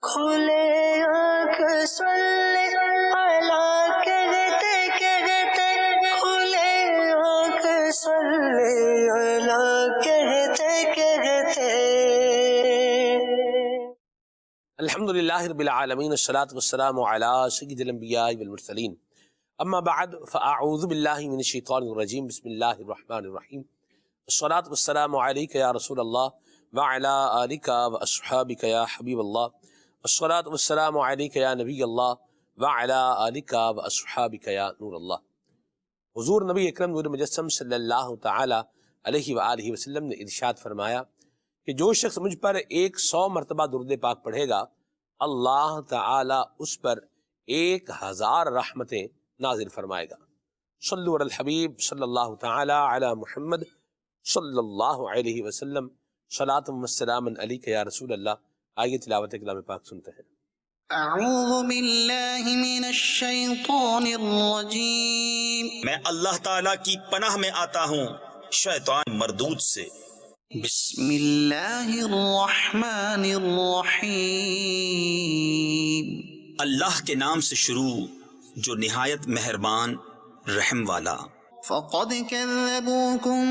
کھلے آنکھ سلے اعلیٰ کہتے کہتے، کھلے آنکھ سلے اعلیٰ کہتے کہتے۔ الحمد للہ رب العالمین، الصلاۃ والسلام علی سید الانبیاء والمرسلین، اما بعد فاعوذ باللہ من الشیطان الرجیم، بسم اللہ الرحمن الرحیم، الصلاۃ والسلام علیک یا رسول اللہ وعلی آلک واصحابک یا حبیب اللہ، الصلاۃ والسلام علیک یا نبی اللہ وعلی آلک واصحابک یا نور اللہ۔ حضور نبی اکرم نور مجسم صلی اللہ تعالی علیہ وآلہ وسلم نے ارشاد فرمایا کہ جو شخص مجھ پر 100 مرتبہ درود پاک پڑھے گا، اللہ تعالی اس پر 1000 رحمتیں نازل فرمائے گا۔ صلو علی الحبیب صلی اللہ تعالی علی محمد صلی اللہ علیہ وسلم، صلاۃ و سلام علیک یا رسول اللہ۔ آئیے تلاوت کلام پاک سنتے ہیں۔ اعوذ باللہ من الشیطان الرجیم، میں اللہ تعالیٰ کی پناہ میں آتا ہوں شیطان مردود سے۔ بسم اللہ الرحمن الرحیم، اللہ کے نام سے شروع جو نہایت مہربان رحم والا۔ فقد كذبوكم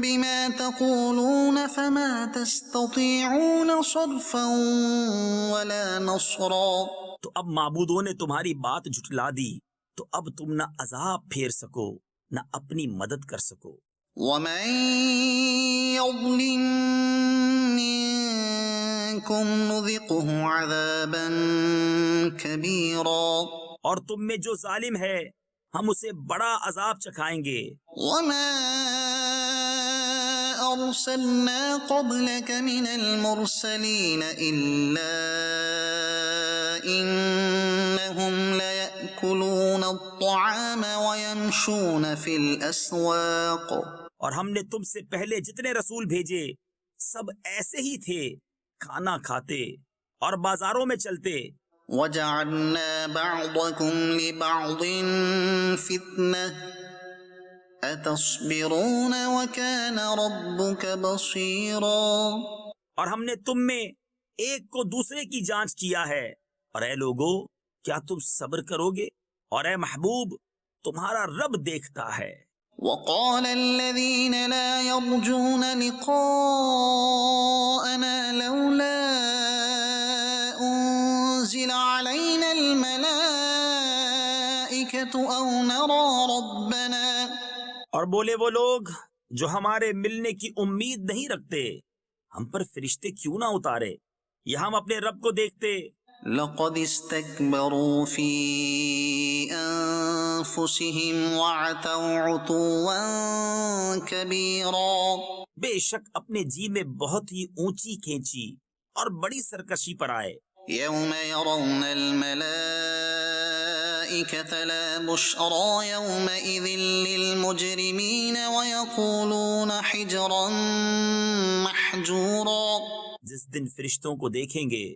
بما تقولون فما تستطيعون صرفا ولا نصرا۔ تو اب معبودوں نے تمہاری بات جھٹلا دی، تو اب تم نہ عذاب پھیر سکو نہ اپنی مدد کر سکو۔ ومن يظلم منكم نذقه عذابا كبيرا۔ اور تم میں جو ظالم ہے ہم اسے بڑا عذاب چکھائیں گے۔ وما أرسلنا قبلك من المرسلين إلا إنهم ليأكلون الطعام ويمشون في الأسواق۔ اور ہم نے تم سے پہلے جتنے رسول بھیجے سب ایسے ہی تھے، کھانا کھاتے اور بازاروں میں چلتے۔ وَجَعَلْنَا بَعْضَكُمْ لِبَعْضٍ فِتْنَةً أَتَصْبِرُونَ وَكَانَ رَبُّكَ بَصِيرًا۔ اور ہم نے تم میں ایک کو دوسرے کی جانچ کیا ہے، اور اے لوگو کیا تم صبر کرو گے؟ اور اے محبوب تمہارا رب دیکھتا ہے۔ وَقَالَ الَّذِينَ لَا يَرْجُونَ لِقَاءَنَا لَوْلَا أُنزِلَ عَلَيْنَا الْمَلَائِكَةُ أَوْ نَرَى رَبَّنَا۔ اور بولے وہ لوگ جو ہمارے ملنے کی امید نہیں رکھتے، ہم پر فرشتے کیوں نہ اتارے یا ہم اپنے رب کو دیکھتے۔ لَقَدِ اسْتَكْبَرُوا فِي أَنفُسِهِمْ وَعَتَوْا عُتُوًّا كَبِيرًا۔ بے شک اپنے جی میں بہت ہی اونچی کھینچی اور بڑی سرکشی پر آئے۔ يَوْمَ يَرَوْنَ الْمَلَائِكَةَ لَا بُشْرَى يَوْمَئِذٍ لِّلْمُجْرِمِينَ وَيَقُولُونَ حِجْرًا مَحْجُورًا۔ جس دن فرشتوں کو دیکھیں گے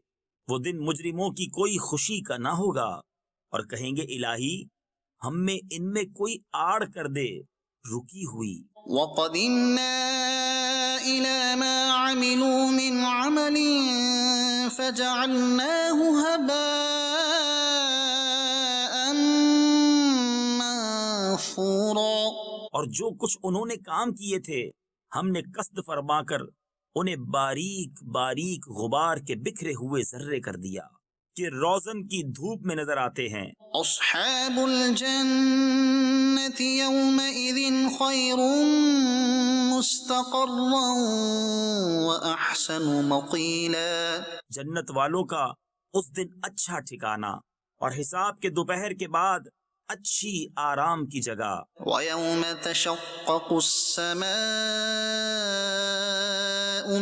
وہ دن مجرموں کی کوئی خوشی کا نہ ہوگا، اور کہیں گے الہی ہم میں ان میں کوئی آڑ کر دے، رکی ہوئی۔ وَقَدِمْنَا إِلَى مَا عَمِلُوا مِنْ عَمَلٍ فَجَعَلْنَاهُ هَبَاءً مَّنثُورًا۔ اور جو کچھ انہوں نے کام کیے تھے ہم نے قصد فرما کر انہیں باریک باریک غبار کے بکھرے ہوئے ذرے کر دیا کہ روزن کی دھوپ میں نظر آتے ہیں۔ أصحاب الجنة يومئذ خير مستقرا وأحسن مقيلا۔ جنت والوں کا اس دن اچھا ٹھکانہ اور حساب کے دوپہر کے بعد اچھی آرام کی جگہ۔ ويوم تشقق السماء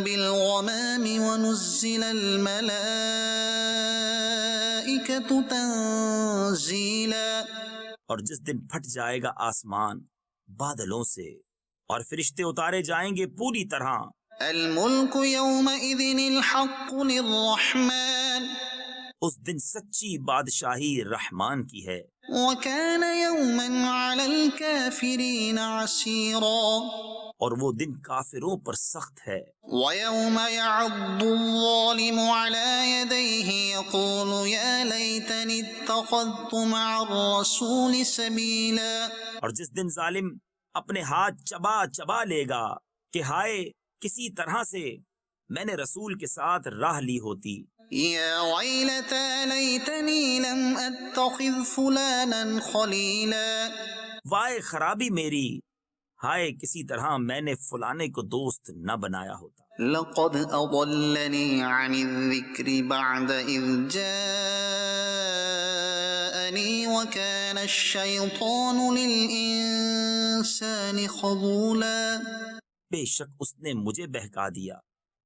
بالغمام ونزل الملائكة تنزيلا۔ اور جس دن پھٹ جائے گا آسمان بادلوں سے اور فرشتے اتارے جائیں گے پوری طرح۔ الملك يومئذ الحق للرحمن۔ اس دن سچی بادشاہی رحمان کی ہے۔ وَكَانَ يَوْمًا عَلَى الْكَافِرِينَ عَسِيرًا۔ اور وہ دن کافروں پر سخت ہے۔ وَيَوْمَ يَعَضُّ الظَّالِمُ عَلَى يَدَيْهِ يَقُولُ يَا لَيْتَنِي اتَّخَذْتُ مَعَ الرَّسُولِ سَبِيلًا، اور جس دن ظالم اپنے ہاتھ چبا چبا لے گا کہ ہائے کسی طرح سے میں نے رسول کے ساتھ راہ لی ہوتی۔ يَا وَيْلَتَى لَيْتَنِي لَمْ أَتَّخِذْ فُلَانًا خَلِيلًا، وائے خرابی میری، ہائے کسی طرح میں نے فلانے کو دوست نہ بنایا ہوتا۔ لَقَدْ أَضَلَّنِي عَنِ الذِّكْرِ بَعْدَ إِذْ جَاءَنِي وَكَانَ الشَّيْطَانُ لِلْإِنسَانِ خَذُولًا، بے شک اس نے مجھے بہکا دیا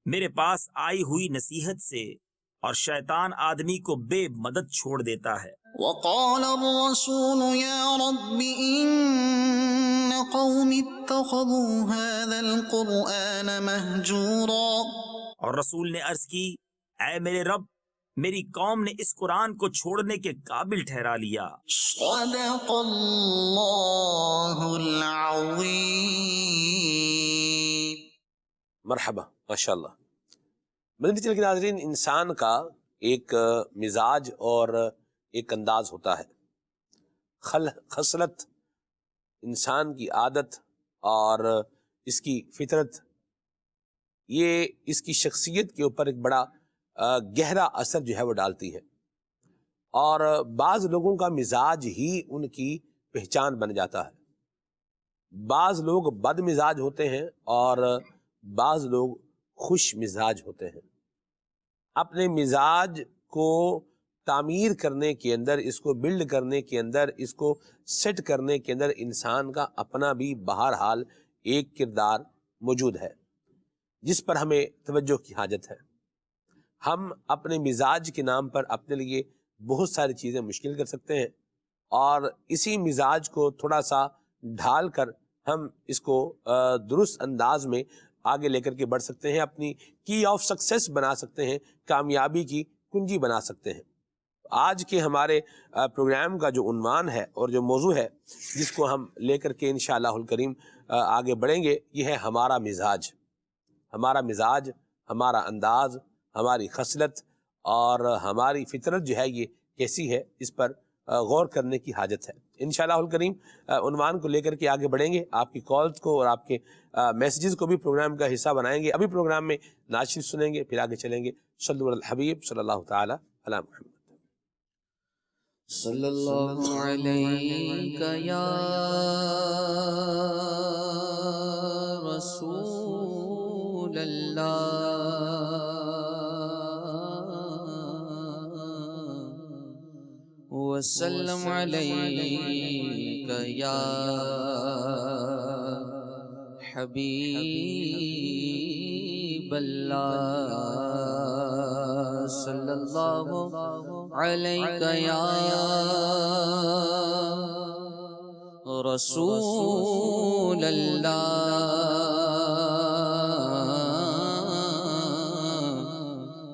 میرے پاس آئی ہوئی نصیحت سے، اور شیطان آدمی کو بے مدد چھوڑ دیتا ہے۔ وَقَالَ الرَّسُولُ يَا رَبِّ إِنَّ قَوْمِ اتَّخَذُوا هَذَا الْقُرْآنَ مَهْجُورًا، اور رسول نے عرض کی اے میرے رب، میری قوم نے اس قرآن کو چھوڑنے کے قابل ٹھہرا لیا۔ صدق اللہ العظیم۔ مرحبا، ماشاءاللہ۔ مدنی چینل کے ناظرین، انسان کا ایک مزاج اور ایک انداز ہوتا ہے، خصلت، انسان کی عادت اور اس کی فطرت، یہ اس کی شخصیت کے اوپر ایک بڑا گہرا اثر جو ہے وہ ڈالتی ہے، اور بعض لوگوں کا مزاج ہی ان کی پہچان بن جاتا ہے۔ بعض لوگ بد مزاج ہوتے ہیں اور بعض لوگ خوش مزاج ہوتے ہیں۔ اپنے مزاج کو تعمیر کرنے کے اندر، اس کو بلڈ کرنے کے اندر، اس کو سیٹ کرنے کے اندر انسان کا اپنا بھی بہرحال ایک کردار موجود ہے جس پر ہمیں توجہ کی حاجت ہے۔ ہم اپنے مزاج کے نام پر اپنے لیے بہت ساری چیزیں مشکل کر سکتے ہیں، اور اسی مزاج کو تھوڑا سا ڈھال کر ہم اس کو درست انداز میں آگے لے کر کے بڑھ سکتے ہیں، اپنی کی آف سکسیس بنا سکتے ہیں، کامیابی کی کنجی بنا سکتے ہیں۔ آج کے ہمارے پروگرام کا جو عنوان ہے اور جو موضوع ہے جس کو ہم لے کر کے انشاءاللہ الکریم آگے بڑھیں گے، یہ ہے ہمارا مزاج۔ ہمارا مزاج، ہمارا انداز، ہماری خصلت اور ہماری فطرت جو ہے یہ کیسی ہے، اس پر غور کرنے کی حاجت ہے۔ انشاءاللہ الکریم عنوان کو لے کر کے آگے بڑھیں گے، آپ کی کالز کو اور آپ کے میسیجز کو بھی پروگرام کا حصہ بنائیں گے۔ ابھی پروگرام میں نعت شریف سنیں گے، پھر آگے چلیں گے۔ صلو علی الحبیب صلی اللہ تعالی علی محمد۔ صلی اللہ علیہ یا رسول اللہ، وسلم علیک یا حبیب اللہ، صلی اللہ علیک یا رسول اللہ،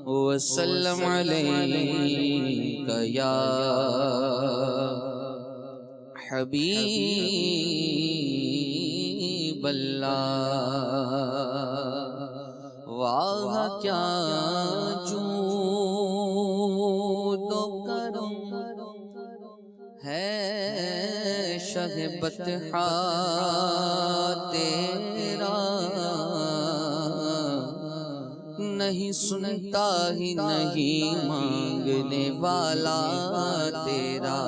وسلم علیک یا حبیب اللہ۔ واہ کیا جود و کرم ہے شہ بطحا تیرا، نہیں سنتا ہی نہیں مانگنے والا تیرا،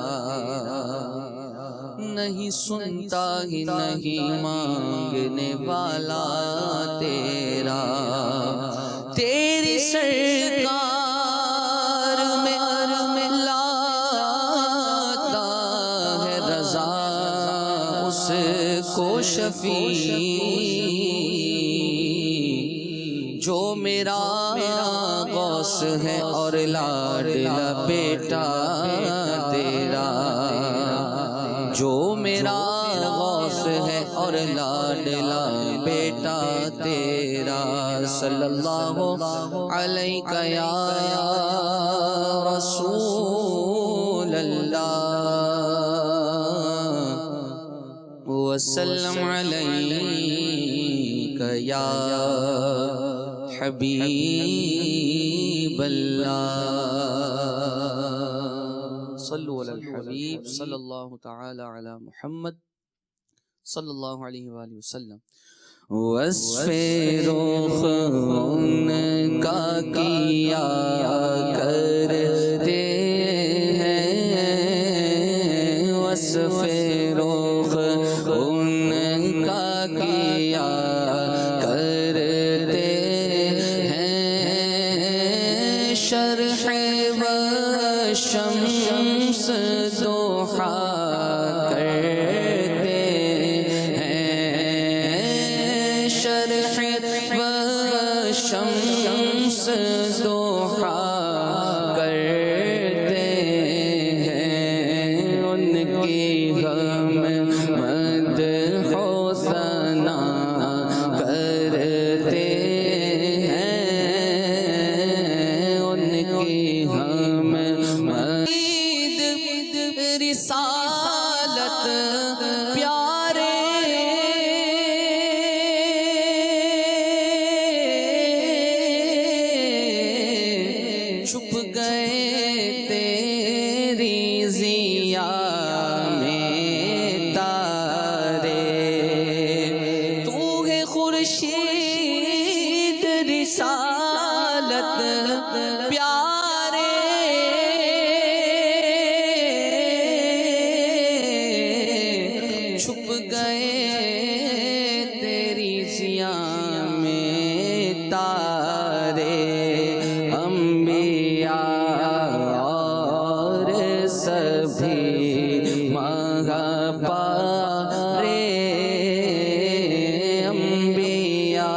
نہیں سنتا ہی نہیں مانگنے والا تیرا، تیری سرکار میں لاتا ہے رضا اس کو شفیع، جو میرا غوث ہے اور لاڈلا بیٹا تیرا، جو میرا غوث ہے اور لاڈلا بیٹا تیرا، صلی اللہ علیہ یا رسول اللہ، وسلم علیہ یا حبیب اللہ صلو علی الحبیب صلی اللہ تعالی علی محمد صلی اللہ علیہ وآلہ وسلم وصف رخ ان کا کیا کرتے ہیں وصف رخ ان کا کیا کرتے ہیں شرح و شمس دوحا کرتے ہیں شرح و شمس دوحا کرتے ہیں ان کی ہم مدح و ثنا کرتے ہیں ان کی ہم مزید رسالت پیارے چھپ گئے تیری ضیا میں تارے تو ہے خورشید رسالت پیارے چھپ گئے تیری ضیا میں تارے انبیاء اور سبھی مغپارے انبیاء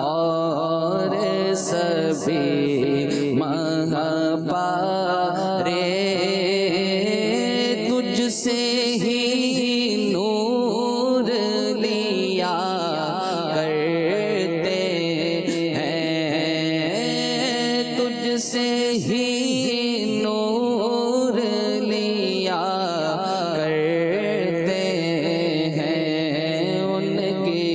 اور سبھی مغپارے تجھ سے ہی نور لیا کرتے ہیں تجھ سے ہی نور لیا کرتے ہیں ان کی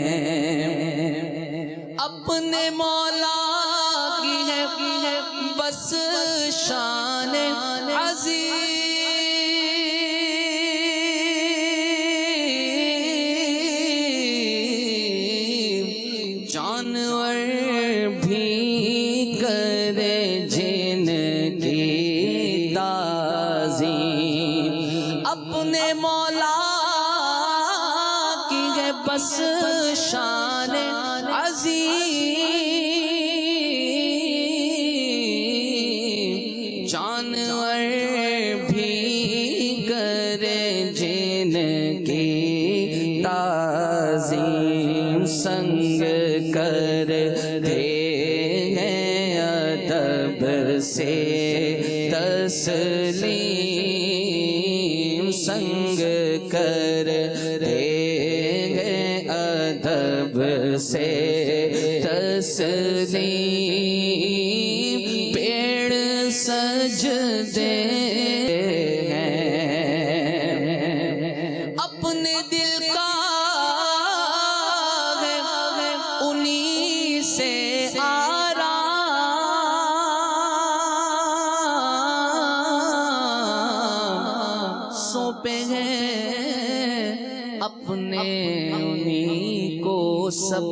اپنے مولا کی ہے بس شان عظیم جانور بھی کرے جن کی تعظیم اپنے مولا کی ہے بس شان عظیم جانور بھی کرے جن کی تعظیم سنگ کرتے ہیں ادب سے تسلیم سنگ کرتے ہیں ادب سے تسلیم پیڑ سجدے اپنے دل کا ہے انہی سے آرام سونپے ہیں اپنے انہی کو سب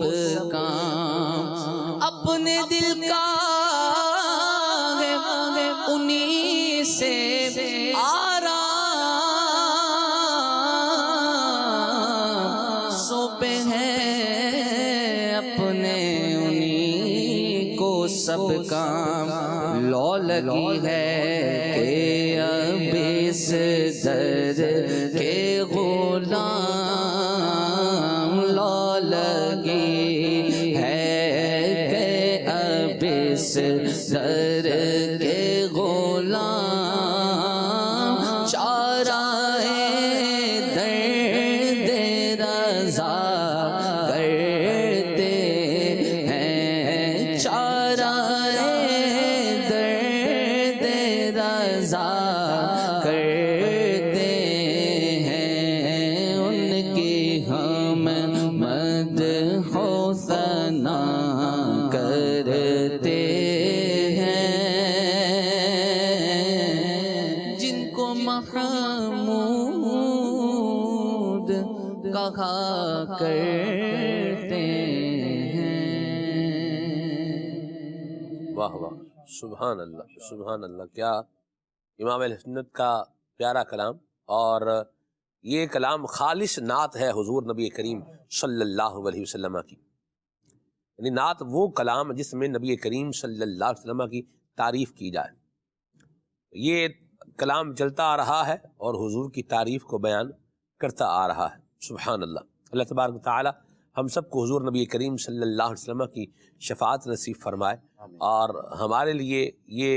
کام اپنے دل کا ہے انہی سے آرام سونپے ہیں اپنے انہی کو سب کام لو لگی ہے کہ اب اس در کے غلام لو لگی ہے کہ اب اس در کے غلام چارہ درد رضا کرتے ہیں چارہ درد رضا کرتے ہیں ان کی ہم مدح و محمود کہا کرتے ہیں۔ واہ واہ، سبحان اللہ سبحان اللہ، کیا امام اہل سنت کا پیارا کلام، اور یہ کلام خالص نعت ہے حضور نبی کریم صلی اللہ علیہ وسلم کی، یعنی نعت وہ کلام جس میں نبی کریم صلی اللہ علیہ وسلم کی تعریف کی جائے۔ یہ کلام چلتا آ رہا ہے اور حضور کی تعریف کو بیان کرتا آ رہا ہے، سبحان اللہ۔ اللہ تبارک و تعالی ہم سب کو حضور نبی کریم صلی اللہ علیہ وسلم کی شفاعت نصیب فرمائے، اور ہمارے لیے یہ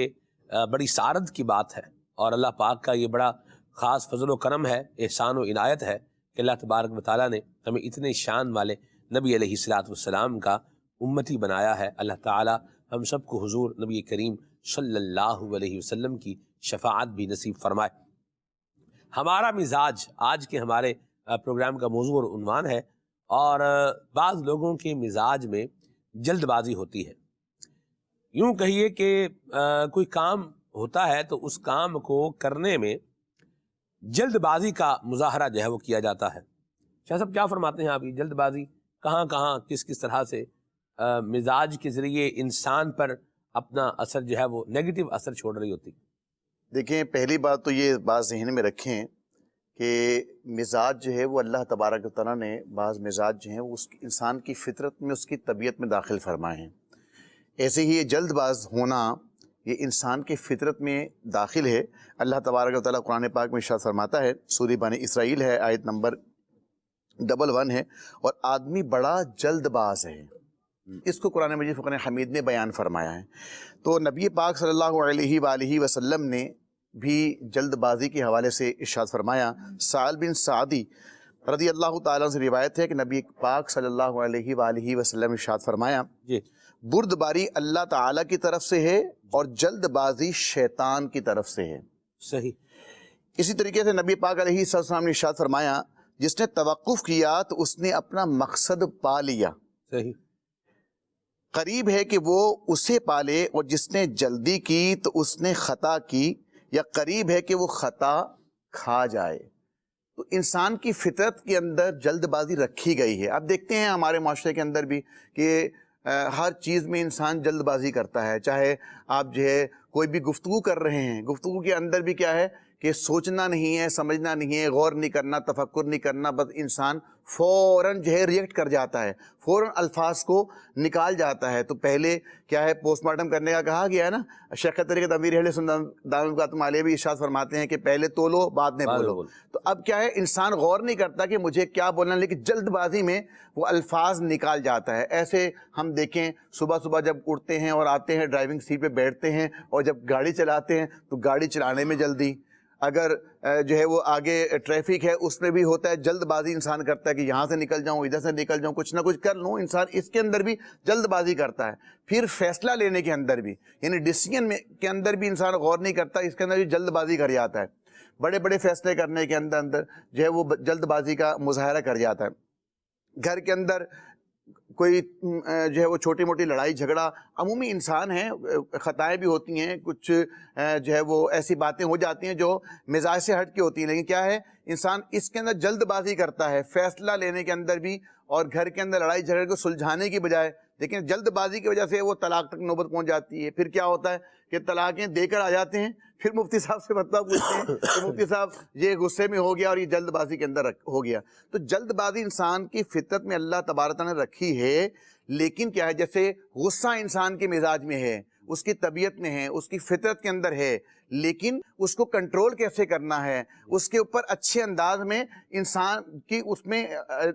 بڑی سعادت کی بات ہے، اور اللہ پاک کا یہ بڑا خاص فضل و کرم ہے، احسان و عنایت ہے کہ اللہ تبارک و تعالیٰ نے ہمیں اتنے شان والے نبی علیہ السلام کا امتی بنایا ہے۔ اللہ تعالیٰ ہم سب کو حضور نبی کریم صلی اللہ علیہ وسلم کی شفاعت بھی نصیب فرمائے۔ ہمارا مزاج آج کے ہمارے پروگرام کا موضوع اور عنوان ہے، اور بعض لوگوں کے مزاج میں جلد بازی ہوتی ہے۔ یوں کہیے کہ کوئی کام ہوتا ہے تو اس کام کو کرنے میں جلد بازی کا مظاہرہ جو ہے وہ کیا جاتا ہے۔ شاہ صاحب کیا فرماتے ہیں آپ، یہ جلد بازی کہاں کہاں کس کس طرح سے مزاج کے ذریعے انسان پر اپنا اثر جو ہے وہ نیگیٹو اثر چھوڑ رہی ہوتی؟ دیکھیں، پہلی بات تو یہ بات ذہن میں رکھیں کہ مزاج جو ہے وہ اللہ تبارک و تعالیٰ نے بعض مزاج جو ہیں وہ اس انسان کی فطرت میں، اس کی طبیعت میں داخل فرمائے ہیں۔ ایسے ہی یہ جلد باز ہونا یہ انسان کی فطرت میں داخل ہے۔ اللہ تبارک و تعالیٰ قرآن پاک میں ارشاد فرماتا ہے، سورہ بنی اسرائیل ہے، آیت نمبر 11 ہے، اور آدمی بڑا جلد باز ہے۔ اس کو قرآن مجید فرقان حمید نے بیان فرمایا ہے۔ تو نبی پاک صلی اللہ علیہ وآلہ وسلم نے بھی جلد بازی کے حوالے سے ارشاد فرمایا۔ سہل بن سعدی رضی اللہ تعالیٰ سے روایت ہے کہ نبی پاک صلی اللہ علیہ وآلہ وسلم ارشاد فرمایا، بردباری اللہ تعالیٰ کی طرف سے ہے اور جلد بازی شیطان کی طرف سے ہے۔ صحیح۔ اسی طریقے سے نبی پاک علیہ السلام نے ارشاد فرمایا، جس نے توقف کیا تو اس نے اپنا مقصد پا لیا، صحیح۔ قریب ہے کہ وہ اسے پالے، اور جس نے جلدی کی تو اس نے خطا کی، یا قریب ہے کہ وہ خطا کھا جائے۔ تو انسان کی فطرت کے اندر جلد بازی رکھی گئی ہے۔ اب دیکھتے ہیں ہمارے معاشرے کے اندر بھی کہ ہر چیز میں انسان جلد بازی کرتا ہے۔ چاہے آپ جو ہے کوئی بھی گفتگو کر رہے ہیں، گفتگو کے اندر بھی کیا ہے کہ سوچنا نہیں ہے، سمجھنا نہیں ہے، غور نہیں کرنا، تفکر نہیں کرنا، بس انسان فوراً جو ہے ریئیکٹ کر جاتا ہے، فوراً الفاظ کو نکال جاتا ہے۔ تو پہلے کیا ہے، پوسٹ مارٹم کرنے کا کہا گیا ہے نا، شیخ طریقت امیر اہل سنت دامت القاتم علیہ بھی ارشاد فرماتے ہیں کہ پہلے تولو بعد میں بولو۔ تو اب کیا ہے، انسان غور نہیں کرتا کہ مجھے کیا بولنا، لیکن جلد بازی میں وہ الفاظ نکال جاتا ہے۔ ایسے ہم دیکھیں، صبح صبح جب اٹھتے ہیں اور آتے ہیں، ڈرائیونگ سیٹ پہ بیٹھتے ہیں، اور جب گاڑی چلاتے ہیں تو گاڑی چلانے میں جلدی، اگر جو ہے وہ آگے ٹریفک ہے اس میں بھی ہوتا ہے جلد بازی، انسان کرتا ہے کہ یہاں سے نکل جاؤں، ادھر سے نکل جاؤں، کچھ نہ کچھ کر لوں، انسان اس کے اندر بھی جلد بازی کرتا ہے۔ پھر فیصلہ لینے کے اندر بھی، یعنی ڈیسیجن میں کے اندر بھی انسان غور نہیں کرتا، اس کے اندر بھی جلد بازی کر جاتا ہے۔ بڑے بڑے فیصلے کرنے کے اندر جو ہے وہ جلد بازی کا مظاہرہ کر جاتا ہے۔ گھر کے اندر کوئی جو ہے وہ چھوٹی موٹی لڑائی جھگڑا، عمومی انسان ہیں، خطائیں بھی ہوتی ہیں، کچھ جو ہے وہ ایسی باتیں ہو جاتی ہیں جو مزاج سے ہٹ کے ہوتی ہیں، لیکن کیا ہے، انسان اس کے اندر جلد بازی کرتا ہے فیصلہ لینے کے اندر بھی، اور گھر کے اندر لڑائی جھگڑے کو سلجھانے کی بجائے، لیکن جلد بازی کی وجہ سے وہ طلاق تک نوبت پہنچ جاتی ہے۔ پھر کیا ہوتا ہے کہ طلاقیں دے کر آ جاتے ہیں، پھر مفتی صاحب سے فتویٰ پوچھتے ہیں کہ مفتی صاحب یہ غصے میں ہو گیا اور یہ جلد بازی کے اندر ہو گیا۔ تو جلد بازی انسان کی فطرت میں اللہ تبارک نے رکھی ہے، لیکن کیا ہے، جیسے غصہ انسان کے مزاج میں ہے، اس کی طبیعت میں ہے، اس کی فطرت کے اندر ہے، لیکن اس کو کنٹرول کیسے کرنا ہے، اس کے اوپر اچھے انداز میں انسان کی، اس میں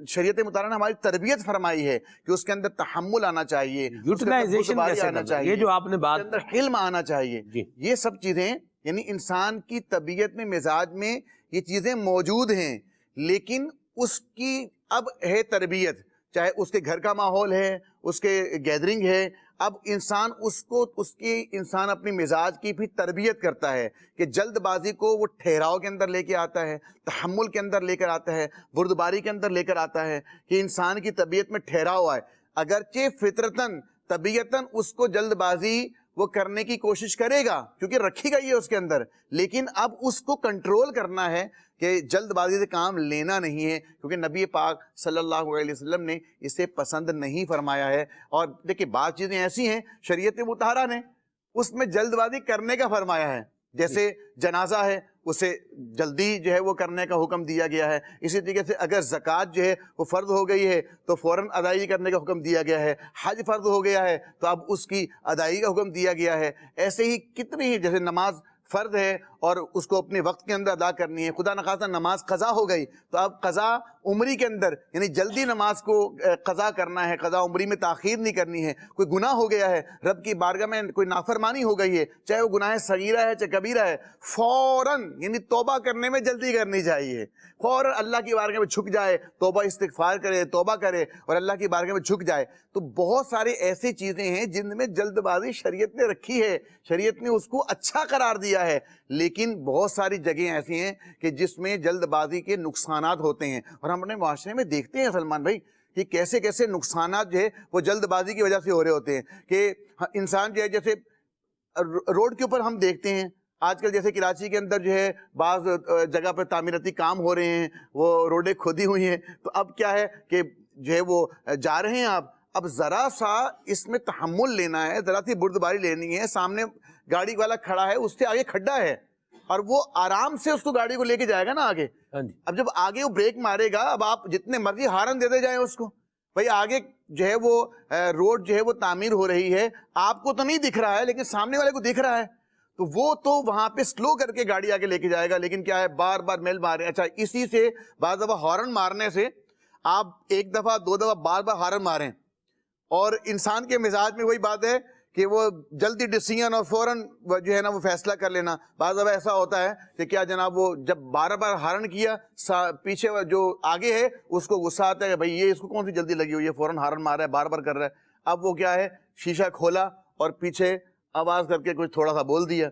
شریعت مطالعہ نے ہماری تربیت فرمائی ہے کہ اس کے اندر تحمل آنا چاہیے، یوٹیلائزیشن آنا چاہیے، یہ جو آپ نے بات، اس کے اندر علم آنا چاہیے، یہ سب چیزیں، یعنی انسان کی طبیعت میں، مزاج میں یہ چیزیں موجود ہیں، لیکن اس کی اب ہے تربیت، چاہے اس کے گھر کا ماحول ہے، اس کے گیدرنگ ہے، اب انسان انسان اپنی مزاج کی بھی تربیت کرتا ہے کہ جلد بازی کو وہ ٹھہراؤ کے اندر لے کے آتا ہے، تحمل کے اندر لے کر آتا ہے، بردباری کے اندر لے کر آتا ہے، کہ انسان کی طبیعت میں ٹھہراؤ آئے، اگرچہ فطرتاً طبیعتاً اس کو جلد بازی وہ کرنے کی کوشش کرے گا کیونکہ رکھی گئی ہے اس کے اندر، لیکن اب اس کو کنٹرول کرنا ہے کہ جلد بازی سے کام لینا نہیں ہے، کیونکہ نبی پاک صلی اللہ علیہ وسلم نے اسے پسند نہیں فرمایا ہے۔ اور دیکھیں بعض چیزیں ایسی ہیں شریعت مطہرہ نے اس میں جلد بازی کرنے کا فرمایا ہے، جیسے جنازہ ہے اسے جلدی جو ہے وہ کرنے کا حکم دیا گیا ہے، اسی طریقے سے اگر زکوٰۃ جو ہے وہ فرض ہو گئی ہے تو فوراً ادائیگی کرنے کا حکم دیا گیا ہے، حج فرض ہو گیا ہے تو اب اس کی ادائیگی کا حکم دیا گیا ہے۔ ایسے ہی کتنی ہی، جیسے نماز فرض ہے اور اس کو اپنے وقت کے اندر ادا کرنی ہے، خدا نخواستہ نماز قضا ہو گئی تو اب قضا عمری کے اندر یعنی جلدی نماز کو قضا کرنا ہے، قضا عمری میں تاخیر نہیں کرنی ہے۔ کوئی گناہ ہو گیا ہے، رب کی بارگاہ میں کوئی نافرمانی ہو گئی ہے، چاہے وہ گناہ صغیرہ ہے چاہے کبیرہ ہے، فوراً یعنی توبہ کرنے میں جلدی کرنی چاہیے، فوراً اللہ کی بارگاہ میں جھک جائے، توبہ استغفار کرے، توبہ کرے اور اللہ کی بارگاہ میں جھک جائے۔ تو بہت سارے ایسی چیزیں ہیں جن میں جلد بازی شریعت نے رکھی ہے، شریعت نے اس کو اچھا قرار دیا ہے، لیکن بہت ساری جگہیں ایسی ہیں کہ جس میں جلد بازی کے نقصانات ہوتے ہیں، اور ہم اپنے معاشرے میں دیکھتے ہیں سلمان بھائی کہ کیسے کیسے نقصانات جو ہے وہ جلد بازی کی وجہ سے ہو رہے ہوتے ہیں کہ انسان جو ہے، جیسے روڈ کے اوپر ہم دیکھتے ہیں آج کل، جیسے کراچی کے اندر جو ہے بعض جگہ پہ تعمیراتی کام ہو رہے ہیں، وہ روڈیں کھودی ہوئی ہیں، تو اب کیا ہے کہ جو ہے وہ جا رہے ہیں آپ، اب ذرا سا اس میں تحمل لینا ہے، ذرا سی بردباری لینی ہے، سامنے گاڑی والا کھڑا ہے، اس سے آگے کھڈا ہے اور وہ آرام سے اس کو گاڑی کو لے کے جائے گا نا آگے، اب جب آگے وہ بریک مارے گا، اب آپ جتنے مرضی ہارن دیتے جائیں اس کو، بھائی آگے جو ہے وہ روڈ جو ہے وہ تعمیر ہو رہی ہے، آپ کو تو نہیں دکھ رہا ہے لیکن سامنے والے کو دکھ رہا ہے، تو وہ تو وہاں پہ سلو کر کے گاڑی آگے لے کے جائے گا، لیکن کیا ہے بار بار میل مارے۔ اچھا، اسی سے بعض دفعہ ہارن مارنے سے آپ ایک دفعہ دو دفعہ بار بار ہارن ماریں، اور انسان کے مزاج میں وہی بات ہے کہ وہ جلدی ڈیسیژن اور فوراً جو ہے نا وہ فیصلہ کر لینا۔ بعض دفعہ ایسا ہوتا ہے کہ کیا جناب وہ جب بار بار ہارن کیا، پیچھے جو آگے ہے اس کو غصہ آتا ہے کہ بھائی یہ اس کو کون سی جلدی لگی ہوئی ہے، فوراً ہارن مار رہا ہے، بار بار کر رہا ہے۔ اب وہ کیا ہے، شیشہ کھولا اور پیچھے آواز کر کے کچھ تھوڑا سا بول دیا،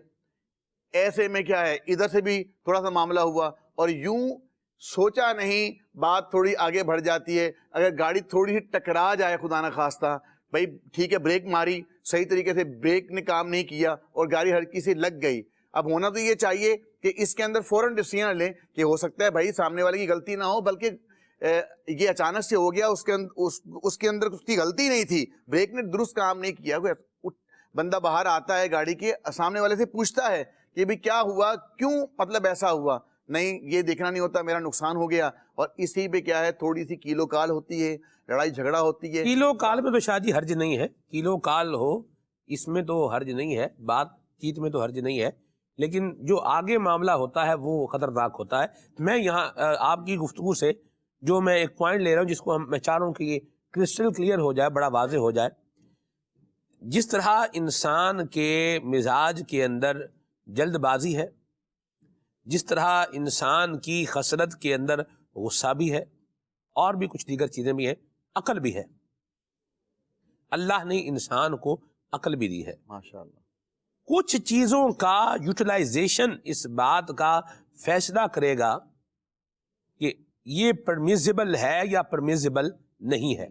ایسے میں کیا ہے ادھر سے بھی تھوڑا سا معاملہ ہوا، اور یوں سوچا نہیں بات تھوڑی آگے بڑھ جاتی ہے۔ اگر گاڑی تھوڑی سی ٹکرا جائے خدا نہ خواستہ، بھائی ٹھیک ہے بریک ماری، صحیح طریقے سے بریک نے کام نہیں کیا اور گاڑی ہلکی سے لگ گئی، اب ہونا تو یہ چاہیے کہ اس کے اندر فوراً ڈیسیژن لیں کہ ہو سکتا ہے بھائی سامنے والے کی غلطی نہ ہو، بلکہ یہ اچانک سے ہو گیا، اس کے اندر اس کی غلطی نہیں تھی، بریک نے درست کام نہیں کیا۔ بندہ باہر آتا ہے گاڑی کے، سامنے والے سے پوچھتا ہے کہ بھی کیا ہوا، کیوں مطلب ایسا ہوا، نہیں یہ دیکھنا نہیں ہوتا میرا نقصان ہو گیا، اور اسی پہ کیا ہے تھوڑی سی کیلو کال ہوتی ہے، لڑائی جھگڑا ہوتی ہے۔ کیلو کال میں تو شاید حرج نہیں ہے، کیلو کال ہو اس میں تو حرج نہیں ہے، بات چیت میں تو حرج نہیں ہے، لیکن جو آگے معاملہ ہوتا ہے وہ خطرناک ہوتا ہے۔ میں یہاں آپ کی گفتگو سے جو میں ایک پوائنٹ لے رہا ہوں جس کو میں چاہ رہا ہوں کہ یہ کرسٹل کلیئر ہو جائے، بڑا واضح ہو جائے، جس طرح انسان کے مزاج کے اندر جلد بازی ہے، جس طرح انسان کی خسرت کے اندر غصہ بھی ہے، اور بھی کچھ دیگر چیزیں بھی ہیں، عقل بھی ہے، اللہ نے انسان کو عقل بھی دی ہے۔ ماشاءاللہ۔ کچھ چیزوں کا یوٹیلائزیشن اس بات کا فیصلہ کرے گا کہ یہ پرمیزیبل ہے یا پرمیزیبل نہیں ہے،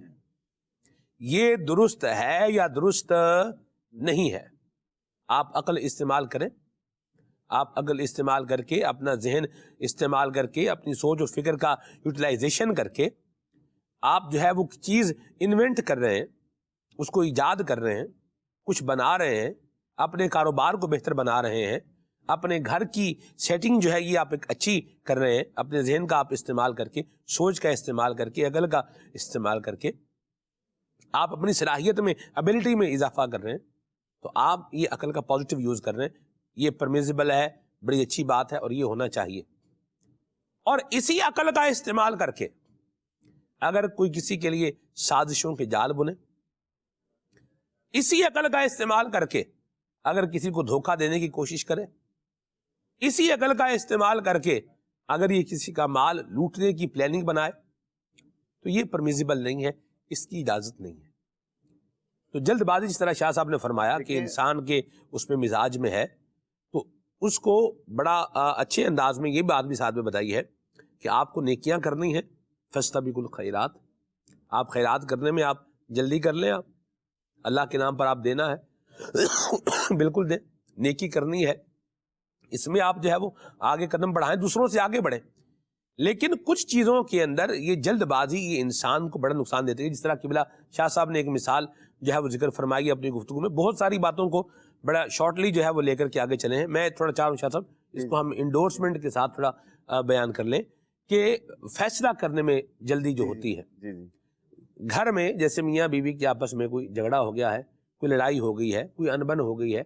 یہ درست ہے یا درست نہیں ہے۔ آپ عقل استعمال کریں، آپ عقل استعمال کر کے، اپنا ذہن استعمال کر کے، اپنی سوچ و فکر کا یوٹیلائزیشن کر کے آپ جو ہے وہ چیز انوینٹ کر رہے ہیں، اس کو ایجاد کر رہے ہیں، کچھ بنا رہے ہیں، اپنے کاروبار کو بہتر بنا رہے ہیں، اپنے گھر کی سیٹنگ جو ہے یہ آپ ایک اچھی کر رہے ہیں، اپنے ذہن کا آپ استعمال کر کے، سوچ کا استعمال کر کے، عقل کا استعمال کر کے آپ اپنی صلاحیت میں، ابیلٹی میں اضافہ کر رہے ہیں، تو آپ یہ عقل کا پازیٹیو یوز کر رہے ہیں، یہ پرمیزیبل ہے، بڑی اچھی بات ہے اور یہ ہونا چاہیے۔ اور اسی عقل کا استعمال کر کے اگر کوئی کسی کے لیے سازشوں کے جال بنے، اسی عقل کا استعمال کر کے اگر کسی کو دھوکہ دینے کی کوشش کرے، اسی عقل کا استعمال کر کے اگر یہ کسی کا مال لوٹنے کی پلاننگ بنائے، تو یہ پرمیزیبل نہیں ہے، اس کی اجازت نہیں ہے۔ تو جلد بازی جس طرح شاہ صاحب نے فرمایا کہ انسان کے اس میں مزاج میں ہے، تو اس کو بڑا اچھے انداز میں یہ بات بھی ساتھ میں بتائی ہے کہ آپ کو نیکیاں کرنی ہیں، فاستبقوا الخیرات، آپ خیرات کرنے میں آپ جلدی کر لیں، آپ اللہ کے نام پر آپ دینا ہے، بالکل دیں, نیکی کرنی ہے, اس میں آپ جو ہے وہ آگے قدم بڑھائیں, دوسروں سے آگے بڑھیں. لیکن کچھ چیزوں کے اندر یہ جلد بازی یہ انسان کو بڑا نقصان دیتی ہے. جس طرح قبلہ شاہ صاحب نے ایک مثال جو ہے وہ ذکر فرمائی اپنی گفتگو میں, بہت ساری باتوں کو بڑا شارٹلی جو ہے وہ لے کر کے آگے چلے ہیں. میں تھوڑا چاہ رہا ہوں شاہ صاحب اس کو ہم انڈورسمنٹ کے ساتھ تھوڑا بیان کر لیں کہ فیصلہ کرنے میں جلدی جو ہوتی ہے. گھر میں جیسے میاں بیوی کے آپس میں کوئی جھگڑا ہو گیا ہے, کوئی لڑائی ہو گئی ہے, کوئی انبن ہو گئی ہے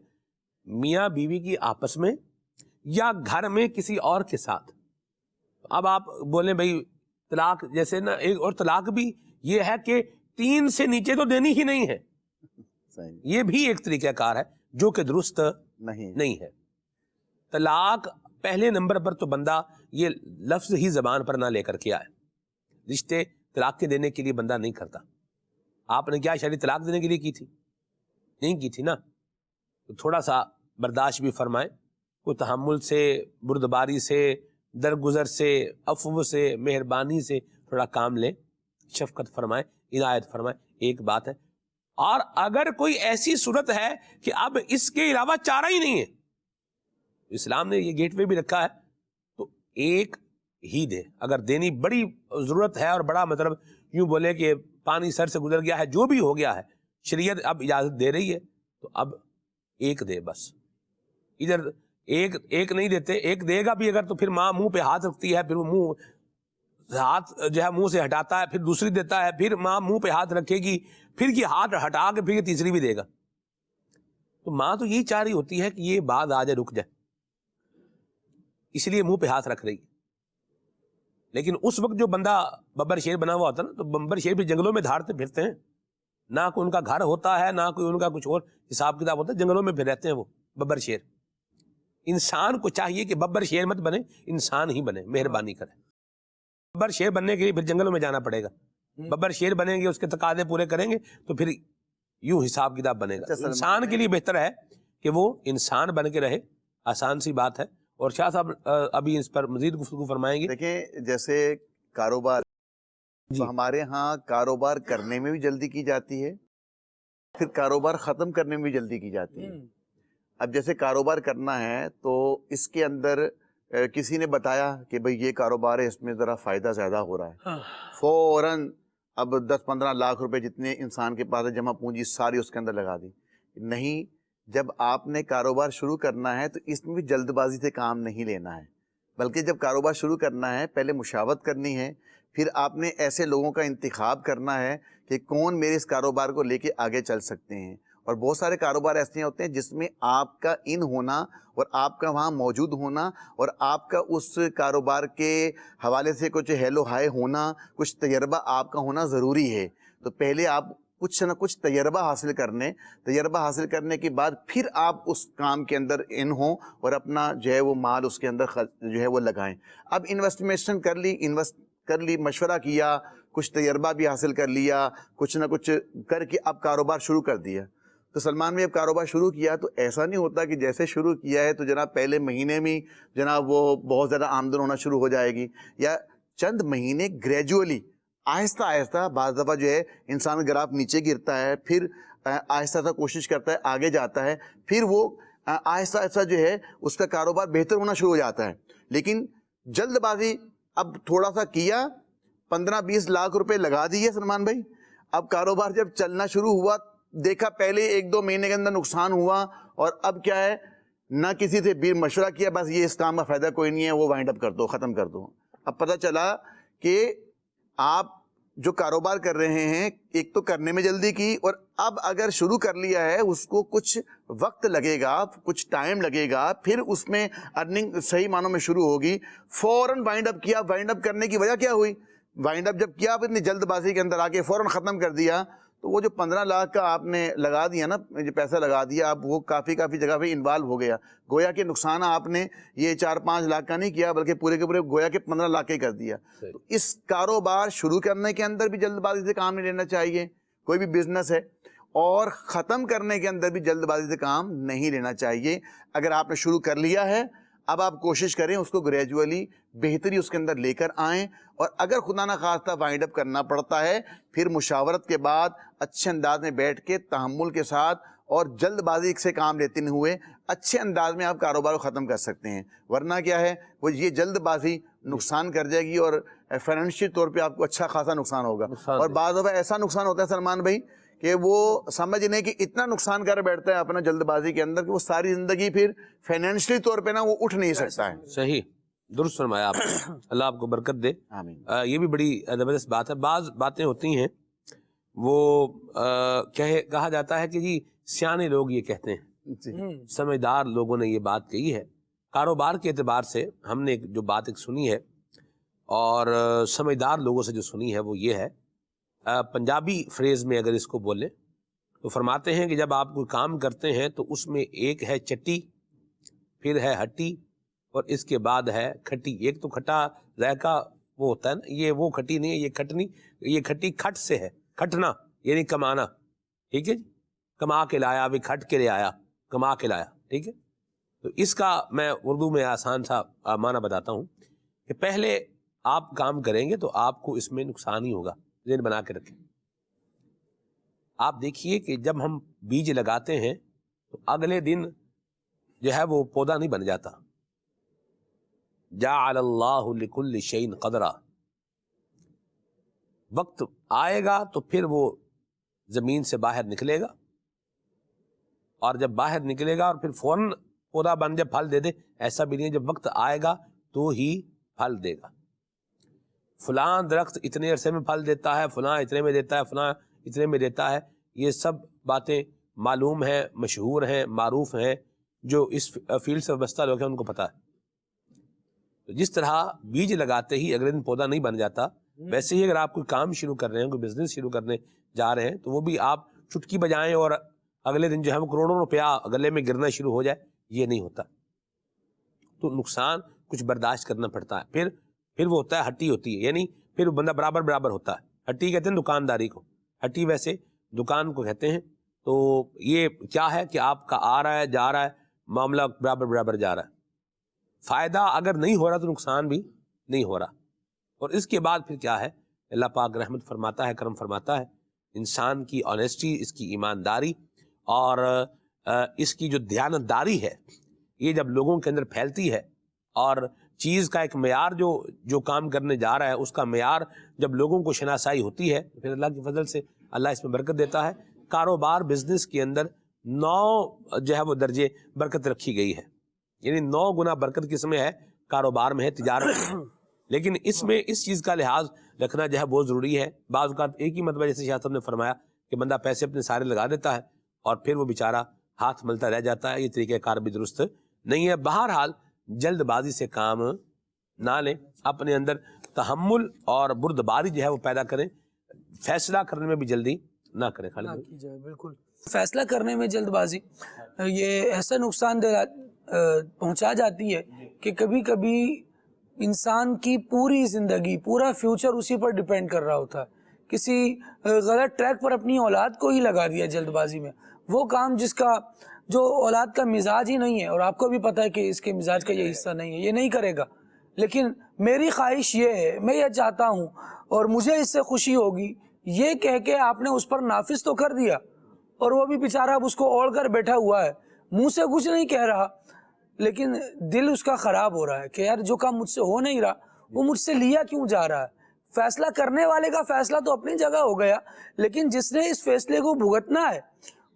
میاں بیوی کی آپس میں یا گھر میں کسی اور کے ساتھ. اب آپ بولیں بھائی طلاق جیسے نا, ایک اور طلاق بھی یہ ہے کہ 3 سے نیچے تو دینی ہی نہیں ہے, یہ بھی ایک طریقہ کار ہے جو کہ درست نہیں ہے. طلاق پہلے نمبر پر تو بندہ یہ لفظ ہی زبان پر نہ لے کر کے آئے. رشتے طلاق کے دینے کے لیے بندہ نہیں کرتا. آپ نے کیا شرعی طلاق دینے کے لیے کی تھی؟ نہیں کی تھی نا. تو تھوڑا سا برداشت بھی فرمائیں, کوئی تحمل سے, بردباری سے, درگزر سے, عفو سے, مہربانی سے تھوڑا کام لیں, شفقت فرمائیں, عنایت فرمائیں. ایک بات ہے. اور اگر کوئی ایسی صورت ہے کہ اب اس کے علاوہ چارہ ہی نہیں ہے, اسلام نے یہ گیٹ وے بھی رکھا ہے, تو ایک ہی دے. اگر دینی بڑی ضرورت ہے اور بڑا مطلب یوں بولے کہ پانی سر سے گزر گیا ہے, جو بھی ہو گیا ہے, شریعت اب اجازت دے رہی ہے, تو اب ایک دے بس. ادھر ایک نہیں دیتے, ایک دے گا بھی اگر تو پھر ماں منہ پہ ہاتھ رکھتی ہے, پھر وہ ہاتھ جو ہے منہ سے ہٹاتا ہے, پھر دوسری دیتا ہے, پھر ماں منہ پہ ہاتھ رکھے گی, پھر یہ ہاتھ ہٹا کے پھر یہ تیسری بھی دے گا. تو ماں تو یہی چاہ رہی ہوتی ہے کہ یہ بات آ جائے, رک جائے, اس لیے منہ پہ ہاتھ رکھ رہی. لیکن اس وقت جو بندہ ببر شیر بنا ہوا ہوتا ہے نا, تو ببر شیر بھی جنگلوں میں دھاڑتے پھرتے ہیں, نہ کوئی ان کا گھر ہوتا ہے, نہ کوئی ان کا کچھ اور حساب کتاب ہوتا ہے, جنگلوں میں پھر رہتے ہیں وہ ببر شیر. انسان کو چاہیے کہ ببر شیر مت بنے, انسان ہی بنے, مہربانی کرے. ببر شیر بننے کے لیے پھر جنگلوں میں جانا پڑے گا. ببر شیر بنیں گے, اس کے تقاضے پورے کریں گے, تو پھر یوں حساب کتاب بنے گا. انسان کے لیے بہتر ہے کہ وہ انسان بن کے رہے, آسان سی بات ہے. اور شاہ صاحب ابھی اس پر مزید گفتگو فرمائیں گے. دیکھیں جیسے کاروبار, تو ہمارے ہاں کاروبار کرنے میں بھی جلدی کی جاتی ہے, پھر کاروبار ختم کرنے میں بھی جلدی کی جاتی ہے. اب جیسے کاروبار کرنا ہے تو اس کے اندر کسی نے بتایا کہ بھئی یہ کاروبار ہے, اس میں ذرا فائدہ زیادہ ہو رہا ہے, فوراً اب 10-15 لاکھ روپے جتنے انسان کے پاس ہے جمع پونجی ساری اس کے اندر لگا دی. نہیں, جب آپ نے کاروبار شروع کرنا ہے تو اس میں بھی جلد بازی سے کام نہیں لینا ہے, بلکہ جب کاروبار شروع کرنا ہے پہلے مشاورت کرنی ہے, پھر آپ نے ایسے لوگوں کا انتخاب کرنا ہے کہ کون میرے اس کاروبار کو لے کے آگے چل سکتے ہیں. اور بہت سارے کاروبار ایسے ہوتے ہیں جس میں آپ کا ان ہونا اور آپ کا وہاں موجود ہونا اور آپ کا اس کاروبار کے حوالے سے کچھ ہیلو ہائے ہونا, کچھ تجربہ آپ کا ہونا ضروری ہے. تو پہلے آپ کچھ نہ کچھ تجربہ حاصل کرنے کے بعد پھر آپ اس کام کے اندر ان ہوں اور اپنا جو ہے وہ مال اس کے اندر جو ہے وہ لگائیں. اب انویسٹمیشن کر لی, مشورہ کیا, کچھ تجربہ بھی حاصل کر لیا, کچھ نہ کچھ کر کے اب کاروبار شروع کر دیا. تو سلمان میں اب کاروبار شروع کیا تو ایسا نہیں ہوتا کہ جیسے شروع کیا ہے تو جناب پہلے مہینے میں جناب وہ بہت زیادہ آمدن ہونا شروع ہو جائے گی, یا چند مہینے گریجولی آہستہ آہستہ. بعض دفعہ جو ہے انسان گراف نیچے گرتا ہے, پھر آہستہ آہستہ کوشش کرتا ہے, آگے جاتا ہے, پھر وہ آہستہ آہستہ جو ہے اس کا کاروبار بہتر ہونا شروع ہو جاتا ہے. لیکن جلد بازی اب تھوڑا سا کیا, 15-20 لاکھ روپے لگا دیے سلمان بھائی. اب کاروبار جب چلنا شروع ہوا, دیکھا پہلے 1-2 مہینے کے اندر نقصان ہوا, اور اب کیا ہے, نہ کسی سے بھی مشورہ کیا, بس یہ اس کام کا فائدہ کوئی نہیں ہے, وہ وائنڈ اپ کر دو, ختم کر دو. اب پتہ چلا کہ آپ جو کاروبار کر رہے ہیں ایک تو کرنے میں جلدی کی, اور اب اگر شروع کر لیا ہے اس کو کچھ وقت لگے گا, کچھ ٹائم لگے گا, پھر اس میں ارننگ صحیح معنوں میں شروع ہوگی. فوراً وائنڈ اپ کیا. وائنڈ اپ کرنے کی وجہ کیا ہوئی, وائنڈ اپ جب کیا آپ اتنی جلد بازی کے اندر آ کے فوراً ختم کر دیا, تو وہ جو 15 لاکھ کا آپ نے لگا دیا نا, جو پیسہ لگا دیا, اب وہ کافی جگہ پہ انوالو ہو گیا. گویا کہ نقصان آپ نے یہ 4-5 لاکھ کا نہیں کیا, بلکہ پورے کے پورے گویا کہ 15 لاکھ کا ہی کر دیا. تو اس کاروبار شروع کرنے کے اندر بھی جلد بازی سے کام نہیں لینا چاہیے, کوئی بھی بزنس ہے, اور ختم کرنے کے اندر بھی جلد بازی سے کام نہیں لینا چاہیے. اگر آپ نے شروع کر لیا ہے, اب آپ کوشش کریں اس کو گریجولی بہتری اس کے اندر لے کر آئیں, اور اگر خدا نہ خواستہ وائنڈ اپ کرنا پڑتا ہے, پھر مشاورت کے بعد اچھے انداز میں بیٹھ کے تحمل کے ساتھ اور جلد بازی سے کام لیتے نہیں ہوئے اچھے انداز میں آپ کاروبار کو ختم کر سکتے ہیں. ورنہ کیا ہے وہ یہ جلد بازی نقصان کر جائے گی اور فائنینشیل طور پہ آپ کو اچھا خاصا نقصان ہوگا. اور بعض دفعہ ایسا نقصان ہوتا ہے سلمان بھائی کہ وہ سمجھ نہیں کہ اتنا نقصان کر بیٹھتا ہے اپنا جلد بازی کے اندر کہ وہ ساری زندگی پھر فائنینشلی طور پہ نا وہ اٹھ نہیں سکتا ہے. صحیح درست فرمایا آپ نے. اللہ آپ کو برکت دے. آمین. یہ بھی بڑی زبردست بات ہے. بعض باتیں ہوتی ہیں وہ کہا جاتا ہے کہ جی سیانے لوگ یہ کہتے ہیں, سمجھدار لوگوں نے یہ بات کہی ہے. کاروبار کے اعتبار سے ہم نے جو بات ایک سنی ہے اور سمجھدار لوگوں سے جو سنی ہے وہ یہ ہے, پنجابی فریز میں اگر اس کو بولیں تو فرماتے ہیں کہ جب آپ کوئی کام کرتے ہیں تو اس میں ایک ہے چٹی, پھر ہے ہٹی, اور اس کے بعد ہے کھٹی. ایک تو کھٹا ذائقہ وہ ہوتا ہے نا, یہ وہ کھٹی نہیں ہے, یہ کھٹنی, یہ کھٹی کھٹ سے ہے, کھٹنا یعنی کمانا. ٹھیک ہے جی, کما کے لایا, ابھی کھٹ کے لے آیا, کما کے لایا. ٹھیک ہے, تو اس کا میں اردو میں آسان سا معنی بتاتا ہوں کہ پہلے آپ کام کریں گے تو آپ کو اس میں نقصان ہی ہوگا. ذہن بنا کے رکھیں. آپ دیکھیے کہ جب ہم بیج لگاتے ہیں تو اگلے دن جو ہے وہ پودا نہیں بن جاتا. جعل اللہ لکل شیء قدرا, وقت آئے گا تو پھر وہ زمین سے باہر نکلے گا, اور جب باہر نکلے گا اور پھر فوراً پودا بن جب پھل دے دے, ایسا بھی نہیں. جب وقت آئے گا تو ہی پھل دے گا. فلاں درخت اتنے عرصے میں پھل دیتا ہے, فلاں اتنے میں دیتا ہے, فلاں اتنے میں دیتا ہے. یہ سب باتیں معلوم ہیں, مشہور ہیں, معروف ہیں. جو اس فیلڈ سے وابستہ لوگ ہیں ان کو پتہ ہے. تو جس طرح بیج لگاتے ہی اگلے دن پودا نہیں بن جاتا, ویسے ہی اگر آپ کوئی کام شروع کر رہے ہیں, کوئی بزنس شروع کرنے جا رہے ہیں, تو وہ بھی آپ چٹکی بجائیں اور اگلے دن جو ہے وہ کروڑوں روپیہ گلے میں گرنا شروع ہو جائے, یہ نہیں ہوتا. تو نقصان کچھ برداشت کرنا پڑتا ہے. پھر وہ ہوتا ہے ہٹی ہوتی ہے, یعنی پھر بندہ برابر برابر ہوتا ہے. ہٹی کہتے ہیں دکانداری کو, ہٹی ویسے دکان کو کہتے ہیں. تو یہ کیا ہے کہ آپ کا آ رہا ہے جا رہا ہے, معاملہ برابر برابر جا رہا ہے. فائدہ اگر نہیں ہو رہا تو نقصان بھی نہیں ہو رہا. اور اس کے بعد پھر کیا ہے, اللہ پاک رحمت فرماتا ہے, کرم فرماتا ہے. انسان کی آنیسٹی, اس کی ایمانداری اور اس کی جو دیانتداری ہے, یہ جب لوگوں کے اندر پھیلتی ہے, اور چیز کا ایک معیار جو کام کرنے جا رہا ہے اس کا معیار جب لوگوں کو شناسائی ہوتی ہے, پھر اللہ کے فضل سے اللہ اس میں برکت دیتا ہے. کاروبار بزنس کے اندر 9 جو ہے وہ درجے برکت رکھی گئی ہے, یعنی 9 گنا برکت کس میں ہے, کاروبار میں ہے, تجارت میں ہے. لیکن اس میں اس چیز کا لحاظ رکھنا جو ہے بہت ضروری ہے. بعض اوقات ایک ہی مرتبہ جیسے شاہ صاحب نے فرمایا کہ بندہ پیسے اپنے سارے لگا دیتا ہے اور پھر وہ بیچارہ ہاتھ ملتا رہ جاتا ہے. یہ طریقہ کار بھی درست نہیں ہے. بہرحال جلد بازی سے کام نہ لیں, اپنے اندر تحمل اور بردباری جو ہے وہ پیدا کریں. فیصلہ کرنے میں بھی جلدی نہ کریں. بالکل فیصلہ کرنے میں جلد بازی یہ ایسا نقصان پہنچا جاتی ہے کہ کبھی کبھی انسان کی پوری زندگی, پورا فیوچر اسی پر ڈیپینڈ کر رہا ہوتا ہے. کسی غلط ٹریک پر اپنی اولاد کو ہی لگا دیا جلد بازی میں, وہ کام جس کا جو اولاد کا مزاج ہی نہیں ہے, اور آپ کو بھی پتہ ہے کہ اس کے مزاج کا یہ حصہ نہیں ہے, یہ نہیں کرے گا. لیکن میری خواہش یہ ہے, میں یہ چاہتا ہوں اور مجھے اس سے خوشی ہوگی, یہ کہہ کے آپ نے اس پر نافذ تو کر دیا, اور وہ بھی بیچارہ اب اس کو اوڑھ کر بیٹھا ہوا ہے, منہ سے کچھ نہیں کہہ رہا, لیکن دل اس کا خراب ہو رہا ہے کہ یار جو کام مجھ سے ہو نہیں رہا وہ مجھ سے لیا کیوں جا رہا ہے. فیصلہ کرنے والے کا فیصلہ تو اپنی جگہ ہو گیا, لیکن جس نے اس فیصلے کو بھگتنا ہے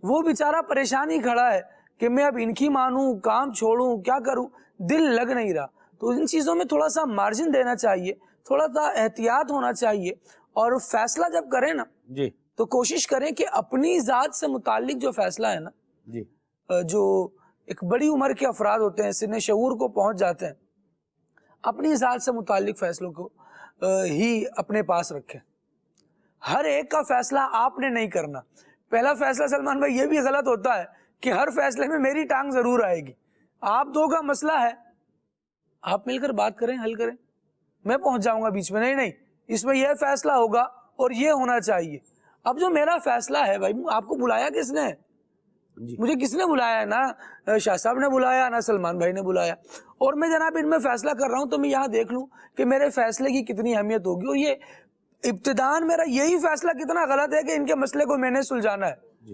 وہ بیچارہ پریشان ہی کھڑا ہے کہ میں اب ان کی مانوں, کام چھوڑوں, کیا کروں, دل لگ نہیں رہا. تو ان چیزوں میں تھوڑا سا مارجن دینا چاہیے, تھوڑا سا احتیاط ہونا چاہیے, اور فیصلہ جب کریں نا جی تو کوشش کریں کہ اپنی ذات سے متعلق جو فیصلہ ہے نا, جی جو ایک بڑی عمر کے افراد ہوتے ہیں, سن شعور کو پہنچ جاتے ہیں, اپنی ذات سے متعلق فیصلوں کو ہی اپنے پاس رکھیں. ہر ایک کا فیصلہ آپ نے نہیں کرنا. پہلا فیصلہ سلمان بھائی یہ بھی غلط ہوتا ہے کہ ہر فیصلے میں میری ٹانگ ضرور آئے گی. آپ 2 کا مسئلہ ہے, آپ مل کر بات کریں, حل کریں, میں پہنچ جاؤں گا بیچ میں. نہیں, اس میں یہ فیصلہ ہوگا اور یہ ہونا چاہیے. اب جو میرا فیصلہ ہے بھائی, آپ کو بلایا کس نے؟ مجھے کس نے بلایا؟ نہ شاہ صاحب نے بلایا, نہ سلمان بھائی نے بلایا, اور میں جناب ان میں فیصلہ کر رہا ہوں تو میں یہاں دیکھ لوں کہ میرے فیصلے کی کتنی اہمیت ہوگی, اور یہ ابتداءً میرا یہی فیصلہ کتنا غلط ہے کہ ان کے مسئلے کو میں نے سلجھانا ہے.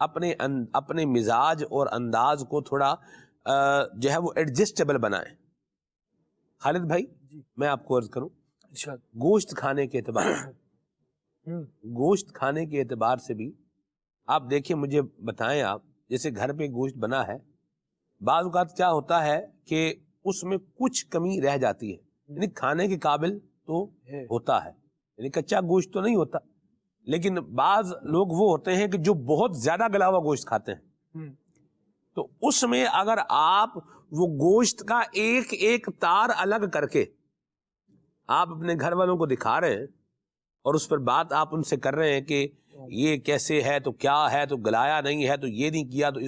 اپنے مزاج اور انداز کو تھوڑا جو ہے وہ ایڈجسٹیبل بنائیں. خالد بھائی میں آپ کو عرض کروں, گوشت کھانے کے اعتبار سے بھی آپ دیکھیں, مجھے بتائیں آپ, جیسے گھر پہ گوشت بنا ہے, بعض اوقات کیا ہوتا ہے کہ اس میں کچھ کمی رہ جاتی ہے, یعنی کھانے کے قابل تو ہوتا ہے, یعنی کچا گوشت تو نہیں ہوتا, لیکن بعض لوگ وہ ہوتے ہیں کہ جو بہت زیادہ گلا ہوا گوشت کھاتے ہیں, تو اس میں اگر آپ وہ گوشت کا ایک ایک تار الگ کر کے آپ اپنے گھر والوں کو دکھا رہے ہیں اور اس پر بات آپ ان سے کر رہے ہیں کہ یہ کیسے ہے, تو کیا ہے, تو گلایا نہیں ہے, تو یہ نہیں کیا, تو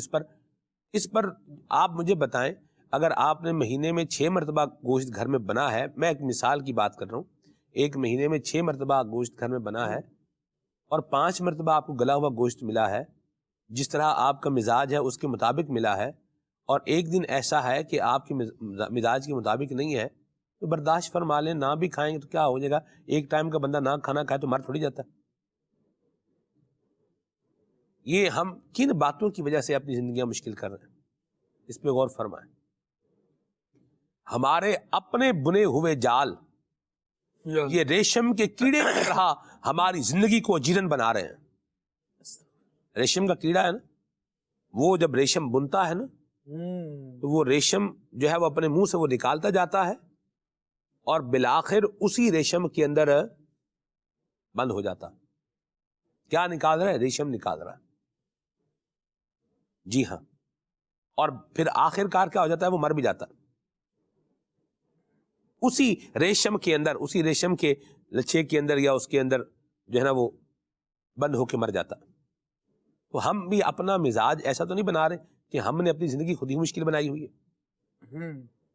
اس پر آپ مجھے بتائیں, اگر آپ نے مہینے میں 6 مرتبہ گوشت گھر میں بنا ہے, میں ایک مثال کی بات کر رہا ہوں, ایک مہینے میں 6 مرتبہ گوشت گھر میں بنا ہے اور 5 مرتبہ آپ کو گلا ہوا گوشت ملا ہے, جس طرح آپ کا مزاج ہے اس کے مطابق ملا ہے, اور ایک دن ایسا ہے کہ آپ کے مزاج کے مطابق نہیں ہے, تو برداشت فرما لیں, نہ بھی کھائیں گے تو کیا ہو جائے گا, ایک ٹائم کا بندہ نہ کھانا کھائے تو مر تھوڑی جاتا ہے. یہ ہم کن باتوں کی وجہ سے اپنی زندگیاں مشکل کر رہے ہیں, اس پہ غور فرمائیں. ہمارے اپنے بنے ہوئے جال یہ ریشم کے کیڑے کی طرح ہماری زندگی کو جیرن بنا رہے ہیں. ریشم کا کیڑا ہے نا, وہ جب ریشم بنتا ہے نا تو وہ ریشم جو ہے وہ اپنے منہ سے وہ نکالتا جاتا ہے اور بالآخر اسی ریشم کے اندر بند ہو جاتا. کیا نکال رہا ہے؟ ریشم نکال رہا ہے. جی ہاں, اور پھر آخر کار کیا ہو جاتا ہے, وہ مر بھی جاتا ہے اسی ریشم کے اندر, اسی ریشم کے لچھے کے اندر یا اس کے اندر جو ہے نا وہ بند ہو کے مر جاتا. تو ہم بھی اپنا مزاج ایسا تو نہیں بنا رہے کہ ہم نے اپنی زندگی خود ہی مشکل بنائی ہوئی ہے.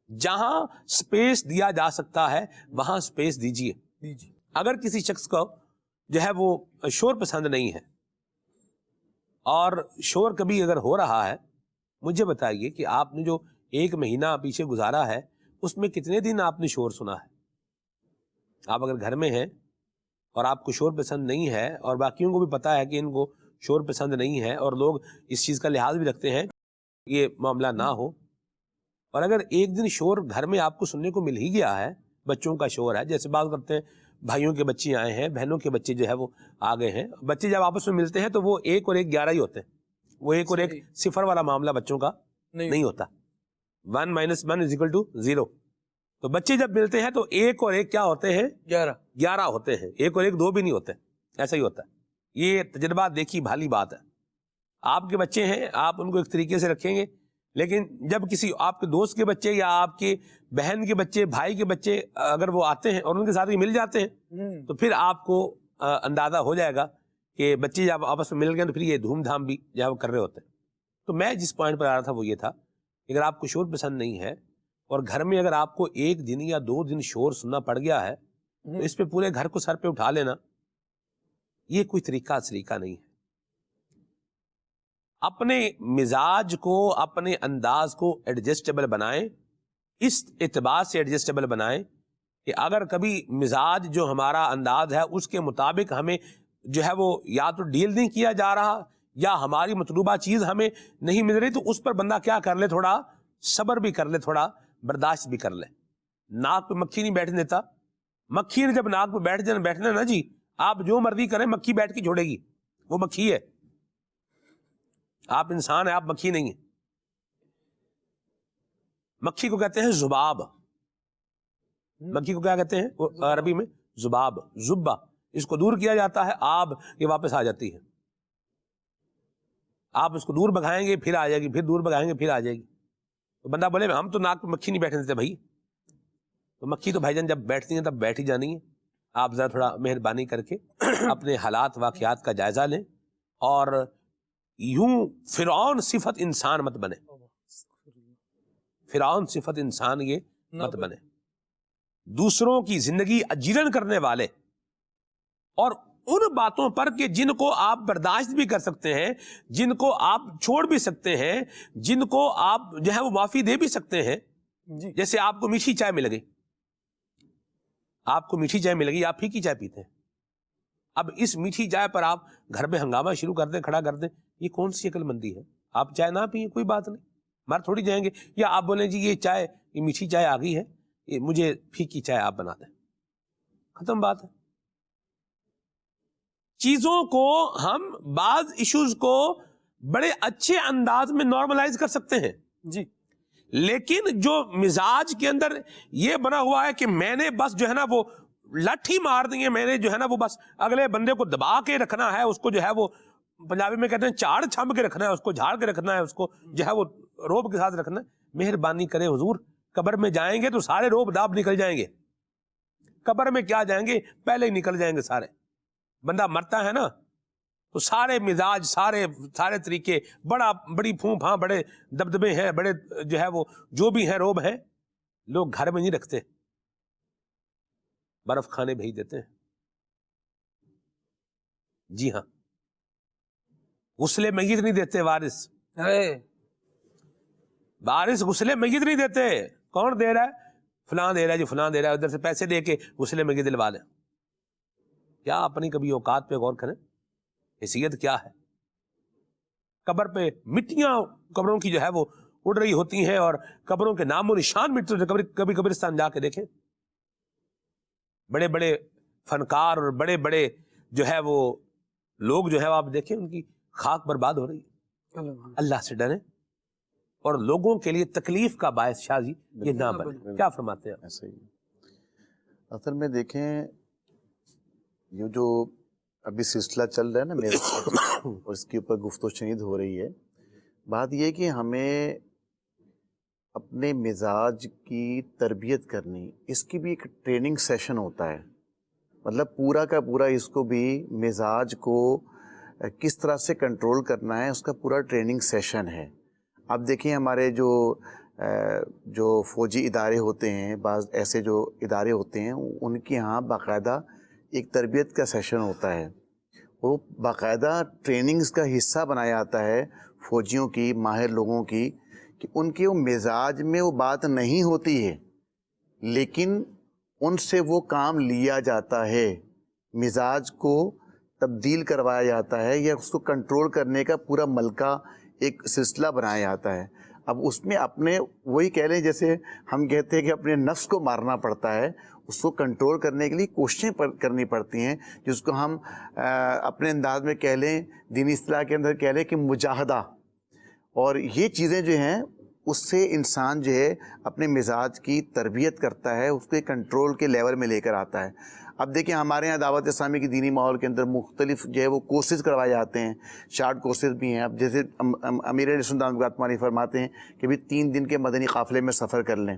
جہاں سپیس دیا جا سکتا ہے وہاں سپیس دیجیے. اگر کسی شخص کو جو ہے وہ شور پسند نہیں ہے اور شور کبھی اگر ہو رہا ہے, مجھے بتائیے کہ آپ نے جو 1 مہینہ پیچھے گزارا ہے اس میں کتنے دن آپ نے شور سنا ہے. آپ اگر گھر میں ہیں اور آپ کو شور پسند نہیں ہے اور باقیوں کو بھی پتا ہے کہ ان کو شور پسند نہیں ہے اور لوگ اس چیز کا لحاظ بھی رکھتے ہیں یہ معاملہ نہ ہو, اور اگر ایک دن شور گھر میں آپ کو سننے کو مل ہی گیا ہے, بچوں کا شور ہے, جیسے بات کرتے ہیں بھائیوں کے بچے آئے ہیں, بہنوں کے بچے جو ہے وہ آ گئے ہیں, بچے جب آپس میں ملتے ہیں تو وہ 1 اور 1 11 ہی ہوتے ہیں, وہ 1 اور 1 صفر والا معاملہ بچوں کا نہیں ہوتا. 1 - 1 = 0. تو بچے جب ملتے ہیں تو 1 اور 1 کیا ہوتے ہیں, 11 ہوتے ہیں. 1 اور 1 2 بھی نہیں ہوتے, ایسا ہی ہوتا ہے. یہ تجربہ دیکھی بھالی بات ہے. آپ کے بچے ہیں, آپ ان کو ایک طریقے سے رکھیں گے, لیکن جب کسی آپ کے دوست کے بچے یا آپ کے بہن کے بچے, بھائی کے بچے اگر وہ آتے ہیں اور ان کے ساتھ ہی مل جاتے ہیں تو پھر آپ کو اندازہ ہو جائے گا کہ بچے جب آپس میں مل گئے تو پھر یہ دھوم دھام بھی جو ہے وہ کر رہے ہوتے ہیں. تو میں جس پوائنٹ پر آ رہا تھا وہ یہ تھا کہ اگر آپ کو شور پسند نہیں ہے اور گھر میں اگر آپ کو 1 دن یا 2 دن شور سننا پڑ گیا ہے تو اس پہ پورے گھر کو سر پہ اٹھا لینا یہ کوئی طریقہ نہیں ہے. اپنے مزاج کو, اپنے انداز کو ایڈجسٹیبل بنائیں, اس اعتبار سے ایڈجسٹیبل بنائیں کہ اگر کبھی مزاج جو ہمارا انداز ہے اس کے مطابق ہمیں جو ہے وہ یا تو ڈیل نہیں کیا جا رہا یا ہماری مطلوبہ چیز ہمیں نہیں مل رہی, تو اس پر بندہ کیا کر لے, تھوڑا صبر بھی کر لے, تھوڑا برداشت بھی کر لے. ناک پہ مکھی نہیں بیٹھنے دیتا, مکھی نے جب ناک پہ بیٹھنا نا جی, آپ جو مرضی کریں مکھی بیٹھ کے چھوڑے گی, وہ مکھی ہے. آپ انسان ہیں, آپ مکھی نہیں ہیں. مکھی کو کہتے ہیں ذباب. مکھی کو کیا کہتے ہیں عربی میں؟ ذباب, زبہ. اس کو دور کیا جاتا ہے, آب یہ واپس آ جاتی ہے. آپ اس کو دور بگائیں گے پھر آ جائے گی, پھر دور بگائیں گے پھر آ جائے گی. تو بندہ بولے ہم تو ناک پہ مکھی نہیں بیٹھنے دیتے بھائی. تو مکھی تو بھائی جان جب بیٹھتی ہیں تب بیٹھ ہی جانی ہے. آپ ذرا تھوڑا مہربانی کر کے اپنے حالات واقعات کا جائزہ لیں اور یوں فرعون صفت انسان مت بنے. فرعون صفت انسان یہ مت بنے. دوسروں کی زندگی اجیرن کرنے والے اور ان باتوں پر کہ جن کو آپ برداشت بھی کر سکتے ہیں, جن کو آپ چھوڑ بھی سکتے ہیں, جن کو آپ جو ہے وہ معافی دے بھی سکتے ہیں. جیسے آپ کو میٹھی چائے مل گئی, آپ کو میٹھی چائے مل گئی, آپ پھیکی چائے پیتے ہیں. اب اس میٹھی چائے پر آپ گھر میں ہنگامہ شروع کر دیں, کھڑا کر دیں یہ کون سی عقل مندی ہے؟ آپ چائے نہ پئیں کوئی بات نہیں، مر تھوڑی جائیں گے، یا آپ بولیں جی یہ چائے، یہ میٹھی چائے آ گئی ہے، یہ مجھے پھیکی چائے آپ بنا دیں، ختم بات ہے۔ چیزوں کو ہم بعض ایشوز کو بڑے اچھے انداز میں نارملائز کر سکتے ہیں جی لیکن جو مزاج کے اندر یہ بنا ہوا ہے کہ میں نے بس جو ہے نا وہ لاٹھی مار دی ہے، میں نے جو ہے نا وہ بس اگلے بندے کو دبا کے رکھنا ہے، اس کو جو ہے وہ پنجابی میں کہتے ہیں چاڑ چھم کے رکھنا ہے، اس کو جھاڑ کے رکھنا ہے، اس کو جو ہے وہ روب کے ساتھ رکھنا ہے۔ مہربانی کرے حضور، قبر میں جائیں گے تو سارے روب داب نکل جائیں گے، قبر میں کیا جائیں گے، پہلے ہی نکل جائیں گے سارے۔ بندہ مرتا ہے نا تو سارے مزاج، سارے طریقے، بڑی پھوں پھاں، بڑے دبدبے ہیں، بڑے جو ہے وہ جو بھی ہیں روب ہیں، لوگ گھر میں نہیں رکھتے، برف کھانے بھیج دیتے ہیں۔ جی ہاں، غسل میت نہیں دیتے وارث، وارث غسل میت نہیں دیتے۔ کون دے رہا ہے؟ فلاں دے رہا ہے جی، فلاں دے رہا ہے، ادھر سے پیسے دے کے غسل میت دلوا لیں۔ کیا اپنی کبھی اوقات پہ غور کریں، حیثیت کیا ہے؟ قبر پہ مٹیاں قبروں کی جو ہے وہ اڑ رہی ہوتی ہیں اور قبروں کے نام و نشان مٹ رہے، کبھی قبرستان جا کے دیکھیں، بڑے بڑے فنکار اور بڑے بڑے جو ہے وہ لوگ جو ہے آپ دیکھیں ان کی خاک برباد ہو رہی ہے۔ اللہ سے ڈریں اور لوگوں کے لیے تکلیف کا باعث شاہ جی یہ نہ بنے۔ کیا فرماتے ہیں؟ ایسا ہی اصل میں دیکھیں، یہ جو ابھی سلسلہ چل رہا ہے نا میرے اور اس کے اوپر گفت و شنید ہو رہی ہے، بات یہ کہ ہمیں اپنے مزاج کی تربیت کرنی، اس کی بھی ایک ٹریننگ سیشن ہوتا ہے، مطلب پورا کا پورا اس کو بھی مزاج کو کس طرح سے کنٹرول کرنا ہے، اس کا پورا ٹریننگ سیشن ہے۔ اب دیکھیں ہمارے جو فوجی ادارے ہوتے ہیں، بعض ایسے جو ادارے ہوتے ہیں، ان کے ہاں باقاعدہ ایک تربیت کا سیشن ہوتا ہے، وہ باقاعدہ ٹریننگز کا حصہ بنایا جاتا ہے فوجیوں کی، ماہر لوگوں کی، کہ ان کے وہ مزاج میں وہ بات نہیں ہوتی ہے لیکن ان سے وہ کام لیا جاتا ہے، مزاج کو تبدیل کروایا جاتا ہے یا اس کو کنٹرول کرنے کا پورا ملکہ ایک سلسلہ بنایا جاتا ہے۔ اب اس میں اپنے وہی کہہ لیں، جیسے ہم کہتے ہیں کہ اپنے نفس کو مارنا پڑتا ہے، اس کو کنٹرول کرنے کے لیے کوششیں کرنی پڑتی ہیں، جس کو ہم اپنے انداز میں کہہ لیں، دینی اصطلاح کے اندر کہہ لیں کہ مجاہدہ۔ اور یہ چیزیں جو ہیں اس سے انسان جو ہے اپنے مزاج کی تربیت کرتا ہے، اس کے کنٹرول کے لیول میں لے کر آتا ہے۔ اب دیکھیں ہمارے یہاں دعوت اسلامی کی دینی ماحول کے اندر مختلف جو ہے وہ کورسز کروائے جاتے ہیں، شارٹ کورسز بھی ہیں۔ اب جیسے امیر علیہ سنت بات فرماتے ہیں کہ بھی 3 دن کے مدنی قافلے میں سفر کر لیں،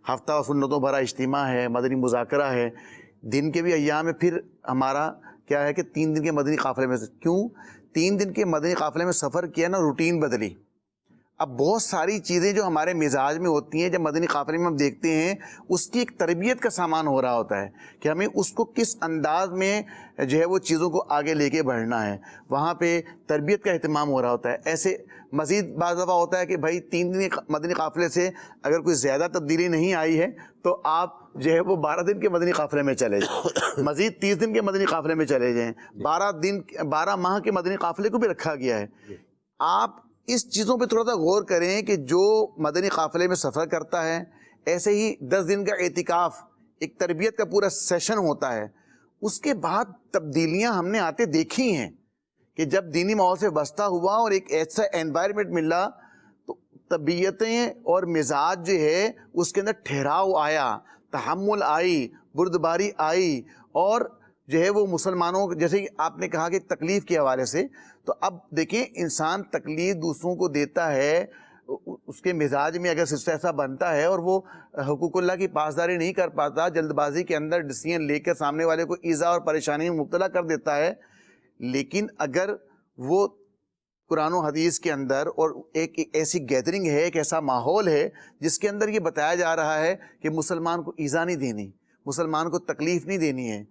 ہفتہ و سنتوں بھرا اجتماع ہے، مدنی مذاکرہ ہے، دن کے بھی ایام میں پھر ہمارا کیا ہے کہ 3 دن کے مدنی قافلے میں کیوں 3 دن کے مدنی قافلے میں سفر کیا نا، روٹین بدلی۔ اب بہت ساری چیزیں جو ہمارے مزاج میں ہوتی ہیں، جب مدنی قافلے میں ہم دیکھتے ہیں، اس کی ایک تربیت کا سامان ہو رہا ہوتا ہے کہ ہمیں اس کو کس انداز میں جو ہے وہ چیزوں کو آگے لے کے بڑھنا ہے، وہاں پہ تربیت کا اہتمام ہو رہا ہوتا ہے۔ ایسے مزید بعض دفعہ ہوتا ہے کہ بھائی 3 دن مدنی قافلے سے اگر کوئی زیادہ تبدیلی نہیں آئی ہے تو آپ جو ہے وہ 12 دن کے مدنی قافلے میں چلے جائیں، مزید 30 دن کے مدنی قافلے میں چلے جائیں، 12 ماہ کے مدنی قافلے کو بھی رکھا گیا ہے۔ آپ اس چیزوں پہ تھوڑا سا غور کریں کہ جو مدنی قافلے میں سفر کرتا ہے، ایسے ہی 10 دن کا اعتکاف ایک تربیت کا پورا سیشن ہوتا ہے، اس کے بعد تبدیلیاں ہم نے آتے دیکھی ہیں کہ جب دینی ماحول سے وابستہ ہوا اور ایک ایسا انوائرمنٹ ملا تو طبیعتیں اور مزاج جو ہے اس کے اندر ٹھہراؤ آیا، تحمل آئی، بردباری آئی، اور جو ہے وہ مسلمانوں جیسے آپ نے کہا کہ تکلیف کے حوالے سے، تو اب دیکھیں انسان تکلیف دوسروں کو دیتا ہے، اس کے مزاج میں اگر سلسلہ ایسا بنتا ہے اور وہ حقوق اللہ کی پاسداری نہیں کر پاتا، جلد بازی کے اندر ڈیسیژن لے کر سامنے والے کو ایذا اور پریشانی میں مبتلا کر دیتا ہے، لیکن اگر وہ قرآن و حدیث کے اندر اور ایک ایسی گیدرنگ ہے، ایک ایسا ماحول ہے جس کے اندر یہ بتایا جا رہا ہے کہ مسلمان کو ایذا نہیں دینی، مسلمان کو تکلیف نہیں دینی ہے،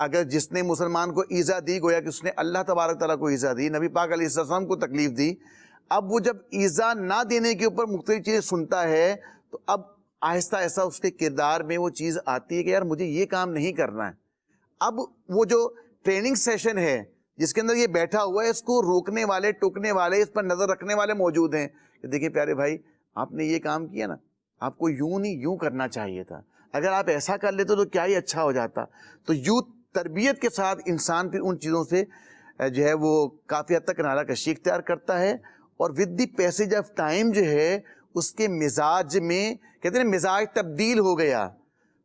اگر جس نے مسلمان کو ایذا دی گویا کہ اس نے اللہ تبارک تعالیٰ کو ایذا دی، نبی پاک علیہ السلام کو تکلیف دی، اب وہ جب ایذا نہ دینے کے اوپر مختلف چیزیں سنتا ہے تو اب آہستہ آہستہ اس کے کردار میں وہ چیز آتی ہے کہ یار مجھے یہ کام نہیں کرنا ہے۔ اب وہ جو ٹریننگ سیشن ہے جس کے اندر یہ بیٹھا ہوا ہے، اس کو روکنے والے، ٹوکنے والے، اس پر نظر رکھنے والے موجود ہیں کہ دیکھیں پیارے بھائی، آپ نے یہ کام کیا نا، آپ کو یوں نہیں یوں کرنا چاہیے تھا، اگر آپ ایسا کر لیتے تو کیا ہی اچھا ہو جاتا۔ تو یوں تربیت کے ساتھ انسان پھر ان چیزوں سے جو ہے وہ کافی حد تک کنارہ کشی اختیار کرتا ہے، اور with the passage of time جو ہے اس کے مزاج میں، کہتے ہیں مزاج تبدیل ہو گیا،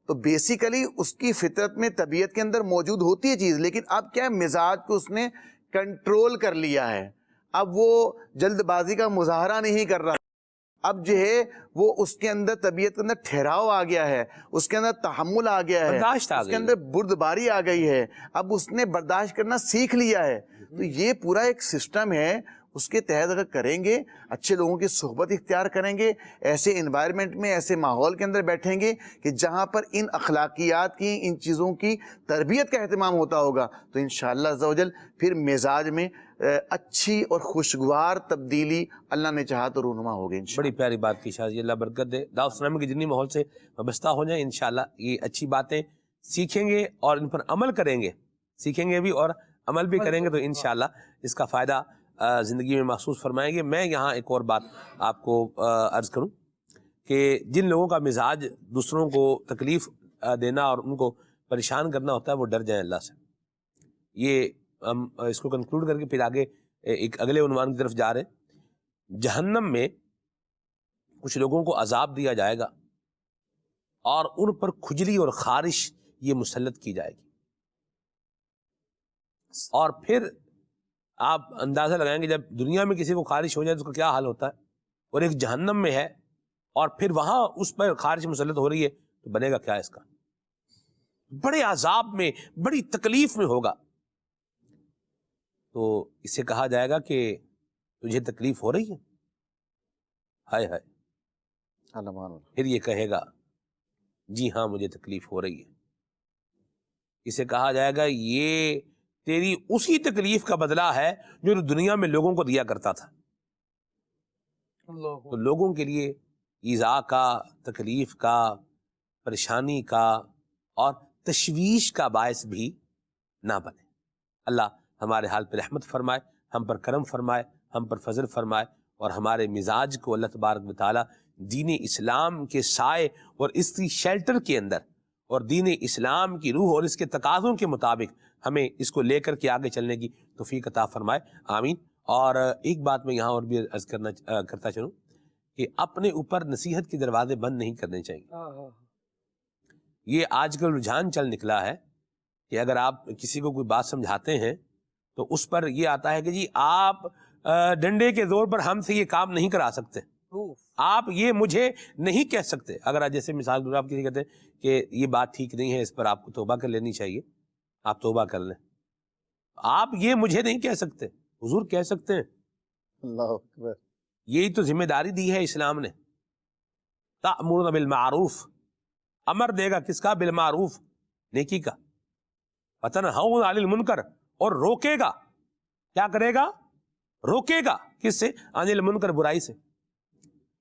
تو بیسیکلی اس کی فطرت میں طبیعت کے اندر موجود ہوتی ہے چیز، لیکن اب کیا مزاج کو اس نے کنٹرول کر لیا ہے، اب وہ جلد بازی کا مظاہرہ نہیں کر رہا، اب جو ہے وہ اس کے اندر طبیعت کے اندر ٹھہراؤ آ گیا ہے، اس کے اندر تحمل آ گیا ہے، برداشت آ اس کے گئی، اندر بردباری آ گئی ہے، اب اس نے برداشت کرنا سیکھ لیا ہے۔ تو یہ پورا ایک سسٹم ہے، اس کے تحت اگر کریں گے، اچھے لوگوں کی صحبت اختیار کریں گے، ایسے انوائرمنٹ میں، ایسے ماحول کے اندر بیٹھیں گے کہ جہاں پر ان اخلاقیات کی، ان چیزوں کی تربیت کا اہتمام ہوتا ہوگا، تو انشاءاللہ عز و جل پھر مزاج میں اچھی اور خوشگوار تبدیلی اللہ نے چاہا تو رونما ہوگی انشاءاللہ۔ بڑی پیاری بات کی شاہ جی، اللہ برکت دے، دعوت اسلامی کے جتنی ماحول سے وابستہ ہو جائیں، انشاءاللہ یہ اچھی باتیں سیکھیں گے اور ان پر عمل کریں گے، سیکھیں گے بھی اور عمل بھی کریں گے، تو انشاءاللہ اس کا فائدہ زندگی میں محسوس فرمائیں گے۔ میں یہاں ایک اور بات آپ کو عرض کروں کہ جن لوگوں کا مزاج دوسروں کو تکلیف دینا اور ان کو پریشان کرنا ہوتا ہے، وہ ڈر جائیں اللہ سے۔ یہ ہم اس کو کنکلوڈ کر کے پھر آگے ایک اگلے عنوان کی طرف جا رہے ہیں۔ جہنم میں کچھ لوگوں کو عذاب دیا جائے گا اور ان پر کھجلی اور خارش یہ مسلط کی جائے گی، اور پھر آپ اندازہ لگائیں گے جب دنیا میں کسی کو خارش ہو جائے تو اس کا کیا حال ہوتا ہے، اور ایک جہنم میں ہے اور پھر وہاں اس پر خارش مسلط ہو رہی ہے، تو بنے گا کیا اس کا؟ بڑے عذاب میں، بڑی تکلیف میں ہوگا۔ تو اسے کہا جائے گا کہ تجھے تکلیف ہو رہی ہے؟ ہائے ہائے، پھر یہ کہے گا جی ہاں مجھے تکلیف ہو رہی ہے۔ اسے کہا جائے گا یہ تیری اسی تکلیف کا بدلہ ہے جو دنیا میں لوگوں کو دیا کرتا تھا۔ تو لوگوں کے لیے ایذا کا، تکلیف کا، پریشانی کا اور تشویش کا باعث بھی نہ بنے۔ اللہ ہمارے حال پر رحمت فرمائے، ہم پر کرم فرمائے، ہم پر فضل فرمائے، اور ہمارے مزاج کو اللہ تبارک و تعالی دین اسلام کے سائے اور اس کی شیلٹر کے اندر، اور دین اسلام کی روح اور اس کے تقاضوں کے مطابق ہمیں اس کو لے کر کے آگے چلنے کی توفیق عطا فرمائے، آمین۔ اور ایک بات میں یہاں اور بھی عرض کرتا چلوں کہ اپنے اوپر نصیحت کے دروازے بند نہیں کرنے چاہیے۔ یہ آج کل رجحان چل نکلا ہے کہ اگر آپ کسی کو کوئی بات سمجھاتے ہیں تو اس پر یہ آتا ہے کہ جی آپ ڈنڈے کے زور پر ہم سے یہ کام نہیں کرا سکتے، آپ یہ مجھے نہیں کہہ سکتے۔ اگر جیسے مثال دور آپ کسی کہتے ہیں کہ یہ بات ٹھیک نہیں ہے، اس پر آپ کو توبہ کر لینی چاہیے، آپ توبہ کر لیں، آپ یہ مجھے نہیں کہہ سکتے، حضور کہہ سکتے ہیں۔ اللہ اکبر۔ یہی تو ذمہ داری دی ہے اسلام نے، تأمرون بالمعروف، امر دے گا کس کا؟ بالمعروف، نیکی کا، وتنہون عن المنکر، اور روکے گا، کیا کرے گا؟ روکے گا، کس سے؟ عن المنکر، برائی سے۔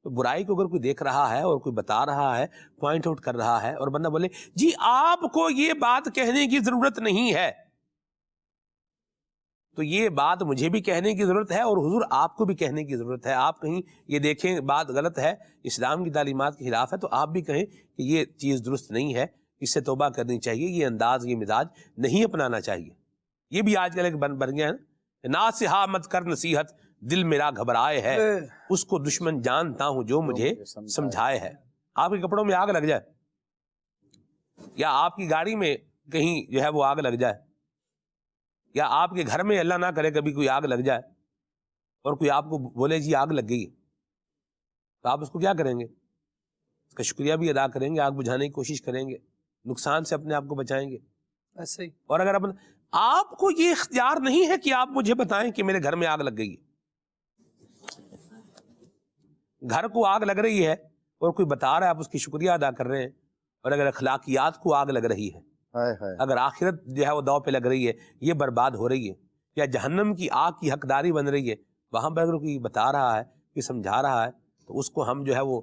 تو برائی کو اگر کوئی دیکھ رہا ہے اور کوئی بتا رہا ہے، پوائنٹ آؤٹ کر رہا ہے، اور بندہ بولے جی آپ کو یہ بات کہنے کی ضرورت نہیں ہے، تو یہ بات مجھے بھی کہنے کی ضرورت ہے اور حضور آپ کو بھی کہنے کی ضرورت ہے۔ آپ کہیں یہ دیکھیں بات غلط ہے، اسلام کی تعلیمات کے خلاف ہے، تو آپ بھی کہیں کہ یہ چیز درست نہیں ہے، اس سے توبہ کرنی چاہیے، یہ انداز، یہ مزاج نہیں اپنانا چاہیے۔ یہ بھی آج کل ایک بن گیا ہے، ناصحہ مت کر نصیحت، دل میرا گھبرائے ہے، اس کو دشمن جانتا ہوں جو مجھے سمجھائے ہے۔ آپ کے کپڑوں میں آگ لگ جائے، یا آپ کی گاڑی میں کہیں جو ہے وہ آگ لگ جائے، یا آپ کے گھر میں اللہ نہ کرے کبھی کوئی آگ لگ جائے اور کوئی آپ کو بولے جی آگ لگ گئی، تو آپ اس کو کیا کریں گے؟ اس کا شکریہ بھی ادا کریں گے، آگ بجھانے کی کوشش کریں گے، نقصان سے اپنے آپ کو بچائیں گے۔ ایسے ہی اور اگر آپ کو یہ اختیار نہیں ہے کہ آپ مجھے بتائیں کہ میرے گھر میں آگ لگ گئی ہے، گھر کو آگ لگ رہی ہے اور کوئی بتا رہا ہے، آپ اس کی شکریہ ادا کر رہے ہیں، اور اگر اخلاقیات کو آگ لگ رہی ہے، اگر آخرت جو ہے وہ داؤ پہ لگ رہی ہے، یہ برباد ہو رہی ہے، یا جہنم کی آگ کی حقداری بن رہی ہے، وہاں پر اگر کوئی بتا رہا ہے، کوئی سمجھا رہا ہے، تو اس کو ہم جو ہے وہ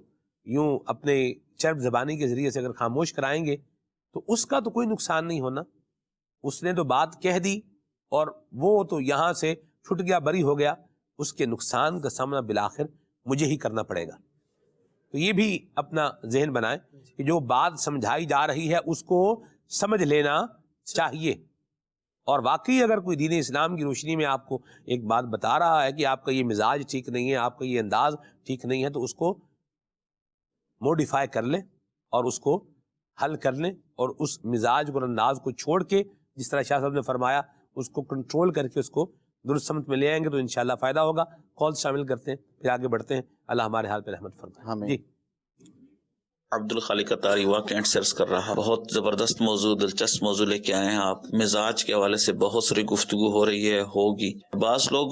یوں اپنے چرب زبانی کے ذریعے سے اگر خاموش کرائیں گے تو اس کا تو کوئی نقصان نہیں ہونا، اس نے تو بات کہہ دی اور وہ تو یہاں سے چھٹ گیا، بری ہو گیا، اس کے نقصان کا سامنا بالآخر مجھے ہی کرنا پڑے گا۔ تو یہ بھی اپنا ذہن بنائیں کہ جو بات سمجھائی جا رہی ہے اس کو سمجھ لینا چاہیے، اور واقعی اگر کوئی دین اسلام کی روشنی میں آپ کو ایک بات بتا رہا ہے کہ آپ کا یہ مزاج ٹھیک نہیں ہے، آپ کا یہ انداز ٹھیک نہیں ہے، تو اس کو موڈیفائی کر لیں اور اس کو حل کر لیں، اور اس مزاج اور انداز کو چھوڑ کے جس طرح شاہ صاحب نے فرمایا اس کو کنٹرول کر کے اس کو درست سمت میں لے آئیں گے تو انشاءاللہ فائدہ ہوگا۔ کال شامل کرتے ہیں پھر آگے بڑھتے ہیں۔ اللہ ہمارے حال پہ رحمت فرمائے۔ آمین۔ جی عبد الخالق اتاری واقع سرچ کر رہا، بہت زبردست موضوع، دلچسپ موضوع لے کے آئے ہیں آپ۔ مزاج کے حوالے سے بہت ساری گفتگو ہو رہی ہے، ہوگی۔ بعض لوگ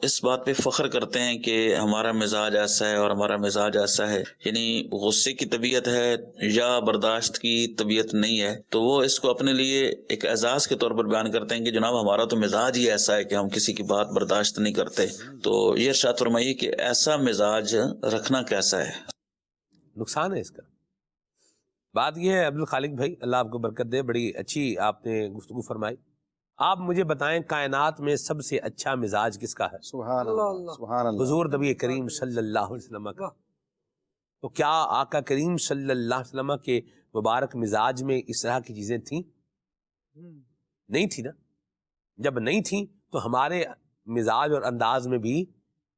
اس بات پہ فخر کرتے ہیں کہ ہمارا مزاج ایسا ہے اور ہمارا مزاج ایسا ہے، یعنی غصے کی طبیعت ہے یا برداشت کی طبیعت نہیں ہے، تو وہ اس کو اپنے لیے ایک اعزاز کے طور پر بیان کرتے ہیں کہ جناب ہمارا تو مزاج ہی ایسا ہے کہ ہم کسی کی بات برداشت نہیں کرتے۔ تو یہ ارشاد فرمائیے کہ ایسا مزاج رکھنا کیسا ہے؟ نقصان ہے اس کا۔ بات یہ ہے عبد الخالق بھائی، اللہ آپ کو برکت دے، بڑی اچھی آپ نے گفتگو فرمائی۔ آپ مجھے بتائیں کائنات میں سب سے اچھا مزاج کس کا ہے؟ سبحان اللہ، سبحان اللہ۔ حضور نبی کریم صلی اللہ علیہ وسلم کا۔ تو کیا آقا کریم صلی اللہ علیہ وسلم کے مبارک مزاج میں اس طرح کی چیزیں تھیں؟ نہیں تھی نا۔ جب نہیں تھیں تو ہمارے مزاج اور انداز میں بھی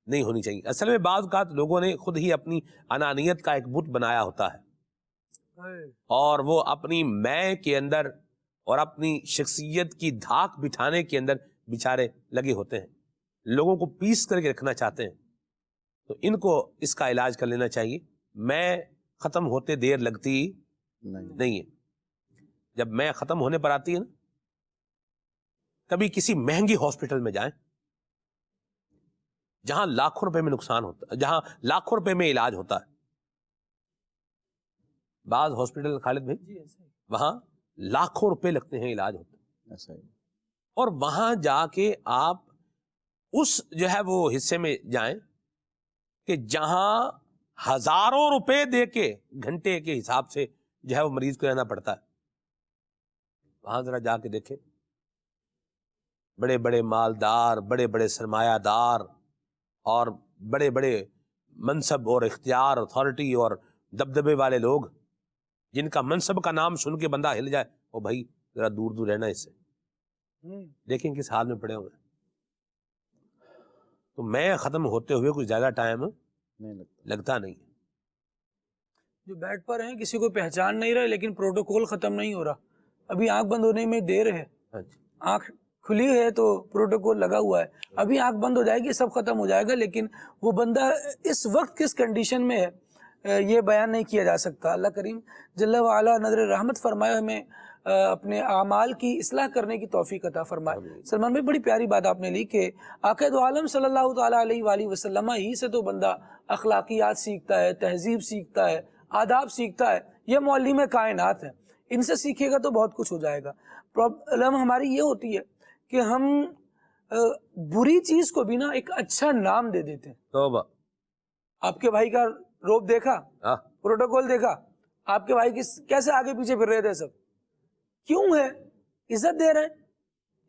نہیں ہونی چاہیے۔ اصل میں بعض اوقات لوگوں نے خود ہی اپنی انانیت کا ایک بت بنایا ہوتا ہے، اور وہ اپنی میں کے اندر اور اپنی شخصیت کی دھاک بٹھانے کے اندر بیچارے لگے ہوتے ہیں، لوگوں کو پیس کر کے رکھنا چاہتے ہیں۔ تو ان کو اس کا علاج کر لینا چاہیے۔ میں ختم ہوتے دیر لگتی نہیں ہے۔ جب میں ختم ہونے پر آتی ہے نا، کبھی کسی مہنگی ہاسپٹل میں جائیں جہاں لاکھوں روپے میں نقصان ہوتا ہے، جہاں لاکھوں روپے میں علاج ہوتا ہے۔ بعض ہاسپٹل خالد بھائی وہاں لاکھوں روپے لگتے ہیں، علاج ہوتا ہے، اور وہاں جا کے آپ اس جو ہے وہ حصے میں جائیں کہ جہاں ہزاروں روپے دے کے گھنٹے کے حساب سے جو ہے وہ مریض کو رہنا پڑتا ہے۔ وہاں ذرا جا کے دیکھیں، بڑے بڑے مالدار، بڑے بڑے سرمایہ دار اور بڑے بڑے منصب اور اختیار، اتھارٹی اور دبدبے والے لوگ، جن کا منصب کا نام سن کے بندہ ہل جائے، وہ بھائی ذرا دور دور رہنا اس سے۔ دیکھیں کس حال میں پڑے ہوئے۔ تو میں ختم ہوتے ہوئے کچھ زیادہ ٹائم لگتا نہیں۔ جو بیڈ پر ہیں کسی کو پہچان نہیں رہے، لیکن پروٹوکول ختم نہیں ہو رہا۔ ابھی آنکھ بند ہونے میں دیر ہے، آنکھ کھلی ہے تو پروٹوکول لگا ہوا ہے، ابھی آنکھ بند ہو جائے گی سب ختم ہو جائے گا، لیکن وہ بندہ اس وقت کس کنڈیشن میں ہے یہ بیان نہیں کیا جا سکتا۔ اللہ کریم جل وعلا نظر رحمت فرمائے، ہمیں اپنے اعمال کی اصلاح کرنے کی توفیق عطا فرمائے۔ سلمان بھائی بڑی پیاری بات آپ نے لی کہ آقا دو عالم صلی اللہ تعالیٰ علیہ وآلہ وسلم ہی سے تو بندہ اخلاقیات سیکھتا ہے، تہذیب سیکھتا ہے، آداب سیکھتا ہے۔ یہ معلم کائنات ہیں، ان سے سیکھے گا تو بہت کچھ ہو جائے گا۔ پرابلم ہماری یہ ہوتی ہے کہ ہم بری چیز کو بھی نا ایک اچھا نام دے دیتے ہیں۔ توبہ۔ آپ کے بھائی کا روب دیکھا، پروٹوکول دیکھا، آپ کے بھائی کیسے آگے پیچھے پھر رہے تھے سب، کیوں ہے؟ عزت دے رہے ہیں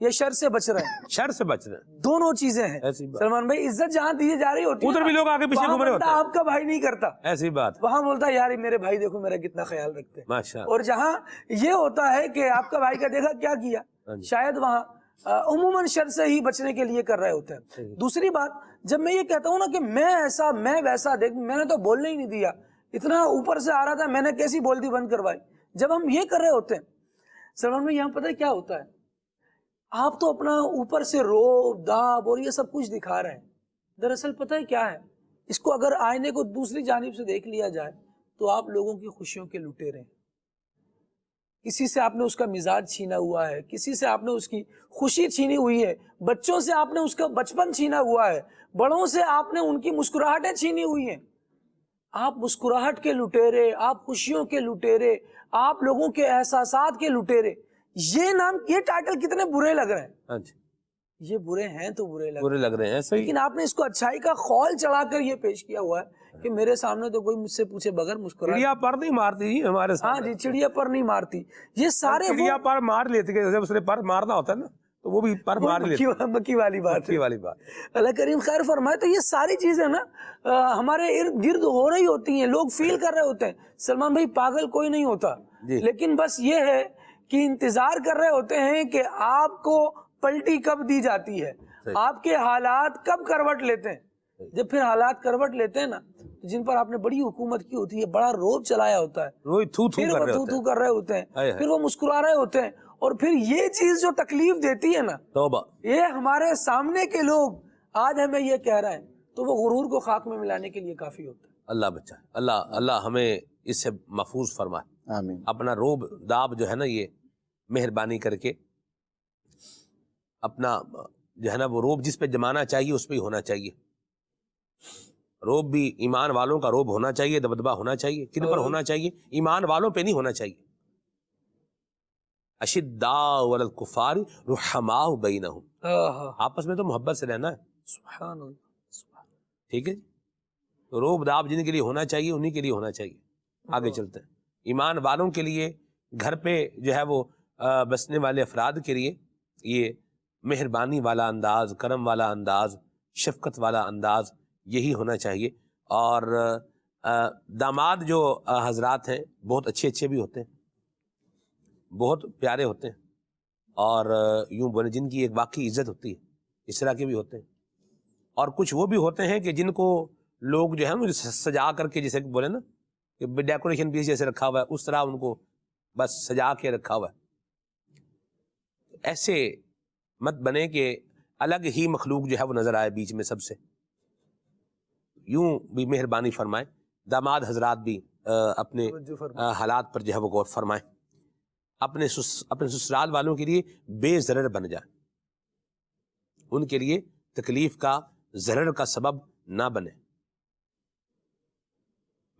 یا شر سے بچ رہے ہیں؟ شر سے بچ رہے ہیں، دونوں چیزیں ہیں سلمان بھائی۔ عزت جہاں دی جا رہی ہوتی ہے ادھر بھی لوگ آگے پیچھے گھوم رہے ہوتے ہیں، آپ کا بھائی نہیں کرتا، ایسی بات وہاں بولتا ہے یار میرے بھائی دیکھو میرا کتنا خیال رکھتے ہیں۔ ماشاء اور جہاں یہ ہوتا ہے کہ آپ کا بھائی کا دیکھا کیا کیا، شاید وہاں عموماً شر سے ہی بچنے کے لیے کر رہے ہوتے ہیں۔ دوسری بات، جب میں یہ کہتا ہوں نا کہ میں ایسا میں ویسا، دیکھ میں نے تو بولنے ہی نہیں دیا، اتنا اوپر سے آ رہا تھا، میں نے کیسی بولتی بند کروائی، جب ہم یہ کر رہے ہوتے ہیں سلمان میں، یہاں پتہ ہے کیا ہوتا ہے، آپ تو اپنا اوپر سے روب داب اور یہ سب کچھ دکھا رہے ہیں، دراصل پتہ ہے کیا ہے، اس کو اگر آئینے کو دوسری جانب سے دیکھ لیا جائے تو آپ لوگوں کی خوشیوں کے لٹیرے ہیں۔ کسی سے آپ نے اس کا مزاج چھینا ہوا ہے، کسی سے آپ نے اس کی خوشی چھینی ہوئی ہے، بچوں سے آپ نے اس کا بچپن چھینا ہوا ہے، بڑوں سے آپ نے ان کی مسکراہٹیں چھینی ہوئی ہیں۔ آپ مسکراہٹ کے لٹیرے، آپ خوشیوں کے لٹیرے، آپ لوگوں کے احساسات کے لٹیرے، یہ نام، یہ ٹائٹل کتنے برے لگ رہے ہیں۔ یہ برے ہیں تو برے لگ رہے ہیں، لیکن آپ نے اس کو اچھائی کا خول چڑھا کر یہ پیش کیا ہوا ہے کہ میرے سامنے تو کوئی مجھ سے پوچھے بغیر مسکرا، چڑیا پر نہیں مارتی جی ہمارے ہاں جی، چڑیا پر نہیں مارتی، یہ سارے چڑیا پر مار لیتے کہ جب اس نے پر مارنا ہوتا ہے نا تو وہ بھی پر مار لیتے ہیں۔ مکی والی بات مکی ہے۔ والی بات۔ اللہ کریم خیر فرمائے۔ تو یہ ساری چیزیں نا ہمارے ارد گرد ہو رہی ہوتی ہیں، لوگ فیل کر رہے ہوتے ہیں۔ سلمان بھائی پاگل کوئی نہیں ہوتا، جی۔ لیکن بس یہ ہے کہ انتظار کر رہے ہوتے ہیں کہ آپ کو پلٹی کب دی جاتی ہے، آپ کے حالات کب کروٹ لیتے ہیں۔ جب پھر حالات کروٹ لیتے ہیں نا، جن پر آپ نے بڑی حکومت کی ہوتی ہے، بڑا روب چلایا ہوتا ہے، روئی تھو تھو پھر کر وہ رہے تو ہوتے تو ہیں۔ کر رہے ہوتے ہیں، ہائے ہائے۔ پھر وہ مسکرا رہے ہوتے ہیں، اور پھر یہ چیز جو تکلیف دیتی ہے نا، توبہ۔ یہ ہمارے سامنے کے لوگ آج ہمیں یہ کہہ رہے ہیں، تو وہ غرور کو خاک میں ملانے کے لیے کافی ہوتا ہے۔ اللہ بچائے، اللہ ہمیں اس سے محفوظ فرمائے۔ آمین۔ اپنا روب داب جو ہے نا، یہ مہربانی کر کے اپنا جو ہے نا وہ روب جس پہ جمانا چاہیے اس پہ ہی ہونا چاہیے۔ روب بھی ایمان والوں کا روب ہونا چاہیے، دبدبہ ہونا چاہیے۔ کن پر ہونا چاہیے؟ ایمان والوں پہ نہیں ہونا چاہیے۔ اشداء علی الکفار رحماء بینہم، آپس میں تو محبت سے رہنا ہے، سبحان اللہ۔ ٹھیک ہے جی۔ تو روب داب جن کے لیے ہونا چاہیے انہی کے لیے ہونا چاہیے۔ آگے چلتے ہیں۔ ایمان والوں کے لیے، گھر پہ جو ہے وہ بسنے والے افراد کے لیے یہ مہربانی والا انداز، کرم والا انداز، شفقت والا انداز یہی ہونا چاہیے۔ اور داماد جو حضرات ہیں بہت اچھے اچھے بھی ہوتے ہیں، بہت پیارے ہوتے ہیں، اور یوں بولے جن کی ایک واقعی عزت ہوتی ہے، اس طرح کے بھی ہوتے ہیں۔ اور کچھ وہ بھی ہوتے ہیں کہ جن کو لوگ جو ہے نا سجا کر کے، جیسے بولے نا کہ ڈیکوریشن پیس جیسے رکھا ہوا ہے، اس طرح ان کو بس سجا کے رکھا ہوا ہے۔ ایسے مت بنے کہ الگ ہی مخلوق جو ہے وہ نظر آئے بیچ میں سب سے۔ یوں بھی مہربانی فرمائیں، داماد حضرات بھی اپنے حالات پر جو ہے وہ غور فرمائیں، اپنے سسرال والوں کے لیے بے ضرر بن جائیں، ان کے لیے تکلیف کا، ضرر کا سبب نہ بنے۔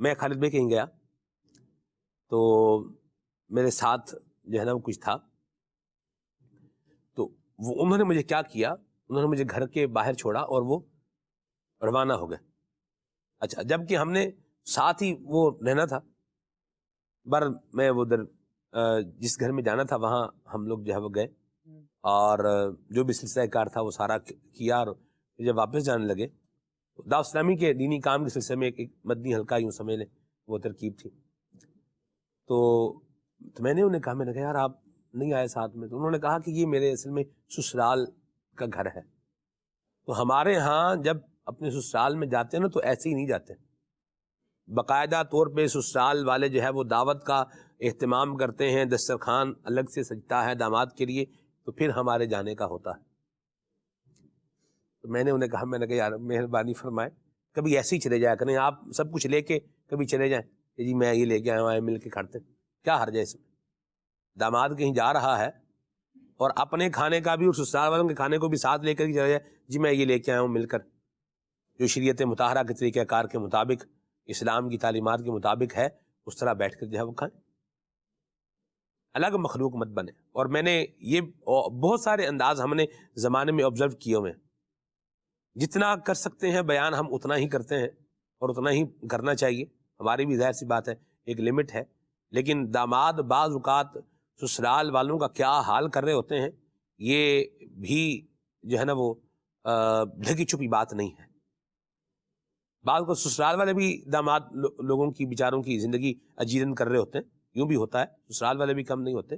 میں خالد بھائی کہیں گیا تو میرے ساتھ جو ہے نا وہ کچھ تھا، تو وہ انہوں نے مجھے کیا کیا، انہوں نے مجھے گھر کے باہر چھوڑا اور وہ روانہ ہو گئے۔ اچھا، جب کہ ہم نے ساتھ ہی وہ رہنا تھا، بر میں وہ ادھر جس گھر میں جانا تھا وہاں ہم لوگ جو ہے وہ گئے، اور جو بھی سلسلہ کار تھا وہ سارا کیا، اور جب واپس جانے لگے دعوت اسلامی کے دینی کام کے سلسلے میں ایک مدنی حلقہ یوں سمجھ لیں وہ ترکیب تھی، تو میں نے انہیں کہا، میں نے کہا یار آپ نہیں آئے ساتھ میں، تو انہوں نے کہا کہ یہ میرے اصل میں سسرال کا گھر ہے، تو ہمارے ہاں جب اپنے سسرال میں جاتے ہیں نا تو ایسے ہی نہیں جاتے، باقاعدہ طور پہ سسرال والے جو ہے وہ دعوت کا اہتمام کرتے ہیں، دسترخوان الگ سے سجتا ہے داماد کے لیے، تو پھر ہمارے جانے کا ہوتا ہے۔ تو میں نے انہیں کہا، میں نے کہا یار مہربانی فرمائے کبھی ایسے ہی چلے جایا کریں، آپ سب کچھ لے کے کبھی چلے جائیں کہ جی میں یہ لے کے آیا ہوں، آئے مل کے کھاتے ہیں، کیا حرج ہے اس میں؟ داماد کہیں جا رہا ہے اور اپنے کھانے کا بھی اور سسرال والوں کے کھانے کو بھی ساتھ لے کر کے چلا جائے، جی میں یہ لے کے آیا ہوں مل کر، جو شریعت مطہرہ کے طریقہ کار کے مطابق، اسلام کی تعلیمات کے مطابق ہے، اس طرح بیٹھ کر جو ہے وہ کھائیں، الگ مخلوق مت بنے۔ اور میں نے یہ بہت سارے انداز ہم نے زمانے میں آبزرو کیے ہوئے ہیں، جتنا کر سکتے ہیں بیان ہم اتنا ہی کرتے ہیں، اور اتنا ہی کرنا چاہیے، ہماری بھی ظاہر سی بات ہے ایک لمٹ ہے، لیکن داماد بعض اوقات سسرال والوں کا کیا حال کر رہے ہوتے ہیں، یہ بھی جو ہے نا وہ ڈھکی چھپی بات نہیں ہے۔ بعض کو سسرال والے بھی داماد لوگوں کی بیچاروں کی زندگی اجیرن کر رہے ہوتے ہیں، یوں بھی ہوتا ہے، سسرال والے بھی کم نہیں ہوتے،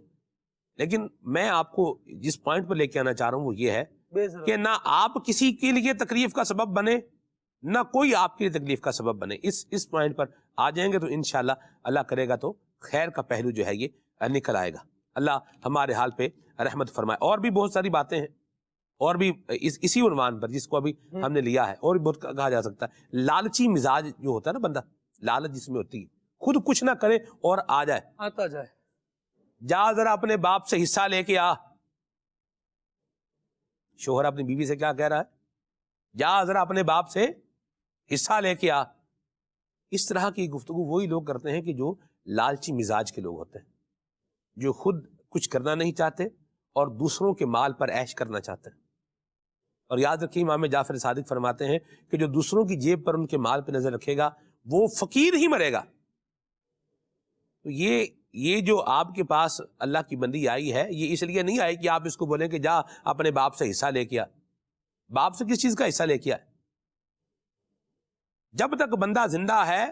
لیکن میں آپ کو جس پوائنٹ پر لے کے آنا چاہ رہا ہوں وہ یہ ہے کہ نہ آپ کسی کے لیے تکلیف کا سبب بنے، نہ کوئی آپ کے لیے تکلیف کا سبب بنے۔ اس پوائنٹ پر آ جائیں گے تو انشاءاللہ اللہ کرے گا تو خیر کا پہلو جو ہے یہ نکل آئے گا۔ اللہ ہمارے حال پہ رحمت فرمائے۔ اور بھی بہت ساری باتیں ہیں، اور بھی اسی عنوان پر جس کو ابھی ہم نے لیا ہے، اور بھی بہت کہا جا سکتا ہے۔ لالچی مزاج جو ہوتا ہے نا بندہ، لالچ جس میں ہوتی ہے، خود کچھ نہ کرے اور آ جائے، آتا جائے، جا ذرا اپنے باپ سے حصہ لے کے آ۔ شوہر اپنی بیوی سے کیا کہہ رہا ہے؟ جا ذرا اپنے باپ سے حصہ لے کے آ۔ اس طرح کی گفتگو وہی لوگ کرتے ہیں کہ جو لالچی مزاج کے لوگ ہوتے ہیں، جو خود کچھ کرنا نہیں چاہتے اور دوسروں کے مال پر عیش کرنا چاہتے ہیں۔ اور یاد رکھیے امام جعفر صادق فرماتے ہیں کہ جو دوسروں کی جیب پر ان کے مال پہ نظر رکھے گا وہ فقیر ہی مرے گا، تو یہ جو آپ کے پاس اللہ کی بندی آئی ہے، یہ اس لیے نہیں آئی کہ آپ اس کو بولیں کہ جا اپنے باپ سے حصہ لے کے آ۔ باپ سے کس چیز کا حصہ لے کے آئے؟ جب تک بندہ زندہ ہے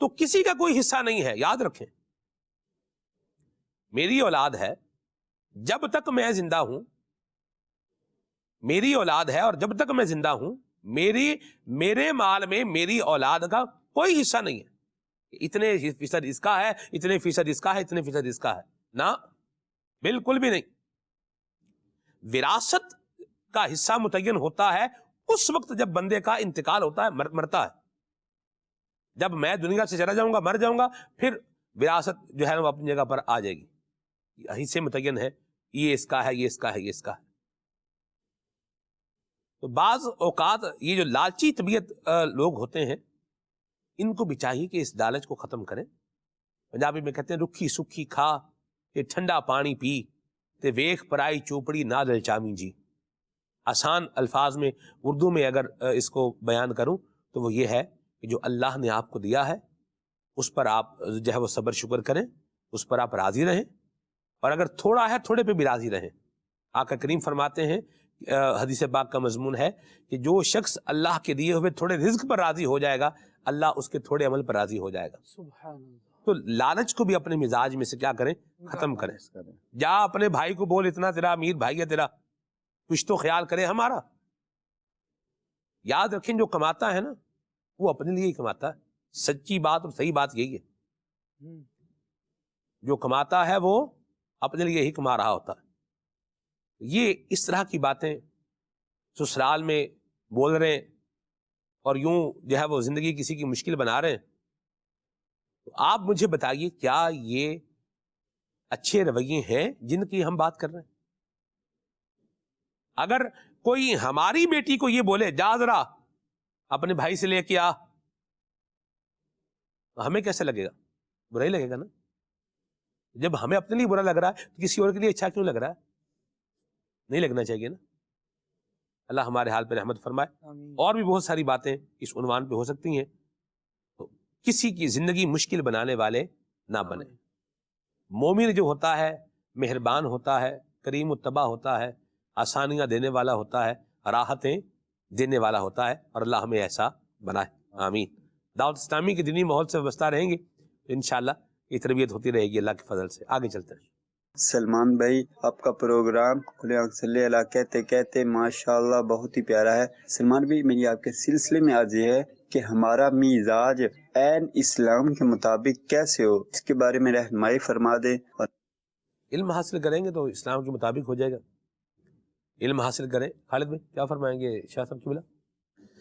تو کسی کا کوئی حصہ نہیں ہے، یاد رکھیں۔ میری اولاد ہے، جب تک میں زندہ ہوں، میری اولاد ہے اور جب تک میں زندہ ہوں، میرے مال میں میری اولاد کا کوئی حصہ نہیں ہے۔ اتنے فیصد اس کا ہے، اتنے فیصد اس کا ہے، اتنے فیصد اس کا ہے، نہ، بالکل بھی نہیں۔ وراثت کا حصہ متعین ہوتا ہے اس وقت جب بندے کا انتقال ہوتا ہے، مرتا ہے۔ جب میں دنیا سے چلا جاؤں گا، مر جاؤں گا، پھر وراثت جو ہے وہ اپنی جگہ پر آ جائے گی، حصے متعین ہے، یہ اس کا ہے، یہ اس کا ہے، یہ اس کا ہے۔ تو بعض اوقات یہ جو لالچی طبیعت لوگ ہوتے ہیں، ان کو بھی چاہیے کہ اس لالچ کو ختم کریں۔ پنجابی میں کہتے ہیں رکھی سکھی کھا کہ ٹھنڈا پانی پی تے ویکھ پرائی چوپڑی نہ للچامی جی۔ آسان الفاظ میں اردو میں اگر اس کو بیان کروں تو وہ یہ ہے کہ جو اللہ نے آپ کو دیا ہے اس پر آپ جو ہے وہ صبر شکر کریں، اس پر آپ راضی رہیں، اور اگر تھوڑا ہے تھوڑے پہ بھی راضی رہیں۔ آقا کریم فرماتے ہیں، حدیث پاک کا مضمون ہے کہ جو شخص اللہ کے دیے ہوئے تھوڑے رزق پر راضی ہو جائے گا، اللہ اس کے تھوڑے عمل پر راضی ہو جائے گا۔ سبحان اللہ۔ تو لالچ کو بھی اپنے مزاج میں سے کیا کریں؟ ختم کریں۔ جا اپنے بھائی کو بول اتنا تیرا امیر بھائی ہے تیرا، کچھ تو خیال کرے ہمارا۔ یاد رکھیں جو کماتا ہے نا وہ اپنے لیے ہی کماتا ہے، سچی بات اور صحیح بات یہی ہے۔ جو کماتا ہے وہ اپنے لیے ہی کما رہا ہوتا ہے۔ یہ اس طرح کی باتیں سسرال میں بول رہے ہیں اور یوں جو ہے وہ زندگی کسی کی مشکل بنا رہے ہیں، تو آپ مجھے بتائیے کیا یہ اچھے رویے ہیں جن کی ہم بات کر رہے ہیں؟ اگر کوئی ہماری بیٹی کو یہ بولے جا ذرا اپنے بھائی سے لے کے آ، تو ہمیں کیسے لگے گا؟ برا ہی لگے گا نا۔ جب ہمیں اپنے لیے برا لگ رہا ہے تو کسی اور کے لیے اچھا کیوں لگ رہا ہے؟ نہیں لگنا چاہیے نا۔ اللہ ہمارے حال پہ رحمت فرمائے۔ اور بھی بہت ساری باتیں اس عنوان پہ ہو سکتی ہیں، تو کسی کی زندگی مشکل بنانے والے نہ بنے۔ مومن جو ہوتا ہے مہربان ہوتا ہے، کریم الطبع ہوتا ہے، آسانیاں دینے والا ہوتا ہے، راحتیں دینے والا ہوتا ہے، اور اللہ ہمیں ایسا بنائے، آمین۔ دعوت اسلامی کے دینی ماحول سے وابستہ رہیں گے تو انشاءاللہ یہ تربیت ہوتی رہے گی اللہ کے فضل سے۔ آگے چلتے ہیں۔ سلمان بھائی، آپ کا پروگرام کھلے آنکھ صلی اللہ کہتے کہتے ماشاءاللہ بہت ہی پیارا ہے۔ سلمان بھائی، میری آپ کے سلسلے میں آج یہ ہے کہ ہمارا مزاج عین اسلام کے مطابق کیسے ہو، اس کے بارے میں رہنمائی فرما دیں۔ اور علم حاصل کریں گے تو اسلام کے مطابق ہو جائے گا۔ علم حاصل کریں۔ خالد بھائی کیا فرمائیں گے؟ شاہ صاحب کی بلا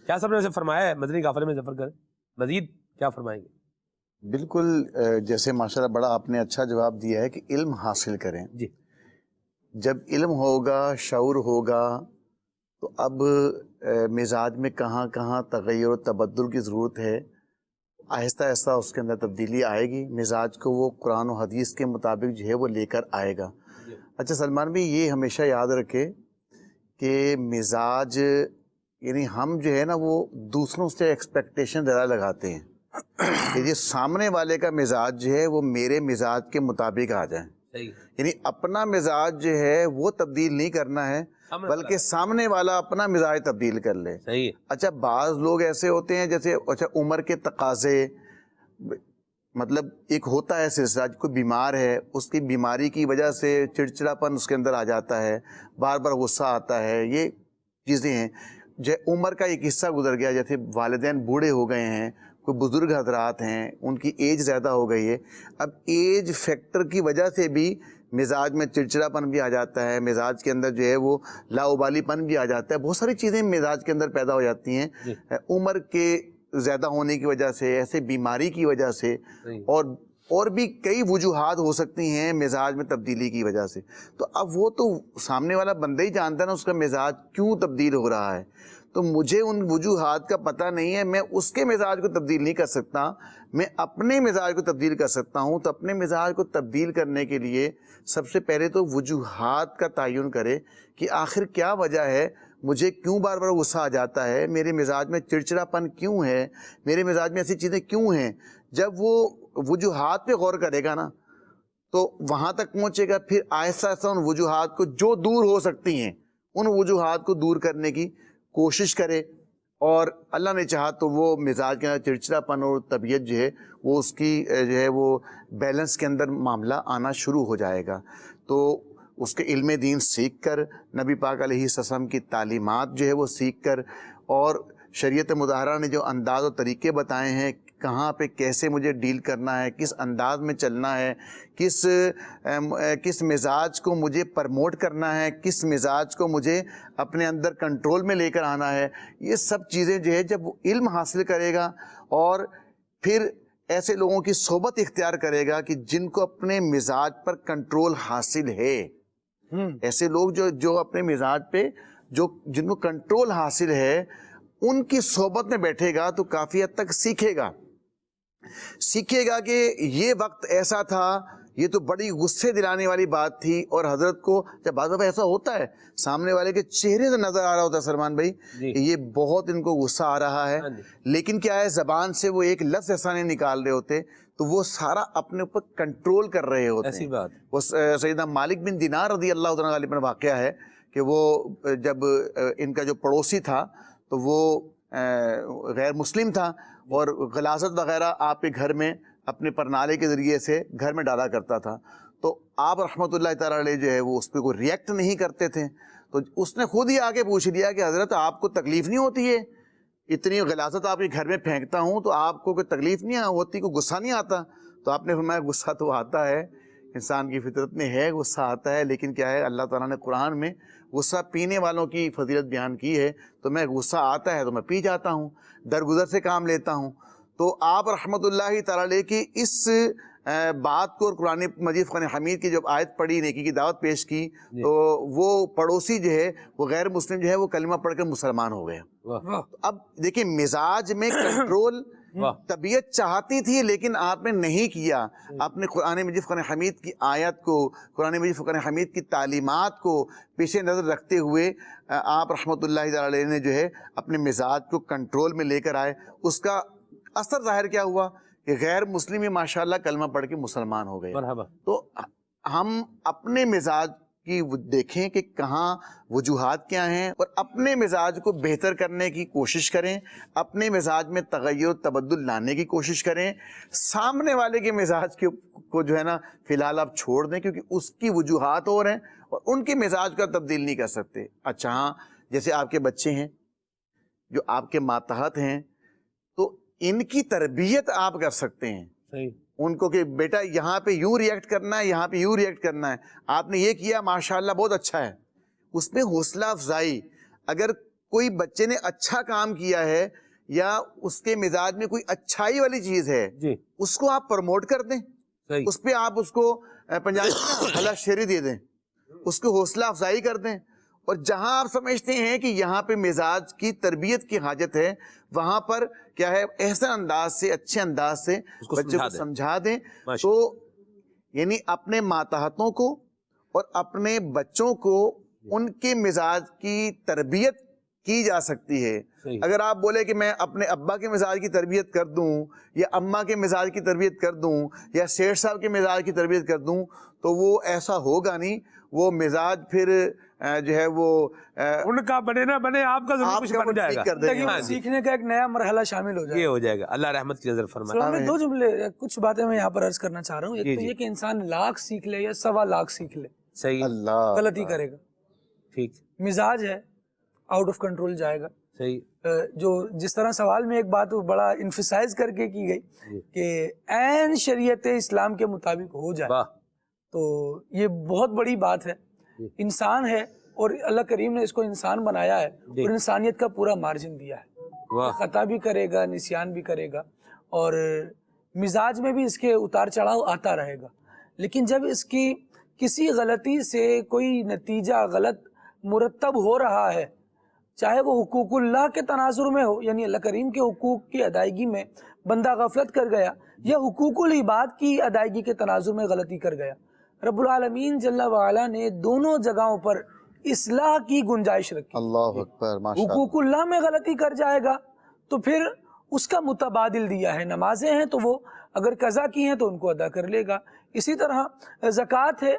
شاہ صاحب نے فرمایا ہے مدنی قافلے میں سفر کریں، مزید کیا فرمائیں گے؟ بالکل جیسے ماشاءاللہ بڑا آپ نے اچھا جواب دیا ہے کہ علم حاصل کریں۔ جی، جب علم ہوگا، شعور ہوگا، تو اب مزاج میں کہاں کہاں تغیر و تبدل کی ضرورت ہے، آہستہ آہستہ اس کے اندر تبدیلی آئے گی، مزاج کو وہ قرآن و حدیث کے مطابق جو ہے وہ لے کر آئے گا۔ اچھا سلمان بھی یہ ہمیشہ یاد رکھے کہ مزاج یعنی ہم جو ہے نا وہ دوسروں سے ایکسپیکٹیشن زیادہ لگاتے ہیں کہ یہ سامنے والے کا مزاج جو ہے وہ میرے مزاج کے مطابق آ جائے، یعنی اپنا مزاج جو ہے وہ تبدیل نہیں کرنا ہے بلکہ سامنے والا اپنا مزاج تبدیل کر لے۔ صحیح۔ اچھا بعض لوگ ایسے ہوتے ہیں جیسے اچھا عمر کے تقاضے، مطلب ایک ہوتا ہے سلسلہ، کوئی بیمار ہے، اس کی بیماری کی وجہ سے چڑچڑاپن اس کے اندر آ جاتا ہے، بار بار غصہ آتا ہے، یہ چیزیں ہیں۔ جو عمر کا ایک حصہ گزر گیا، جیسے والدین بوڑھے ہو گئے ہیں، کوئی بزرگ حضرات ہیں، ان کی ایج زیادہ ہو گئی ہے، اب ایج فیکٹر کی وجہ سے بھی مزاج میں چڑچڑا پن بھی آ جاتا ہے، مزاج کے اندر جو ہے وہ لاؤبالی پن بھی آ جاتا ہے، بہت ساری چیزیں مزاج کے اندر پیدا ہو جاتی ہیں عمر کے زیادہ ہونے کی وجہ سے، ایسے بیماری کی وجہ سے، اور بھی کئی وجوہات ہو سکتی ہیں مزاج میں تبدیلی کی وجہ سے۔ تو اب وہ تو سامنے والا بندہ ہی جانتا ہے نا اس کا مزاج کیوں تبدیل ہو رہا ہے، تو مجھے ان وجوہات کا پتہ نہیں ہے، میں اس کے مزاج کو تبدیل نہیں کر سکتا، میں اپنے مزاج کو تبدیل کر سکتا ہوں۔ تو اپنے مزاج کو تبدیل کرنے کے لیے سب سے پہلے تو وجوہات کا تعین کرے کہ آخر کیا وجہ ہے، مجھے کیوں بار بار غصہ آ جاتا ہے، میرے مزاج میں چڑچڑا پن کیوں ہے، میرے مزاج میں ایسی چیزیں کیوں ہیں۔ جب وہ وجوہات پہ غور کرے گا نا تو وہاں تک پہنچے گا. پھر آہستہ آہستہ ان وجوہات کو جو دور ہو سکتی ہیں ان وجوہات کو دور کرنے کی کوشش کرے, اور اللہ نے چاہا تو وہ مزاج کے اندر چڑچڑا پن اور طبیعت جو ہے وہ اس کی جو ہے وہ بیلنس کے اندر معاملہ آنا شروع ہو جائے گا. تو اس کے علم دین سیکھ کر, نبی پاک علیہ السلام کی تعلیمات جو ہے وہ سیکھ کر, اور شریعت مطہرہ نے جو انداز و طریقے بتائے ہیں کہاں پہ کیسے مجھے ڈیل کرنا ہے, کس انداز میں چلنا ہے, کس مزاج کو مجھے پرموٹ کرنا ہے, کس مزاج کو مجھے اپنے اندر کنٹرول میں لے کر آنا ہے, یہ سب چیزیں جو ہے جب وہ علم حاصل کرے گا اور پھر ایسے لوگوں کی صحبت اختیار کرے گا کہ جن کو اپنے مزاج پر کنٹرول حاصل ہے, ایسے لوگ جو اپنے مزاج پہ جن کو کنٹرول حاصل ہے ان کی صحبت میں بیٹھے گا تو کافی حد تک سیکھے گا کہ یہ وقت ایسا تھا, یہ تو بڑی غصے دلانے والی بات تھی. اور حضرت کو جب بعض دفعہ ایسا ہوتا ہے سامنے والے کے چہرے سے نظر آ رہا ہوتا ہے سلمان بھائی کہ یہ بہت ان کو غصہ آ رہا ہے, لیکن کیا ہے زبان سے وہ ایک لفظ ایسا نہیں نکال رہے ہوتے, تو وہ سارا اپنے اوپر کنٹرول کر رہے ہوتے ہیں. ایسی بات وہ سیدنا مالک بن دینار رضی اللہ عنہ پر واقعہ ہے کہ وہ جب ان کا جو پڑوسی تھا تو وہ غیر مسلم تھا اور غلاظت وغیرہ آپ کے گھر میں اپنے پرنالے کے ذریعے سے گھر میں ڈالا کرتا تھا. تو آپ رحمۃ اللہ تعالیٰ علیہ جو ہے وہ اس پہ کوئی ریئیکٹ نہیں کرتے تھے, تو اس نے خود ہی آگے پوچھ لیا کہ حضرت آپ کو تکلیف نہیں ہوتی ہے, اتنی غلاظت آپ کے گھر میں پھینکتا ہوں تو آپ کو کوئی تکلیف نہیں ہوتی, کوئی غصہ نہیں آتا؟ تو آپ نے فرمایا غصہ تو آتا ہے, انسان کی فطرت میں ہے غصہ آتا ہے, لیکن کیا ہے اللہ تعالیٰ نے قرآن میں غصہ پینے والوں کی فضیلت بیان کی ہے, تو میں غصہ آتا ہے تو میں پی جاتا ہوں, درگزر سے کام لیتا ہوں. تو آپ رحمۃ اللہ تعالیٰ علیہ کی اس بات کو اور قرآن مجید فرقان حمید کی جب آیت پڑھی, نیکی کی دعوت پیش کی, تو وہ پڑوسی جو ہے وہ غیر مسلم جو ہے وہ کلمہ پڑھ کر مسلمان ہو گئے. اب دیکھیں مزاج میں کنٹرول طبیعت چاہتی تھی لیکن آپ نے نہیں کیا. آپ نے قرآن مجید فرقان حمید کی آیت کو, قرآن مجید فرقان حمید کی تعلیمات کو پیش نظر رکھتے ہوئے آپ رحمۃ اللہ علیہ نے جو ہے اپنے مزاج کو کنٹرول میں لے کر آئے. اس کا اثر ظاہر کیا ہوا کہ غیر مسلم ماشاءاللہ کلمہ پڑھ کے مسلمان ہو گئے. تو ہم اپنے مزاج کی دیکھیں کہ کہاں وجوہات کیا ہیں اور اپنے مزاج کو بہتر کرنے کی کوشش کریں, اپنے مزاج میں تغیر و تبدل لانے کی کوشش کریں. سامنے والے کے مزاج کو جو ہے نا فی الحال آپ چھوڑ دیں, کیونکہ اس کی وجوہات اور ہیں اور ان کے مزاج کا تبدیل نہیں کر سکتے. اچھا ہاں, جیسے آپ کے بچے ہیں جو آپ کے ماتحت ہیں, تو ان کی تربیت آپ کر سکتے ہیں. ان کو کہ بیٹا یہاں پہ یوں ریئیکٹ کرنا ہے, یہاں پہ یوں ریئیکٹ کرنا ہے, آپ نے یہ کیا ماشاءاللہ بہت اچھا ہے. اس میں حوصلہ افزائی, اگر کوئی بچے نے اچھا کام کیا ہے یا اس کے مزاج میں کوئی اچھائی والی چیز ہے اس کو آپ پروموٹ کر دیں, اس پہ آپ اس کو پنجابی بھلا شیری دے دیں, اس کو حوصلہ افزائی کر دیں. اور جہاں آپ سمجھتے ہیں کہ یہاں پہ مزاج کی تربیت کی حاجت ہے وہاں پر کیا ہے احسن انداز سے, اچھے انداز سے بچے کو سمجھا دیں. تو یعنی اپنے ماتحتوں کو اور اپنے بچوں کو ان کے مزاج کی تربیت کی جا سکتی ہے. اگر آپ بولے کہ میں اپنے ابا کے مزاج کی تربیت کر دوں یا اماں کے مزاج کی تربیت کر دوں یا سیٹھ صاحب کے مزاج کی تربیت کر دوں تو وہ ایسا ہوگا نہیں. وہ مزاج پھر جو ہے وہ ان کا بنے نہ بنے آپ کا ضرور کچھ بن جائے گا, سیکھنے کا ایک نیا مرحلہ شامل ہو جائے گا. یہ ہو جائے گا. اللہ رحمت کی نظر فرمائے. میں دو جملے کچھ باتیں میں یہاں پر عرض کرنا چاہ رہا ہوں. ایک تو یہ کہ انسان لاکھ سیکھ لے یا 1.25 لاکھ سیکھ لے, صحیح, غلطی کرے گا. ٹھیک, مزاج ہے آؤٹ آف کنٹرول جائے گا. صحیح. جو جس طرح سوال میں ایک بات بڑا انفسائز کر کے کی گئی کہ عین شریعت اسلام کے مطابق ہو جائے, تو یہ بہت بڑی بات ہے. انسان ہے اور اللہ کریم نے اس کو انسان بنایا ہے اور انسانیت کا پورا مارجن دیا ہے. خطا بھی کرے گا, نسیان بھی کرے گا, اور مزاج میں بھی اس کے اتار چڑھاؤ آتا رہے گا. لیکن جب اس کی کسی غلطی سے کوئی نتیجہ غلط مرتب ہو رہا ہے, چاہے وہ حقوق اللہ کے تناظر میں ہو, یعنی اللہ کریم کے حقوق کی ادائیگی میں بندہ غفلت کر گیا, یا حقوق العباد کی ادائیگی کے تناظر میں غلطی کر گیا, رب العالمین جل وعلا نے دونوں جگہوں پر اصلاح کی گنجائش رکھی. اللہ اکبر, ماشاءاللہ. حقوق اللہ میں غلطی کر جائے گا تو پھر اس کا متبادل دیا ہے. نمازیں ہیں تو وہ اگر قضا کی ہیں تو ان کو ادا کر لے گا. اسی طرح زکوٰۃ ہے،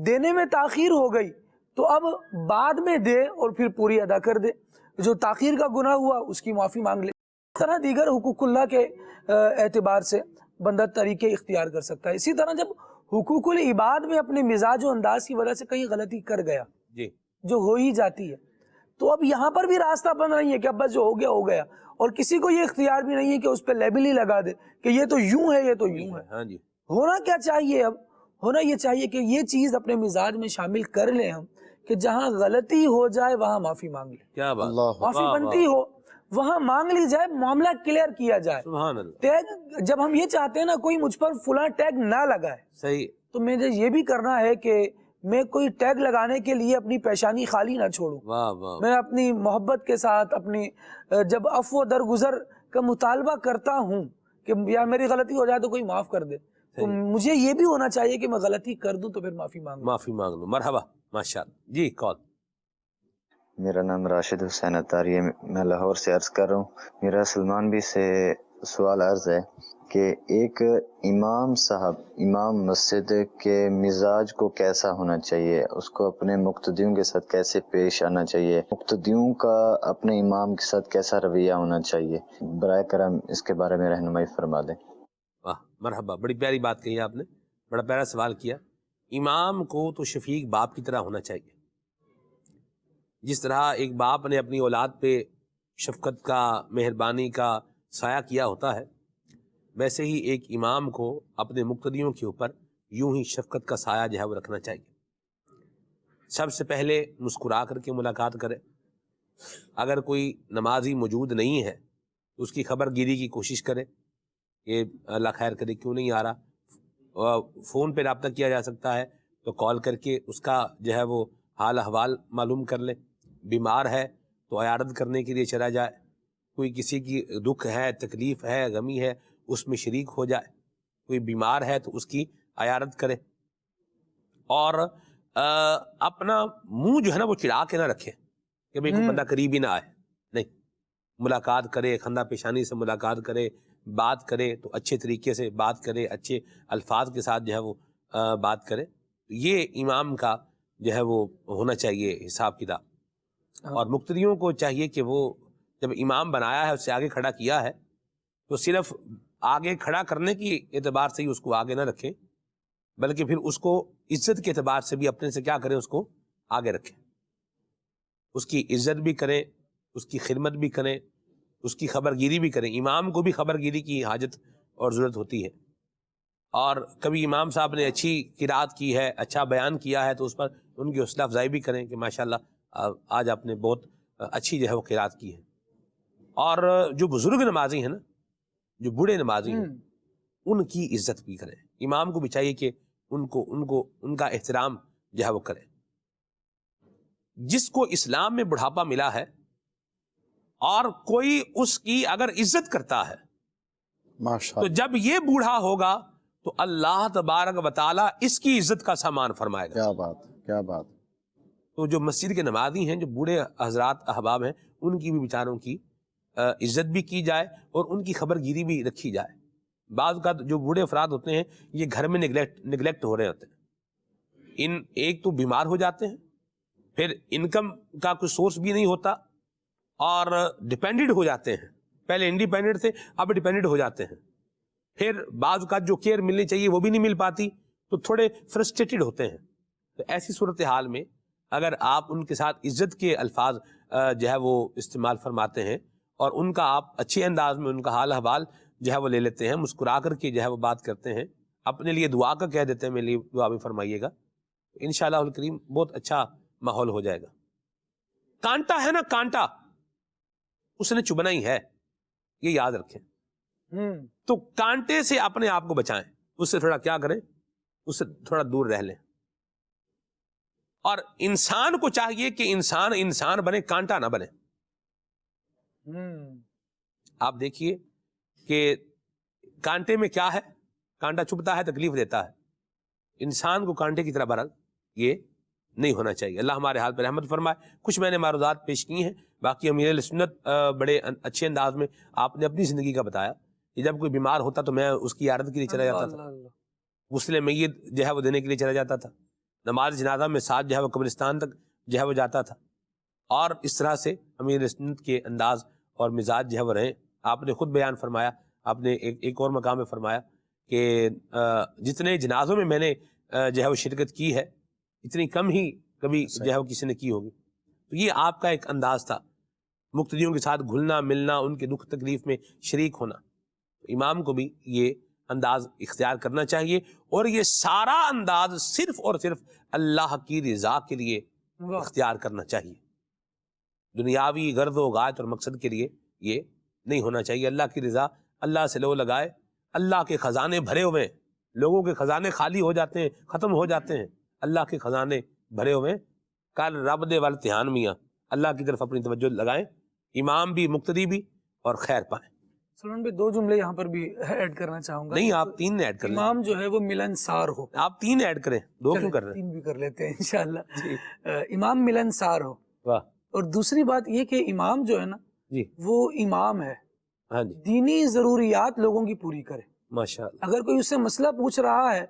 دینے میں تاخیر ہو گئی تو اب بعد میں دے اور پھر پوری ادا کر دے. جو تاخیر کا گناہ ہوا اس کی معافی مانگ لے. اس طرح دیگر حقوق اللہ کے اعتبار سے بندہ طریقے اختیار کر سکتا ہے. اسی طرح جب حقوق العباد میں اپنے مزاج و انداز کی وجہ سے کہیں غلطی کر گیا جی جو ہو ہی جاتی ہے، تو اب یہاں پر بھی راستہ بند نہیں ہے کہ اب بس جو ہو گیا ہو گیا، اور کسی کو یہ اختیار بھی نہیں ہے کہ اس پہ لیبل ہی لگا دے کہ یہ تو یوں ہے، یہ تو یوں ہے. ہاں جی. ہونا کیا چاہیے؟ اب ہونا یہ چاہیے کہ یہ چیز اپنے مزاج میں شامل کر لیں ہم کہ جہاں غلطی ہو جائے وہاں معافی مانگ لیں. کیا بات. معافی بنتی ہو وہاں مانگ لی جائے، معاملہ کلیئر کیا جائے. سبحان اللہ. ٹیگ جب ہم یہ چاہتے ہیں نا کوئی مجھ پر فلاں ٹیگ نہ لگائے، صحیح. تو مجھے یہ بھی کرنا ہے کہ میں کوئی ٹیگ لگانے کے لیے اپنی پیشانی خالی نہ چھوڑوں. واہ واہ. میں اپنی محبت کے ساتھ اپنی جب عفو درگزر کا مطالبہ کرتا ہوں کہ یار میری غلطی ہو جائے تو کوئی معاف کر دے، تو مجھے یہ بھی ہونا چاہیے کہ میں غلطی کر دوں تو پھر معافی مانگ لوں. مرحبا. ماشاء اللہ. جی کال. میرا نام راشد حسین اتاری ہے، میں لاہور سے عرض کر رہا ہوں. میرا سلمان بھی سے سوال عرض ہے کہ ایک امام صاحب، امام مسجد کے مزاج کو کیسا ہونا چاہیے، اس کو اپنے مقتدیوں کے ساتھ کیسے پیش آنا چاہیے، مقتدیوں کا اپنے امام کے ساتھ کیسا رویہ ہونا چاہیے، برائے کرم اس کے بارے میں رہنمائی فرما دیں. واہ مرحبا. بڑی پیاری بات کہی آپ نے، بڑا پیارا سوال کیا. امام کو تو شفیق باپ کی طرح ہونا چاہیے. جس طرح ایک باپ نے اپنی اولاد پہ شفقت کا، مہربانی کا سایہ کیا ہوتا ہے، ویسے ہی ایک امام کو اپنے مقتدیوں کے اوپر یوں ہی شفقت کا سایہ جو ہے وہ رکھنا چاہیے. سب سے پہلے مسکرا کر کے ملاقات کرے. اگر کوئی نمازی موجود نہیں ہے تو اس کی خبر گیری کی کوشش کرے کہ اللہ خیر کرے کیوں نہیں آ رہا. فون پہ رابطہ کیا جا سکتا ہے تو کال کر کے اس کا جو ہے وہ حال احوال معلوم کر لے. بیمار ہے تو عیادت کرنے کے لیے چلا جائے. کوئی کسی کی دکھ ہے، تکلیف ہے، غمی ہے، اس میں شریک ہو جائے. کوئی بیمار ہے تو اس کی عیادت کرے. اور اپنا منہ جو ہے نا وہ چڑھا کے نہ رکھے کہ بھئی کوئی بندہ قریب ہی نہ آئے. نہیں، ملاقات کرے، خندہ پیشانی سے ملاقات کرے، بات کرے تو اچھے طریقے سے بات کرے، اچھے الفاظ کے ساتھ جو ہے وہ بات کرے. یہ امام کا جو ہے وہ ہونا چاہیے حساب کتاب. اور مقتدیوں کو چاہیے کہ وہ جب امام بنایا ہے، اس سے آگے کھڑا کیا ہے، تو صرف آگے کھڑا کرنے کی اعتبار سے ہی اس کو آگے نہ رکھیں، بلکہ پھر اس کو عزت کے اعتبار سے بھی اپنے سے کیا کریں، اس کو آگے رکھیں. اس کی عزت بھی کریں، اس کی خدمت بھی کریں، اس کی خبر گیری بھی کریں. امام کو بھی خبر گیری کی حاجت اور ضرورت ہوتی ہے. اور کبھی امام صاحب نے اچھی قرات کی ہے، اچھا بیان کیا ہے، تو اس پر ان کی حوصلہ افزائی بھی کریں کہ ماشاءاللہ آج آپ نے بہت اچھی جو ہے وہ قرات کی ہے. اور جو بزرگ نمازی ہیں نا، جو بوڑھے نمازی ہیں، ان کی عزت بھی کریں. امام کو بھی چاہیے کہ ان کا احترام جو ہے وہ کریں. جس کو اسلام میں بڑھاپا ملا ہے اور کوئی اس کی اگر عزت کرتا ہے تو جب یہ بوڑھا ہوگا تو اللہ تبارک و تعالی اس کی عزت کا سامان فرمائے گا. کیا بات، کیا بات. تو جو مسجد کے نمازی ہیں، جو بوڑھے حضرات احباب ہیں، ان کی بھی بیچاروں کی عزت بھی کی جائے اور ان کی خبر گیری بھی رکھی جائے. بعض اوقات جو بوڑھے افراد ہوتے ہیں یہ گھر میں نگلیکٹ ہو رہے ہوتے ہیں. ایک تو بیمار ہو جاتے ہیں، پھر انکم کا کوئی سورس بھی نہیں ہوتا، اور ڈیپینڈڈ ہو جاتے ہیں. پہلے انڈیپینڈنٹ تھے، اب ڈیپینڈڈ ہو جاتے ہیں. پھر بعض اوقات جو کیئر ملنی چاہیے وہ بھی نہیں مل پاتی، تو تھوڑے فرسٹریٹڈ ہوتے ہیں. تو ایسی صورتحال میں اگر آپ ان کے ساتھ عزت کے الفاظ جو ہے وہ استعمال فرماتے ہیں اور ان کا آپ اچھے انداز میں ان کا حال احوال جو ہے وہ لے لیتے ہیں، مسکرا کر کے جو ہے وہ بات کرتے ہیں، اپنے لیے دعا کا کہہ دیتے ہیں میرے لیے دعا بھی فرمائیے گا، انشاءاللہ الکریم بہت اچھا ماحول ہو جائے گا. کانٹا ہے نا، کانٹا اس نے چبھنا ہی ہے، یہ یاد رکھیں. تو کانٹے سے اپنے آپ کو بچائیں، اس سے تھوڑا کیا کریں، اس سے تھوڑا دور رہ لیں. اور انسان کو چاہیے کہ انسان بنے، کانٹا نہ بنے. آپ دیکھیے کہ کانٹے میں کیا ہے، کانٹا چبھتا ہے، تکلیف دیتا ہے. انسان کو کانٹے کی طرح بہرحال یہ نہیں ہونا چاہیے. اللہ ہمارے حال پہ رحمت فرمائے. کچھ میں نے معروضات پیش کی ہیں، باقی امیر سنت بڑے اچھے انداز میں آپ نے اپنی زندگی کا بتایا. کہ جب کوئی بیمار ہوتا تو میں اس کی عیادت کے لیے چلا جاتا تھا، غسل میت جو ہے وہ دینے کے لیے چلا جاتا تھا، نماز جنازہ میں ساتھ جو ہے وہ قبرستان تک جو ہے وہ جاتا تھا، اور اس طرح سے امیر سنت کے انداز اور مزاج جو ہے وہ رہے۔ آپ نے خود بیان فرمایا، آپ نے ایک اور مقام میں فرمایا کہ جتنے جنازوں میں میں نے جو ہے وہ شرکت کی ہے اتنی کم ہی کبھی جو ہے وہ کسی نے کی ہوگی۔ تو یہ آپ کا ایک انداز تھا، مقتدیوں کے ساتھ گھلنا ملنا، ان کے دکھ تکلیف میں شریک ہونا۔ امام کو بھی یہ انداز اختیار کرنا چاہیے، اور یہ سارا انداز صرف اور صرف اللہ کی رضا کے لیے اختیار کرنا چاہیے، دنیاوی غرض و غایت اور مقصد کے لیے یہ نہیں ہونا چاہیے۔ اللہ کی رضا، اللہ سے لو لگائے، اللہ کے خزانے بھرے ہوئے ہیں، لوگوں کے خزانے خالی ہو جاتے ہیں، ختم ہو جاتے ہیں، اللہ کے خزانے بھرے ہوئے ہیں۔ کل رب دے وال تہان میاں، اللہ کی طرف اپنی توجہ لگائیں، امام بھی مقتدی بھی، اور خیر پائیں۔ سلمان بھائی 2 جملے یہاں پر بھی ایڈ کرنا چاہوں گا۔ نہیں، آپ 3 ایڈ کر لیں۔ امام جو ہے وہ ملنسار ہو، آپ 3 ایڈ کریں، 2 کیوں کر رہے ہیں؟ 3 بھی کر لیتے ہیں انشاءاللہ۔ امام ملنسار ہو، واہ، اور دوسری بات یہ کہ امام جو ہے نا جی وہ امام ہے، ہاں جی، دینی ضروریات لوگوں کی پوری کرے۔ ماشاءاللہ، اگر کوئی اس سے مسئلہ پوچھ رہا ہے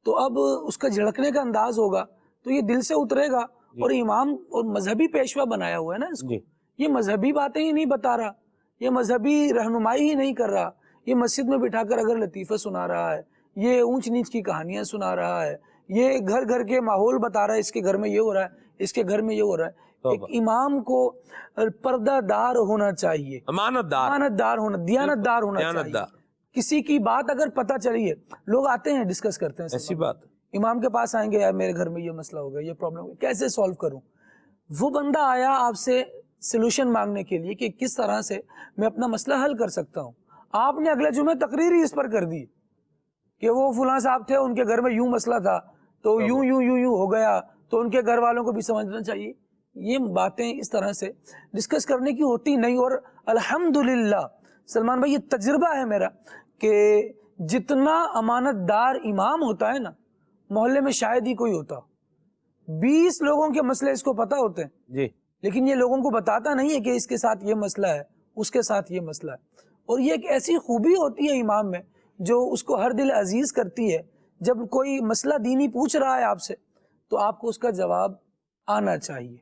تو اب اس کا جھڑکنے کا انداز ہوگا تو یہ دل سے اترے گا، اور امام اور مذہبی پیشوا بنایا ہوا ہے نا اس کو، جی یہ مذہبی باتیں ہی نہیں بتا رہا، یہ مذہبی رہنمائی ہی نہیں کر رہا، یہ مسجد میں بٹھا کر اگر لطیفہ سنا رہا ہے، یہ اونچ نیچ کی کہانیاں سنا رہا ہے، یہ گھر گھر کے ماحول بتا رہا ہے، اس کے گھر میں یہ ہو رہا ہے، اس کے گھر میں یہ ہو رہا ہے۔ ایک امام کو پردہ دار ہونا چاہیے، امانت دار، امانت دار ہونا، دیانت دار ہونا دیانت چاہیے۔ دار، کسی کی بات اگر پتہ چلیے، لوگ آتے ہیں ڈسکس کرتے ہیں، ایسی بات، امام کے پاس آئیں گے، یار میرے گھر میں یہ مسئلہ ہو گیا، یہ پرابلم ہو گیا، کیسے سولو کروں؟ وہ بندہ آیا آپ سے سلوشن مانگنے کے لیے کہ کس طرح سے میں اپنا مسئلہ حل کر سکتا ہوں۔ آپ نے اگلے جمعے تقریر ہی اس پر کر دی کہ وہ فلاں صاحب تھے، ان کے گھر میں یوں مسئلہ تھا تو یوں یوں یوں یوں ہو گیا، تو ان کے گھر والوں کو بھی سمجھنا چاہیے۔ یہ باتیں اس طرح سے ڈسکس کرنے کی ہوتی نہیں، اور الحمدللہ سلمان بھائی یہ تجربہ ہے میرا کہ جتنا امانت دار امام ہوتا ہے نا، محلے میں شاید ہی کوئی ہوتا۔ 20 لوگوں کے مسئلے اس کو پتہ ہوتے ہیں، جی لیکن یہ لوگوں کو بتاتا نہیں ہے کہ اس کے ساتھ یہ مسئلہ ہے، اس کے ساتھ یہ مسئلہ ہے۔ اور یہ ایک ایسی خوبی ہوتی ہے امام میں جو اس کو ہر دل عزیز کرتی ہے۔ جب کوئی مسئلہ دینی پوچھ رہا ہے آپ سے تو آپ کو اس کا جواب آنا چاہیے۔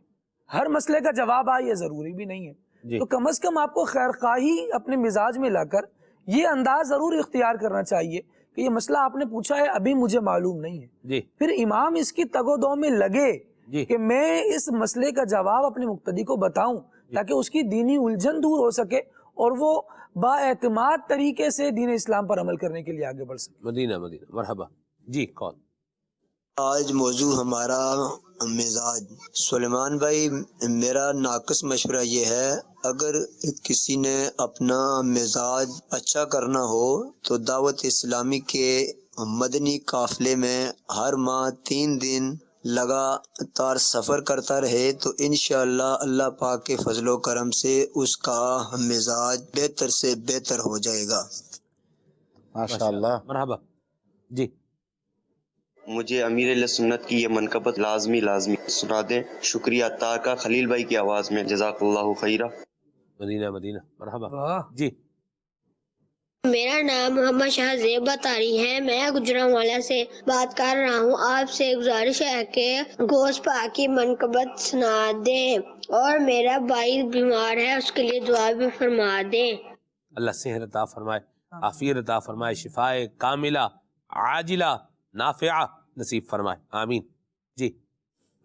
ہر مسئلے کا جواب آئے یہ ضروری بھی نہیں ہے، جی تو کم از کم آپ کو خیر خواہی اپنے مزاج میں لا کر یہ انداز ضرور اختیار کرنا چاہیے کہ یہ مسئلہ آپ نے پوچھا ہے، ابھی مجھے معلوم نہیں ہے۔ جی پھر امام اس کی تگ و دو میں لگے جی کہ میں اس مسئلے کا جواب اپنے مقتدی کو بتاؤں تاکہ اس کی دینی الجھن دور ہو سکے اور وہ با اعتماد طریقے سے دین اسلام پر عمل کرنے کے لیے آگے بڑھ سکے۔ مدینہ مدینہ، مرحبا جی، کون؟ آج موضوع ہمارا مزاج۔ سلیمان بھائی، میرا ناقص مشورہ یہ ہے، اگر کسی نے اپنا مزاج اچھا کرنا ہو تو دعوت اسلامی کے مدنی قافلے میں ہر ماہ 3 دن لگاتار سفر کرتا رہے تو انشاءاللہ اللہ پاک کے فضل و کرم سے اس کا مزاج بہتر سے بہتر ہو جائے گا۔ ماشاءاللہ، مرحبا جی، مجھے امیر اہل سنت کی یہ منقبت لازمی سنا دیں۔ شکریہ، تارکا خلیل بھائی کی آواز میں، جزاک اللہ خیرہ۔ مدینہ مدینہ، مرحبا واہ، جی، میرا نام محمد شاہ زیب تاری ہے، میں گجرانوالہ سے بات کر رہا ہوں۔ آپ سے گزارش ہے کہ گوشت پاک کی منقبت سنا دیں، اور میرا بھائی بیمار ہے، اس کے لیے دعا بھی فرما دیں۔ اللہ صحت عطا فرمائے، عافیت عطا فرمائے، شفائے کاملہ عاجلہ نافعہ نصیب فرمائے، آمین۔ جی،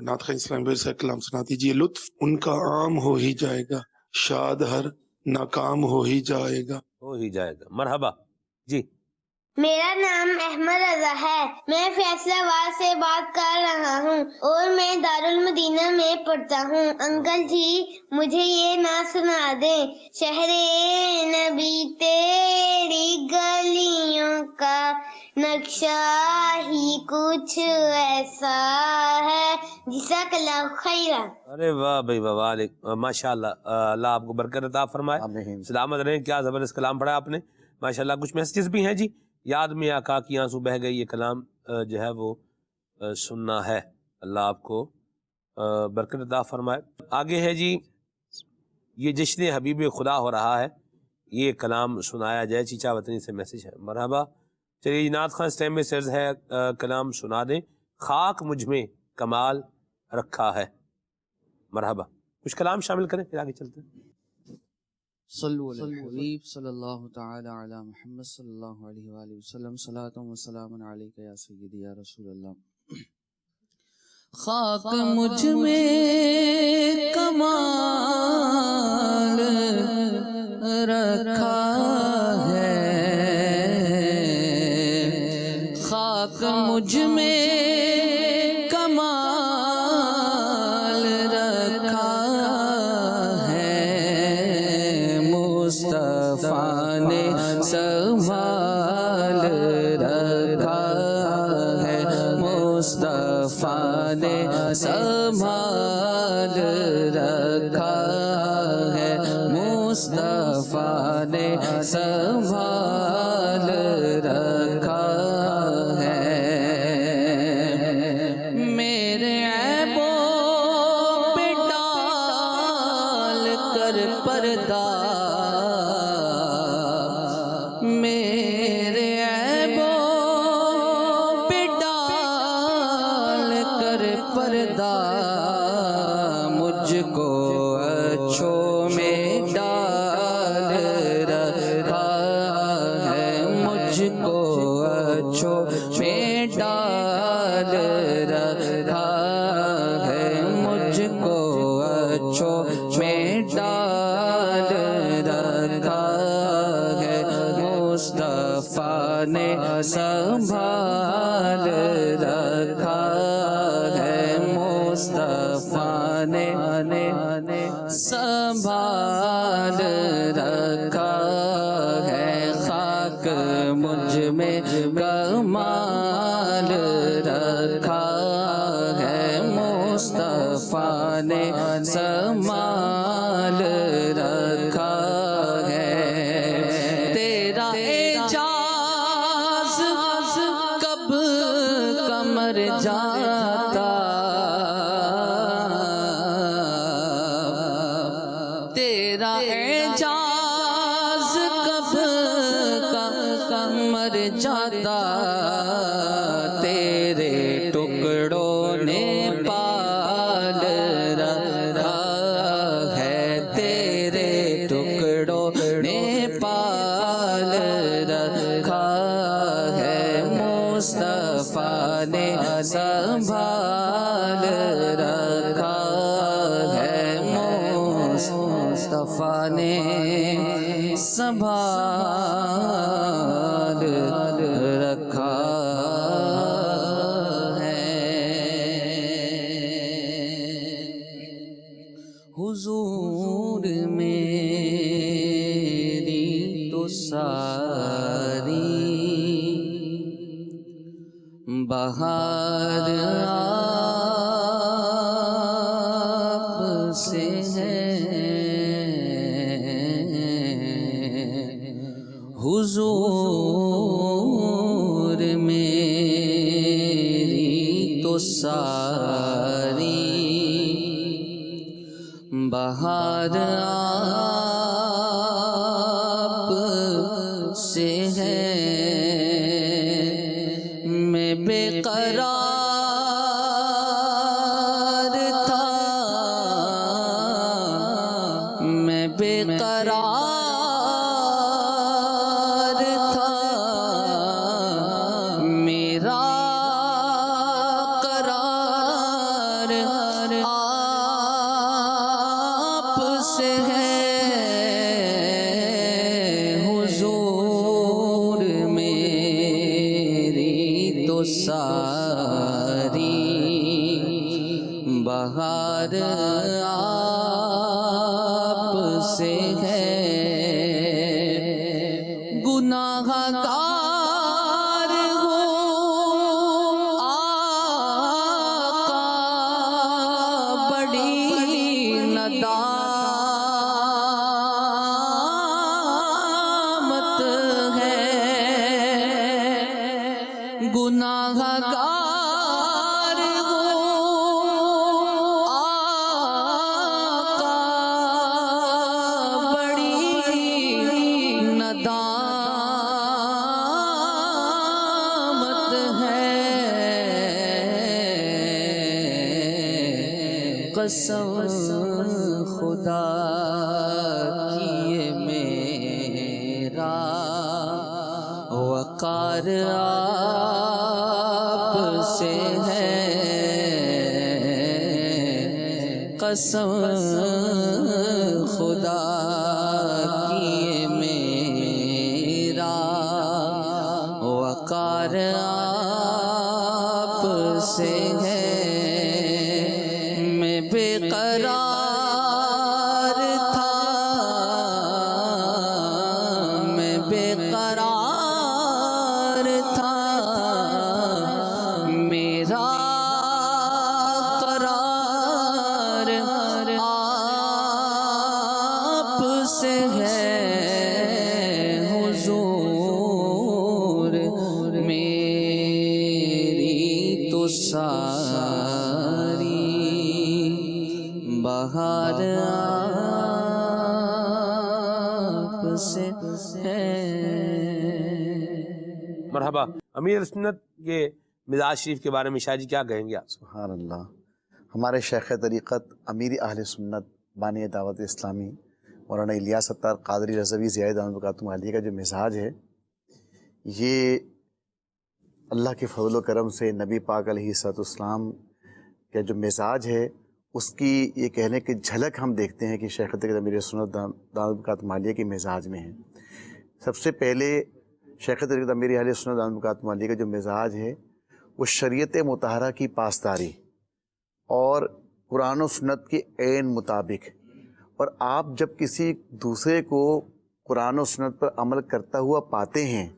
نعت خواہ اسلام بھائی سے کلام سنا دیجیے۔ لطف ان کا عام ہو ہی جائے گا، شاد ہر ناکام ہو ہی جائے گا، ہو ہی جائے گا، مرحبا جی، میرا نام احمد رضا ہے، میں فیصلہ آباد سے بات کر رہا ہوں اور میں دارالمدینہ میں پڑھتا ہوں۔ انکل جی مجھے یہ نہ سنا دیں، شہر نبی تیری گلیوں کا نقشہ ہی کچھ ایسا ہے، جزاک اللہ خیرہ۔ ارے واہ بھائی واہ، ماشاء اللہ، اللہ آپ کو برکت عطا فرمائے، سلامت رہیں۔ کیا زبردست کلام پڑھا آپ نے، ماشاء اللہ۔ کچھ میسیجز بھی ہیں جی، یاد میں آقا کی آنسو بہ گئی، یہ کلام جو ہے وہ سننا ہے، اللہ آپ کو برکت عطا فرمائے۔ آگے ہے جی، یہ جشن حبیب خدا ہو رہا ہے، یہ کلام سنایا جائے. چیچا وطنی سے میسج ہے. مرحبا. چلیے نعت خواں اس ٹائم میں سرز ہے, کلام سنا دیں. خاک مجھ میں کمال رکھا ہے. مرحبا. کچھ کلام شامل کریں پھر آگے چلتے ہیں. صلو علی الحبیب صلی اللہ تعالی علی محمد صلی اللہ علیہ وآلہ وسلم. صلاۃ و سلام علیک یا سیدی یا رسول اللہ. خاک مجھ میں کمال رکھا ہے, خاک مجھ میں کمال رکھا ہے, مصطفیٰ نے سنبھال رکھا ہے, مصطفیٰ نے سنبھال رکھا ہے, مصطفیٰ نے سنبھال رکھا ہے. میرے عیبوں پہ ڈال کر پردہ, میرے عیبوں پہ ڈال کر پردہ, مجھ کو اچھوں میں ڈال رکھا ہے, مجھ کو اچھوں میں ڈال رکھا ہے, مجھ کو اچھوں میں ڈال رکھا ہے, مصطفیٰ نے سنبھال رکھا ہے, مصطفیٰ نے سنبھال رکھا ہے. خاک مجھ میں کمال رکھا ہے, مصطفیٰ نے سنبھال رکھا ہے. تیرا اعجاز کب کمر جاتا, تیرا اعجاز کب کمر جاتا, تیرے ٹکڑوں نے پال رکھا ہے, تیرے ٹکڑوں نے پال رکھا ہے, مصطفیٰ نے سنبھال رکھا ہے, مصطفیٰ نے سنبھال رکھا ہے. حضور میری تو ساری بہار آپ سے ہے, حضور میری تو ساری بہار آپ سے ہے, میں بے قرار تھا, میں بے قرار تھا, میرا قرار آپ سے ہے, حضور میری تو ساری بہار آپ سے ہے. گناہ گار ہوں آقا بڑی ندامت ہے, گناہ گار ہوں آقا بڑی قسم خدا کی یہ میرا وقار آپ سے ہے، قسم خدا کی یہ میرا وقار آپ سے ہے، میں بے قرار تھا، میں بے قرار تھا، میرا قرار آپ سے ہے، حضور میری تو ساری بہار آپ سے ہے۔ مرحبا امیر سنت کے مزاج شریف کے بارے میں شاہ جی کیا کہیں گے آپ؟ سبحان اللہ۔ ہمارے شیخ طریقت امیر اہل سنت بانی دعوت اسلامی مولانا الیاس ستار قادری رضوی زیادہ برکاتہ عالیہ کا جو مزاج ہے، یہ اللہ کے فضل و کرم سے نبی پاک علیہ الصلوۃ والسلام کا جو مزاج ہے اس کی یہ کہنے کی جھلک ہم دیکھتے ہیں کہ شیخ طریقت امیر سنت دعوت برکاتہ عالیہ کے مزاج میں ہے۔ سب سے پہلے شیخ طریقت امیر اہل سنت دعوت برکاتہ عالیہ کا جو مزاج ہے وہ شریعت مطہرہ کی پاسداری اور قرآن و سنت کے عین مطابق، اور آپ جب کسی دوسرے کو قرآن و سنت پر عمل کرتا ہوا پاتے ہیں،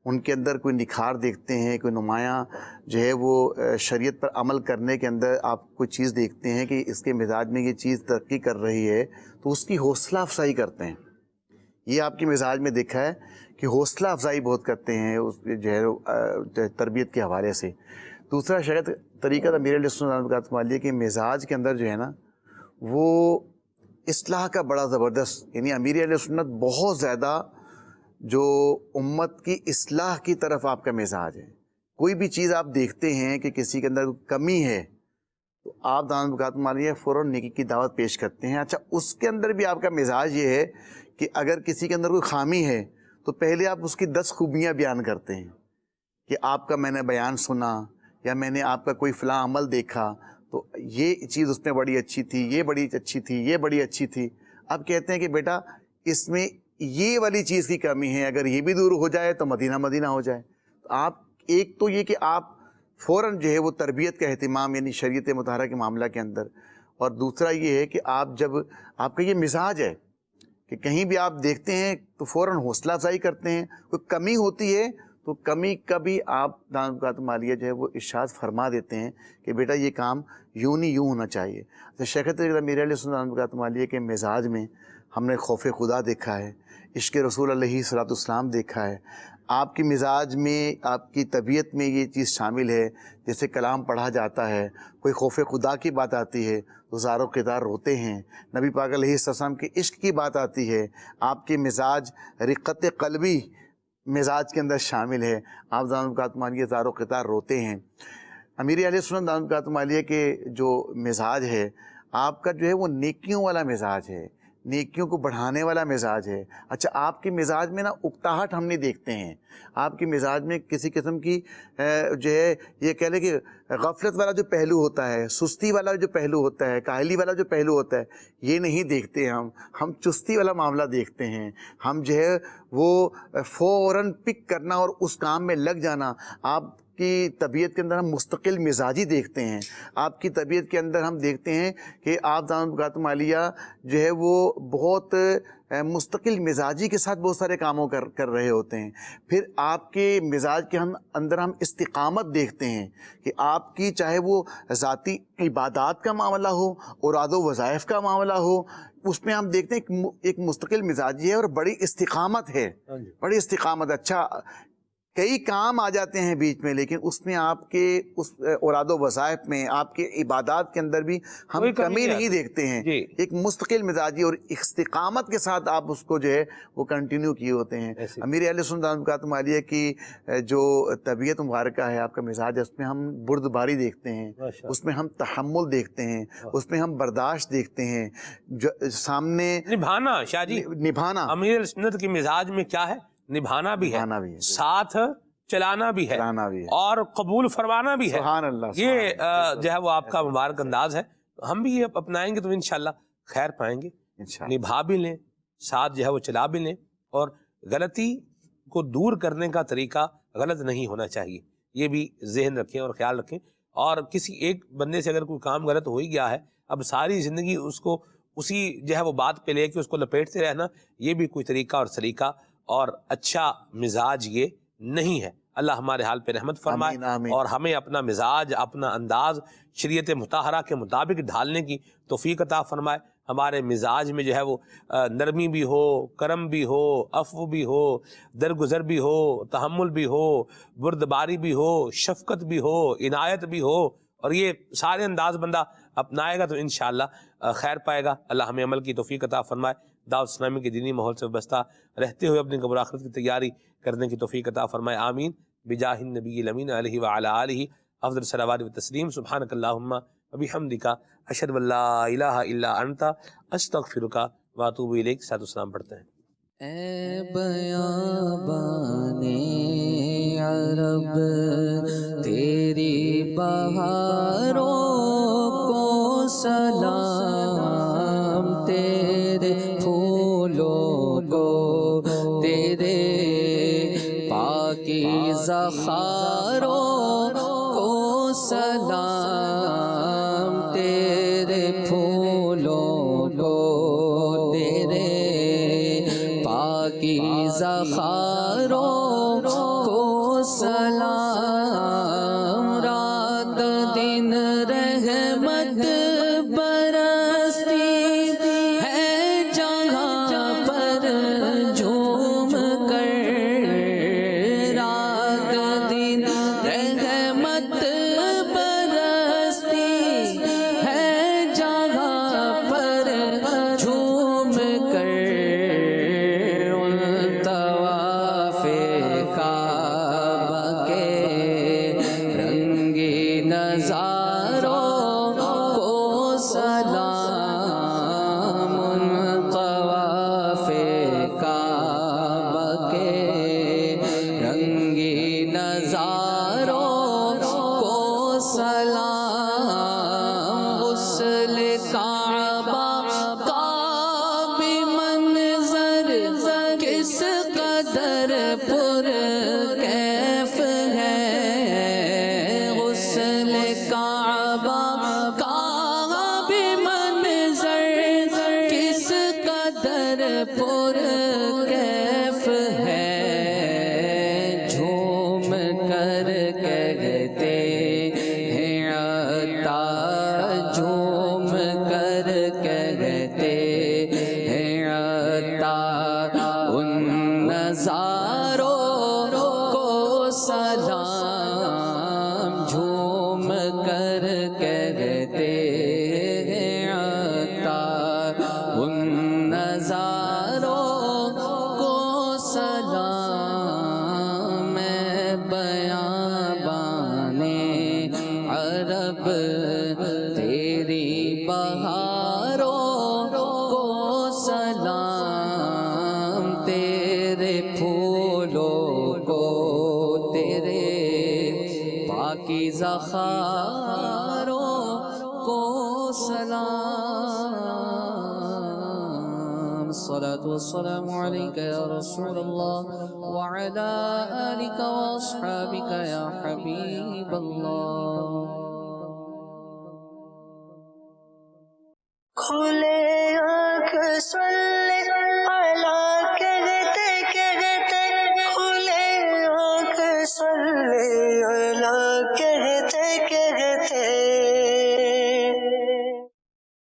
ان کے اندر کوئی نکھار دیکھتے ہیں، کوئی نمایاں جو ہے وہ شریعت پر عمل کرنے کے اندر آپ کوئی چیز دیکھتے ہیں کہ اس کے مزاج میں یہ چیز ترقی کر رہی ہے، تو اس کی حوصلہ افزائی کرتے ہیں۔ یہ آپ کے مزاج میں دیکھا ہے کہ حوصلہ افزائی بہت کرتے ہیں اس جو ہے تربیت کے حوالے سے۔ دوسرا شاید طریقہ امیر علیہ السلام علیہ کے مزاج کے اندر جو ہے نا وہ اصلاح کا بڑا زبردست، یعنی امیر علیہ سنت بہت زیادہ جو امت کی اصلاح کی طرف آپ کا مزاج ہے۔ کوئی بھی چیز آپ دیکھتے ہیں کہ کسی کے اندر کمی ہے تو آپ دعوت برکات مالیہ فوراً نیکی کی دعوت پیش کرتے ہیں۔ اچھا، اس کے اندر بھی آپ کا مزاج یہ ہے کہ اگر کسی کے اندر کوئی خامی ہے تو پہلے آپ اس کی 10 خوبیاں بیان کرتے ہیں کہ آپ کا میں نے بیان سنا یا میں نے آپ کا کوئی فلاں عمل دیکھا تو یہ چیز اس میں بڑی اچھی تھی، یہ بڑی اچھی تھی، یہ بڑی اچھی تھی۔ اب کہتے ہیں کہ بیٹا اس میں یہ والی چیز کی کمی ہے، اگر یہ بھی دور ہو جائے تو مدینہ مدینہ ہو جائے۔ تو آپ ایک تو یہ کہ آپ فوراً جو ہے وہ تربیت کا اہتمام یعنی شریعت مطہرہ کے معاملہ کے اندر، اور دوسرا یہ ہے کہ آپ جب آپ کا یہ مزاج ہے کہ کہیں بھی آپ دیکھتے ہیں تو فوراً حوصلہ افزائی کرتے ہیں، کوئی کمی ہوتی ہے تو کمی کا بھی آپ دعوت برکات مالیہ جو ہے وہ ارشاد فرما دیتے ہیں کہ بیٹا یہ کام یوں نہیں یوں ہونا چاہیے۔ تو شیخ طریقت امیر علیہ السلام دعوت برکات مالیہ کے مزاج میں ہم نے خوف خدا دیکھا ہے، عشق رسول علیہ الصلوۃ والسلام دیکھا ہے۔ آپ کی مزاج میں، آپ کی طبیعت میں یہ چیز شامل ہے، جیسے کلام پڑھا جاتا ہے، کوئی خوف خدا کی بات آتی ہے تو زار و قطار روتے ہیں، نبی پاک علیہ السلام کے عشق کی بات آتی ہے، آپ کے مزاج رقت قلبی مزاج کے اندر شامل ہے، آپ دعوت برکات مالیہ زار و قطار روتے ہیں۔ امیر علیہ السلام دعوت برکات مالیہ کے جو مزاج ہے آپ کا جو ہے وہ نیکیوں والا مزاج ہے، نیکیوں کو بڑھانے والا مزاج ہے۔ اچھا، آپ کے مزاج میں نا اکتاہٹ ہم نہیں دیکھتے ہیں، آپ کے مزاج میں کسی قسم کی جو ہے یہ کہہ لیں کہ غفلت والا جو پہلو ہوتا ہے، سستی والا جو پہلو ہوتا ہے، کاہلی والا جو پہلو ہوتا ہے، یہ نہیں دیکھتے ہم چستی والا معاملہ دیکھتے ہیں۔ ہم جو ہے وہ فوراً پک کرنا اور اس کام میں لگ جانا۔ آپ کی طبیعت کے اندر ہم مستقل مزاجی دیکھتے ہیں، آپ کی طبیعت کے اندر ہم دیکھتے ہیں کہ آپ دعوت برکات مالیہ جو ہے وہ بہت مستقل مزاجی کے ساتھ بہت سارے کاموں کر رہے ہوتے ہیں۔ پھر آپ کے مزاج کے اندر ہم استقامت دیکھتے ہیں کہ آپ کی چاہے وہ ذاتی عبادات کا معاملہ ہو، اوراد و وظائف کا معاملہ ہو، اس میں ہم دیکھتے ہیں ایک مستقل مزاجی ہے اور بڑی استقامت ہے، بڑی استقامت۔ اچھا، کئی کام آ جاتے ہیں بیچ میں، لیکن اس میں آپ کے اس اوراد و وظائف میں، آپ کے عبادات کے اندر بھی ہم کمی نہیں دیکھتے ہیں. ایک مستقل مزاجی اور استقامت کے ساتھ آپ اس کو جو ہے وہ کنٹینیو کیے ہوتے ہیں. امیر اہل سنت کا عالیہ کی جو طبیعت مبارکہ ہے، آپ کا مزاج ہے، اس میں ہم بردباری دیکھتے ہیں، اس میں ہم تحمل دیکھتے ہیں، اس میں ہم برداشت دیکھتے ہیں، سامنے نبھانا. شاہ جی نبھانا امیر اہل سنت کی مزاج میں کیا ہے؟ نبھانا بھی ہے، ساتھ چلانا بھی ہے، اور قبول فرمانا بھی ہے. سبحان اللہ. یہ جو ہے وہ آپ کا مبارک انداز ہے. ہم بھی یہ اپنائیں گے تو انشاءاللہ خیر پائیں گے. نبھا بھی لیں، ساتھ جو ہے وہ چلا بھی لیں، اور غلطی کو دور کرنے کا طریقہ غلط نہیں ہونا چاہیے. یہ بھی ذہن رکھیں اور خیال رکھیں. اور کسی ایک بندے سے اگر کوئی کام غلط ہو ہی گیا ہے، اب ساری زندگی اس کو اسی جو ہے وہ بات پہ لے کے اس کو لپیٹتے رہنا، یہ بھی کوئی طریقہ اور سلیقہ اور اچھا مزاج یہ نہیں ہے. اللہ ہمارے حال پہ رحمت فرمائے، اور ہمیں اپنا مزاج، اپنا انداز شریعت مطہرہ کے مطابق ڈھالنے کی توفیق عطا فرمائے. ہمارے مزاج میں جو ہے وہ نرمی بھی ہو، کرم بھی ہو، عفو بھی ہو، درگزر بھی ہو، تحمل بھی ہو، بردباری بھی ہو، شفقت بھی ہو، عنایت بھی ہو، اور یہ سارے انداز بندہ اپنائے گا تو انشاءاللہ خیر پائے گا. اللہ ہمیں عمل کی توفیق عطا فرمائے. دعوت اسلامی کے دینی ماحول سے وابستہ رہتے ہوئے اپنی قبر آخرت کی تیاری کرنے کی توفیق عطا فرمائے. آمین. بجاہ النبی الامین علیہ وعلی آلہ افضل الصلوات والتسلیم. سبحانک اللہم وبحمدک، اشہد ان لا الہ الا انت، استغفرک واتوب الیک. صلوات و سلام پڑھتے ہیں. اے بیابان عرب تیری بہاروں کو سلام، تیرے پھولوں کو، تیرے پاکیزہ خاروں کو سلام، تیرے پھولوں کو، تیرے پاکیزہ خاروں کو سلام. رات دن رحمت برستی ہے جہاں پر جھوم کر، رات دن رحمت برستی ہے جہاں پر جھوم کر. طواف کعبہ کے رنگی نظاروں کو سلام، طواف کعبہ کے رنگی نظاروں کو سلام. غسل کعبہ کا بھی منظر کس قدر پر کیف ہے، غسل کعبہ کا بھی منظر کس قدر پر کیف ہے. جھوم کر کہتے ہیں عطا، جھوم کر کہتے ہیں عطا، ان نظاروں کو سلام، جھوم کر کہتے ہیں عطا، ان نظاروں کو سلام. میں بیابان عرب تیری بہاروں کو سلام، تیرے پھولوں کو، تیرے پاکیزہ خاروں کو سلام. الصلاة والسلام عليك يا رسول الله وعلى آلك وأصحابك يا حبيب الله. کھلے آنکھ